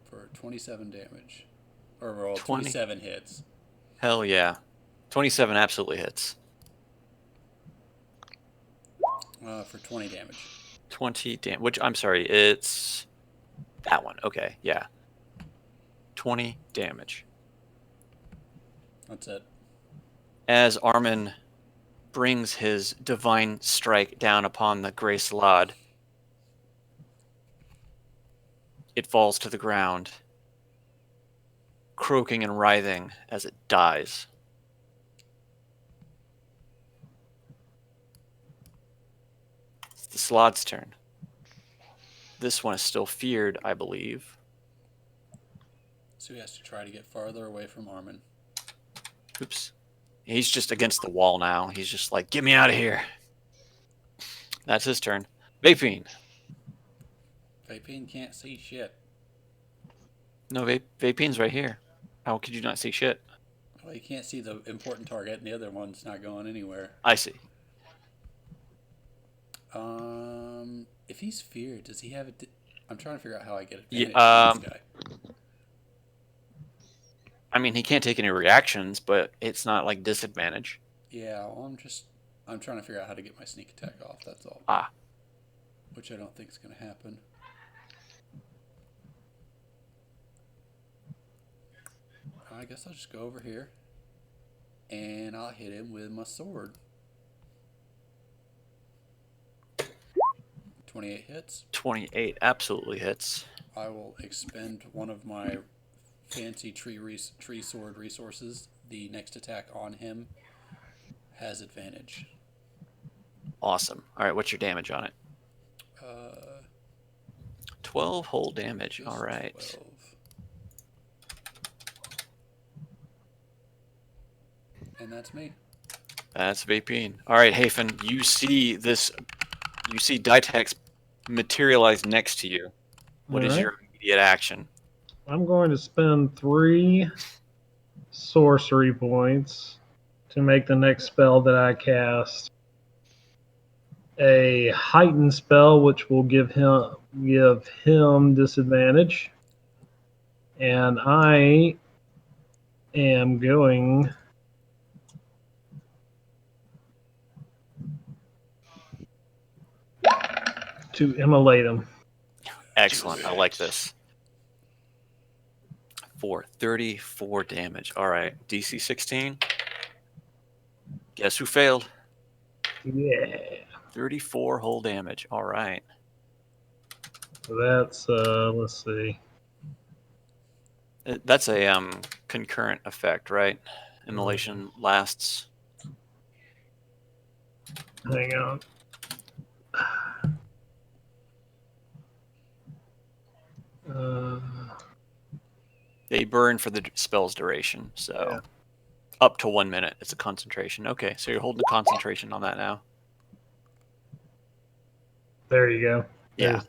for 27 damage, or roll 27 hits. Hell yeah. 27 absolutely hits. For 20 damage. 20 damage. Which, I'm sorry, it's that one. Okay, yeah. 20 damage. That's it. As Armin brings his divine strike down upon the Gray Slod, it falls to the ground, croaking and writhing as it dies. It's the Slod's turn. This one is still feared, I believe. So he has to try to get farther away from Armin. Oops. He's just against the wall now. He's just like, get me out of here. That's his turn. Vapine. Vapine can't see shit. No, Vapine's right here. How could you not see shit? Well, you can't see the important target, and the other one's not going anywhere. I see. If he's feared, does he have a? I'm trying to figure out how I get Yeah, advantage on this guy. I mean, he can't take any reactions, but it's not like disadvantage. Yeah, well, I'm trying to figure out how to get my sneak attack off. That's all. Ah. Which I don't think is going to happen. I guess I'll just go over here, and I'll hit him with my sword. 28 hits. 28 absolutely hits. I will expend one of my fancy tree sword resources. The next attack on him has advantage. Awesome. All right, what's your damage on it? 12 whole damage. Just All right. 12. And that's me. That's Vapine. All right, Hafen, you see Dytex materialize next to you. What is All right. your immediate action? I'm going to spend 3 sorcery points to make the next spell that I cast a heightened spell, which will give him disadvantage, and I am going to immolate him. Excellent. I like this. For 34 damage. All right, DC 16. Guess who failed? Yeah. 34 whole damage. All right. So that's let's see. That's a concurrent effect, right? Immolation lasts. Hang on. They burn for the spell's duration, so Yeah. up to 1 minute. It's a concentration. Okay, so you're holding the concentration on that now. There you go. Yeah. There's-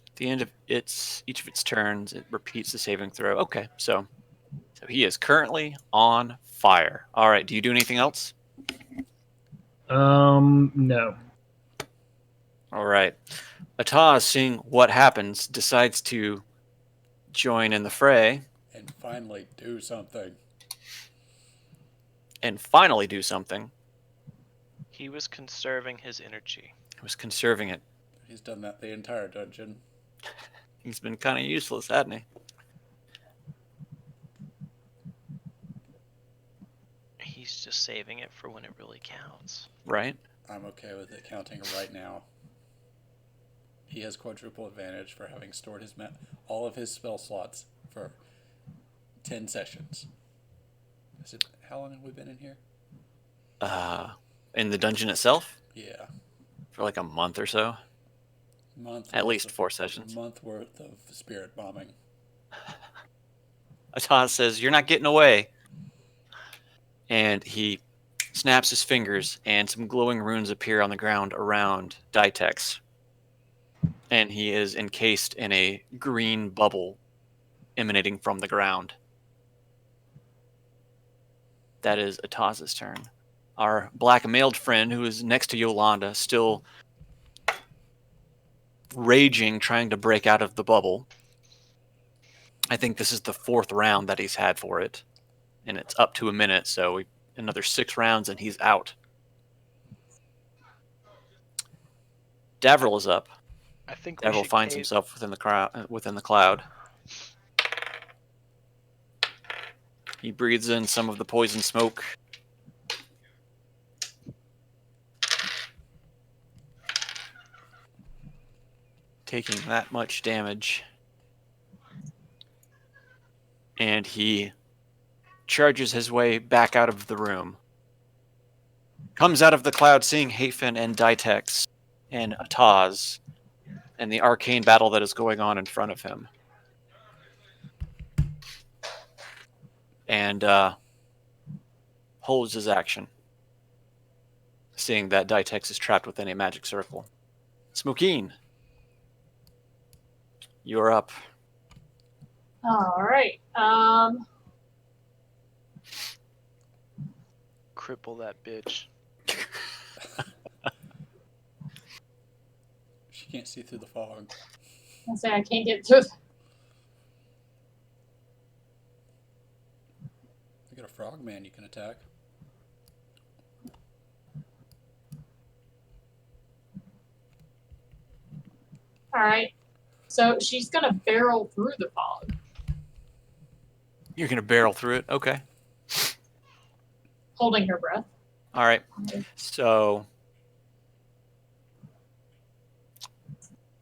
At the end of each of its turns, it repeats the saving throw. Okay, so he is currently on fire. All right, do you do anything else? No. All right. Ataz, seeing what happens, decides to join in the fray And finally do something. and finally do something. He was conserving his energy. He was conserving it. He's done that the entire dungeon. He's been kind of useless, hasn't he? He's just saving it for when it really counts. Right? I'm okay with it counting right now. He has quadruple advantage for having stored all of his spell slots for 10 sessions. How long have we been in here? In the dungeon itself? Yeah. For like a month or so. At least 4 sessions. Month worth of spirit bombing. Ataz says, "You're not getting away." And he snaps his fingers, and some glowing runes appear on the ground around Dytex. And he is encased in a green bubble emanating from the ground. That is Ataz's turn. Our black-mailed friend, who is next to Yolanda, still raging, trying to break out of the bubble. I think this is the 4th round that he's had for it. And it's up to a minute, so another 6 rounds and he's out. Davril is up. I think Davril finds himself within the cloud. He breathes in some of the poison smoke. Taking that much damage. And he charges his way back out of the room. Comes out of the cloud seeing Hafen and Dytex and Ataz and the arcane battle that is going on in front of him. and holds his action, seeing that Dytex is trapped within a magic circle. Smokeen, you're up. All right. Cripple that bitch. She can't see through the fog. I say I can't get through. You got a frog man you can attack. All right. So she's gonna barrel through the fog, You're going to barrel through it? Okay. holding her breath. All right. So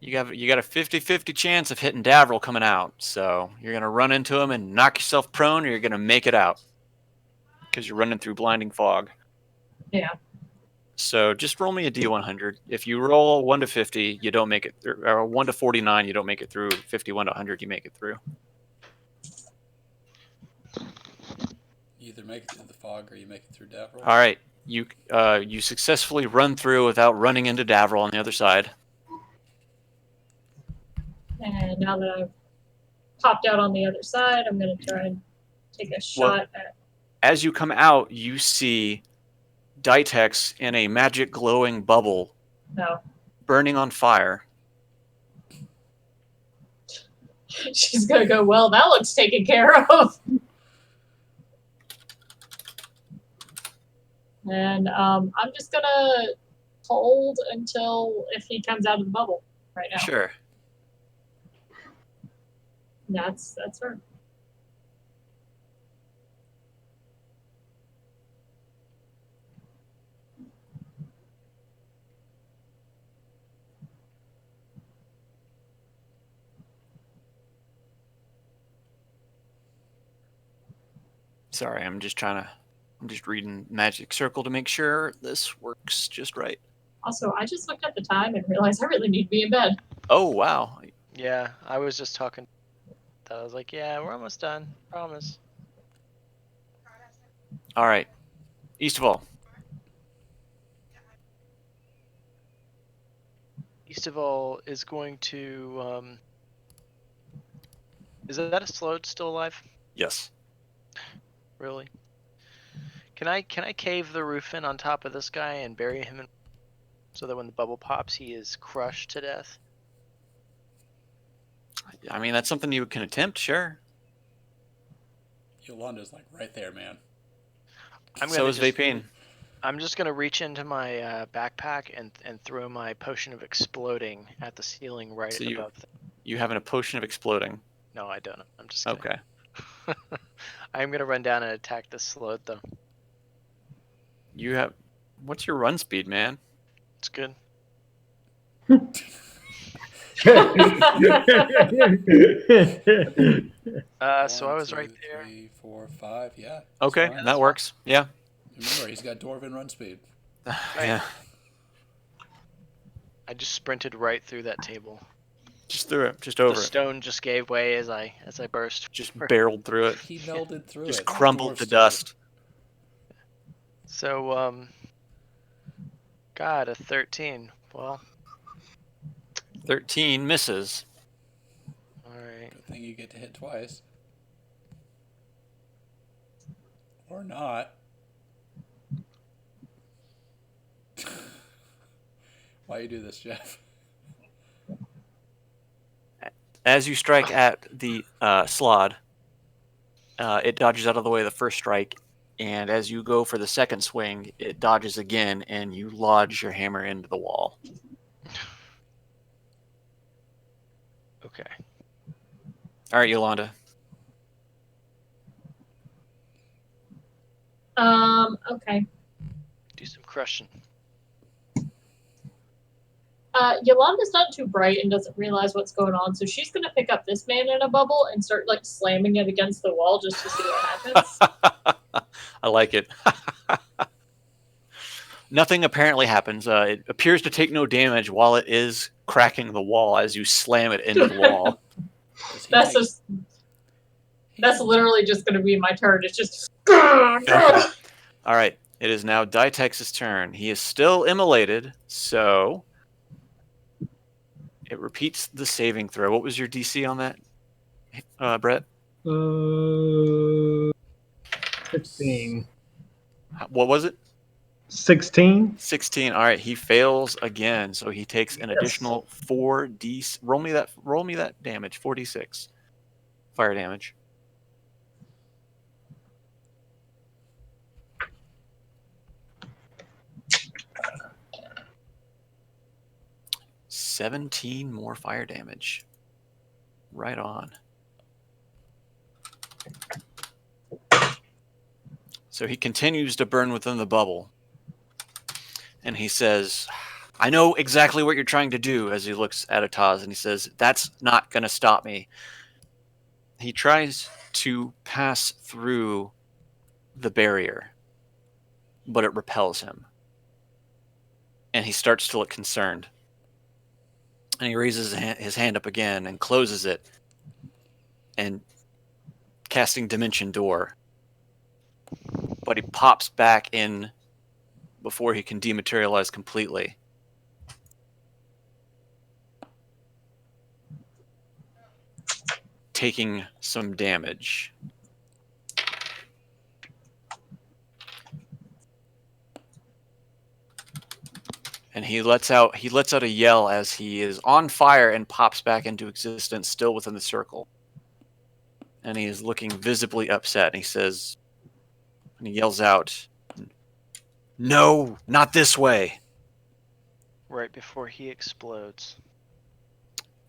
you got a 50-50 chance of hitting Davril coming out. So you're going to run into him and knock yourself prone, or you're going to make it out because you're running through blinding fog. Yeah. So just roll me a D100. If you roll 1 to 50, you don't make it through. Or 1 to 49, you don't make it through. 51 to 100, you make it through. You either make it through the fog or you make it through Davril. All right. You successfully run through without running into Davril on the other side. And now that I've popped out on the other side, I'm gonna try and take a shot at. As you come out, you see Dytex in a magic glowing bubble No. burning on fire. She's gonna go, well, that looks taken care of. And I'm just gonna hold until if he comes out of the bubble right now. Sure. That's her. Sorry, I'm just reading Magic Circle to make sure this works just right. Also, I just looked at the time and realized I really need to be in bed. Oh, wow. Yeah, I was just talking. I was like, yeah, we're almost done. Promise. All right. Eastival. Eastival is going to. Is that a slowed still alive? Yes. Really? Can I cave the roof in on top of this guy and bury him in, so that when the bubble pops, he is crushed to death? I mean, that's something you can attempt, sure. Yolanda's like right there, man. So is Vapine. I'm just gonna reach into my backpack and throw my potion of exploding at the ceiling right So above. You have a potion of exploding. No, I don't. I'm just kidding. Okay. I'm gonna run down and attack this slowed though. You have. What's your run speed, man? It's good. So I was right there. 3, 4, 5. Yeah. Okay, fine. that works. Yeah. Remember, he's got dwarven run speed. Yeah. I just sprinted right through that table. Just through it. Just over The it. stone just gave way as I burst. Just barreled through it. He melded through Just it. crumbled Dwarf to sword. dust. So God, a 13. Well, 13 misses. all right. Good thing you get to hit twice. Or not. Why you do this, Jeff? As you strike at the slod, it dodges out of the way of the first strike, and as you go for the second swing, it dodges again, and you lodge your hammer into the wall. Okay. All right, Yolanda. Okay. Do some crushing. Yolanda's not too bright and doesn't realize what's going on, so she's gonna pick up this man in a bubble and start like slamming it against the wall just to see what happens. I like it. Nothing apparently happens. It appears to take no damage while it is cracking the wall as you slam it into the wall. Does he That's take, just That's literally just going to be my turn. It's just. Okay. All right. It is now Dytex's turn. He is still immolated, so it repeats the saving throw. What was your DC on that, Brett? 16. What was it? 16? 16. All right. He fails again, so he takes an Yes. additional 4d. Roll me that damage. 4d6 fire damage. $17 more fire damage. Right on. So he continues to burn within the bubble. And he says, I know exactly what you're trying to do, as he looks at Ataz, and he says, that's not going to stop me. He tries to pass through the barrier, but it repels him. And he starts to look concerned. And he raises his hand up again and closes it, and casting Dimension Door. But he pops back in before he can dematerialize completely. Taking some damage. And he lets out a yell as he is on fire and pops back into existence, still within the circle. And he is looking visibly upset. And he says, and he yells out, "No, not this way!" Right before he explodes.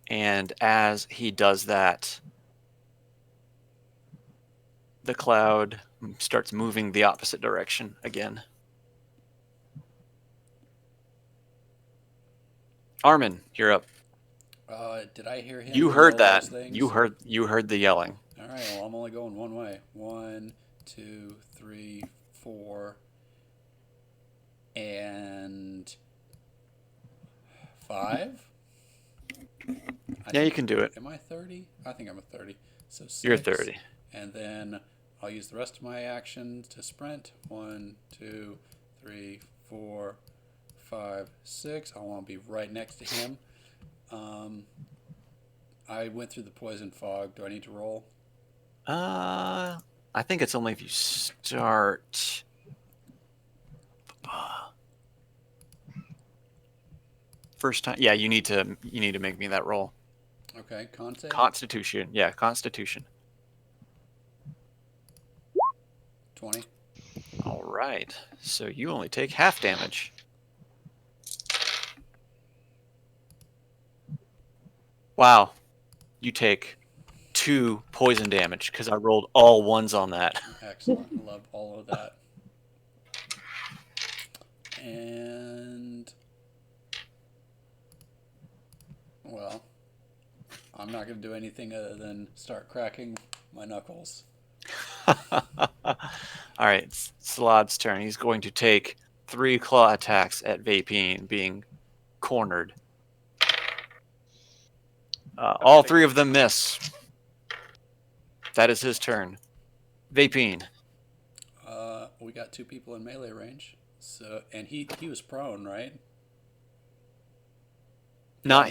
And as he does that, the cloud starts moving the opposite direction again. Armin, you're up. Did I hear him? You heard yell that. those things? You heard the yelling. All right. Well, I'm only going one way. 1, 2, 3, 4, and 5. Yeah, you can do it. Am I 30? I think I'm a 30. So 6. You're 30. And then I'll use the rest of my action to sprint. 1, 2, 3, 4, 5, 6. I want to be right next to him. I went through the poison fog. Do I need to roll? I think it's only if you start. First time, yeah. You need to make me that roll. Okay, con save? Constitution, yeah, Constitution. 20. All right, so you only take half damage. Wow, you take 2 poison damage because I rolled all 1s on that. Excellent. Love all of that. And well, I'm not going to do anything other than start cracking my knuckles. All right, Slad's turn. He's going to take 3 claw attacks at Vapine, being cornered. All 3 of them miss. That is his turn. Vapine. We got 2 people in melee range. So, and he was prone, right?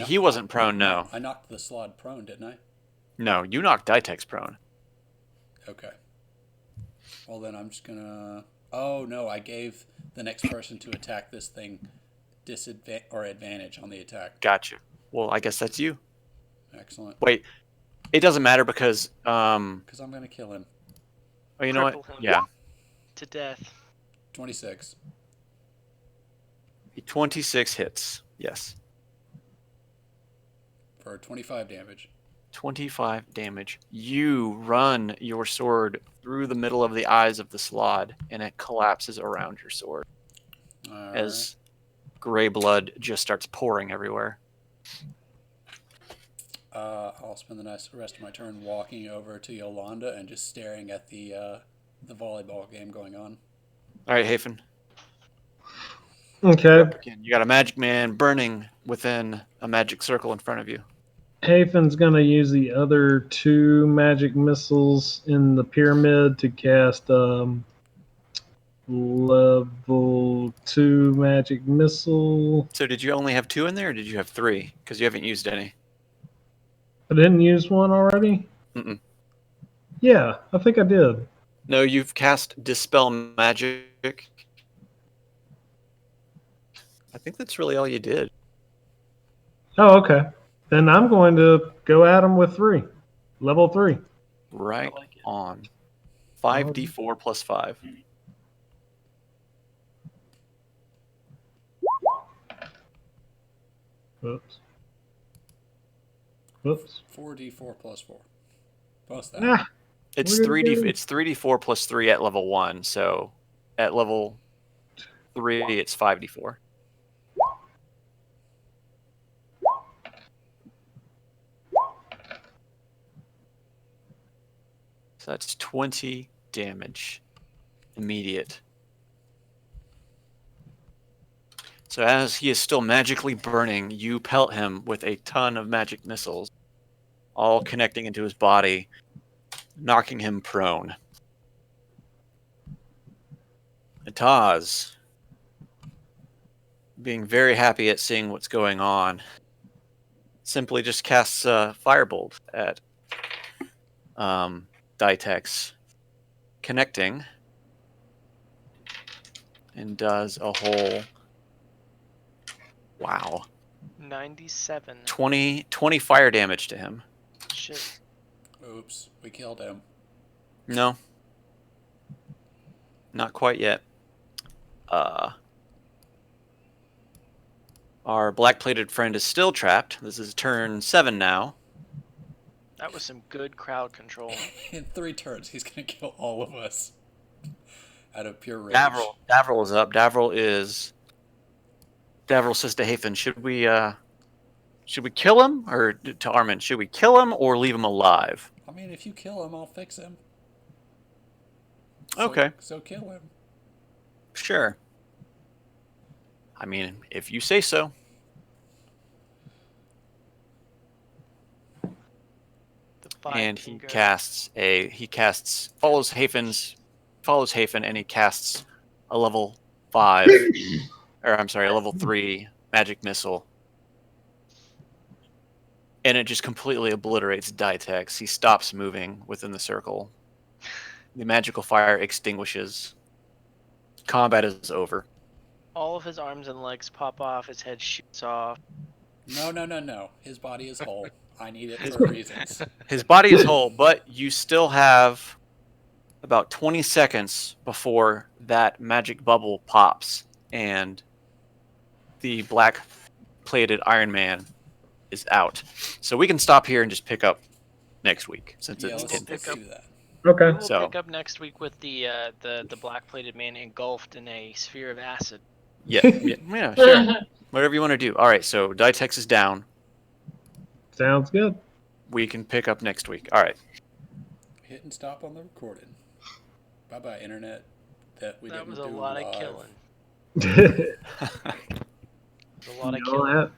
He wasn't prone, no. I knocked the Slod prone, didn't I? No, you knocked Dytex prone. Okay. Well, then I'm just gonna. Oh no! I gave the next person to attack this thing advantage on the attack. Gotcha. Well, I guess that's you. Excellent. Wait, it doesn't matter because Because I'm gonna kill him. Oh, you know what? Cripple him. Yeah. To death. 26. 26 hits. Yes. For 25 damage. 25 damage. You run your sword through the middle of the eyes of the Slod, and it collapses around your sword as gray blood just starts pouring everywhere. I'll spend the rest of my turn walking over to Yolanda and just staring at the volleyball game going on. All right, Hafen. Okay. Again, you got a magic man burning within a magic circle in front of you. Haven's gonna use the other 2 magic missiles in the pyramid to cast level 2 magic missile. So did you only have 2 in there, or did you have 3? Because you haven't used any. I didn't use one already? Mm-mm. Yeah, I think I did. No, you've cast Dispel Magic. I think that's really all you did. Oh, okay. Then I'm going to go at him with 3. Level 3. Right I like it. on. 5d4 plus 5. Oops. Oops. 4d4 plus 4. Plus that. Ah, It's We're gonna 3d. do- It's 3d4 plus 3 at level 1. So at level 3, it's 5d4. So that's 20 damage. Immediate. So as he is still magically burning, you pelt him with a ton of magic missiles, all connecting into his body, knocking him prone. And Taz, being very happy at seeing what's going on, simply just casts a firebolt at Dytex, connecting, and does a whole, wow, 97. 20 fire damage to him. Shit. Oops, we killed him. No, not quite yet. Our black-plated friend is still trapped. This is turn 7 now. That was some good crowd control. In 3 turns, he's gonna kill all of us. Out of pure rage. Davril is up. Davril says to Hafen, should we kill him? Or to Armin, should we kill him or leave him alive? I mean, if you kill him, I'll fix him. Okay. So kill him. Sure. I mean, if you say so. And he follows Hafen, and he casts a level 5 or I'm sorry, a level 3 magic missile. And it just completely obliterates Dytex. He stops moving within the circle. The magical fire extinguishes. Combat is over. All of his arms and legs pop off. His head shoots off. No. His body is whole. I need it for reasons. His body is whole, but you still have about 20 seconds before that magic bubble pops and the black plated Iron Man is out. So we can stop here and just pick up next week since Yeah, it's let's 10:50. do that. Okay. We'll So- pick up next week with the black plated man engulfed in a sphere of acid. Yeah, sure. Whatever you want to do. All right, so Dytex is down. Sounds good. We can pick up next week. All right. Hit and stop on the recording. Bye bye, internet. That That was a didn't do lot live. of killing. You A lot of know killing. that?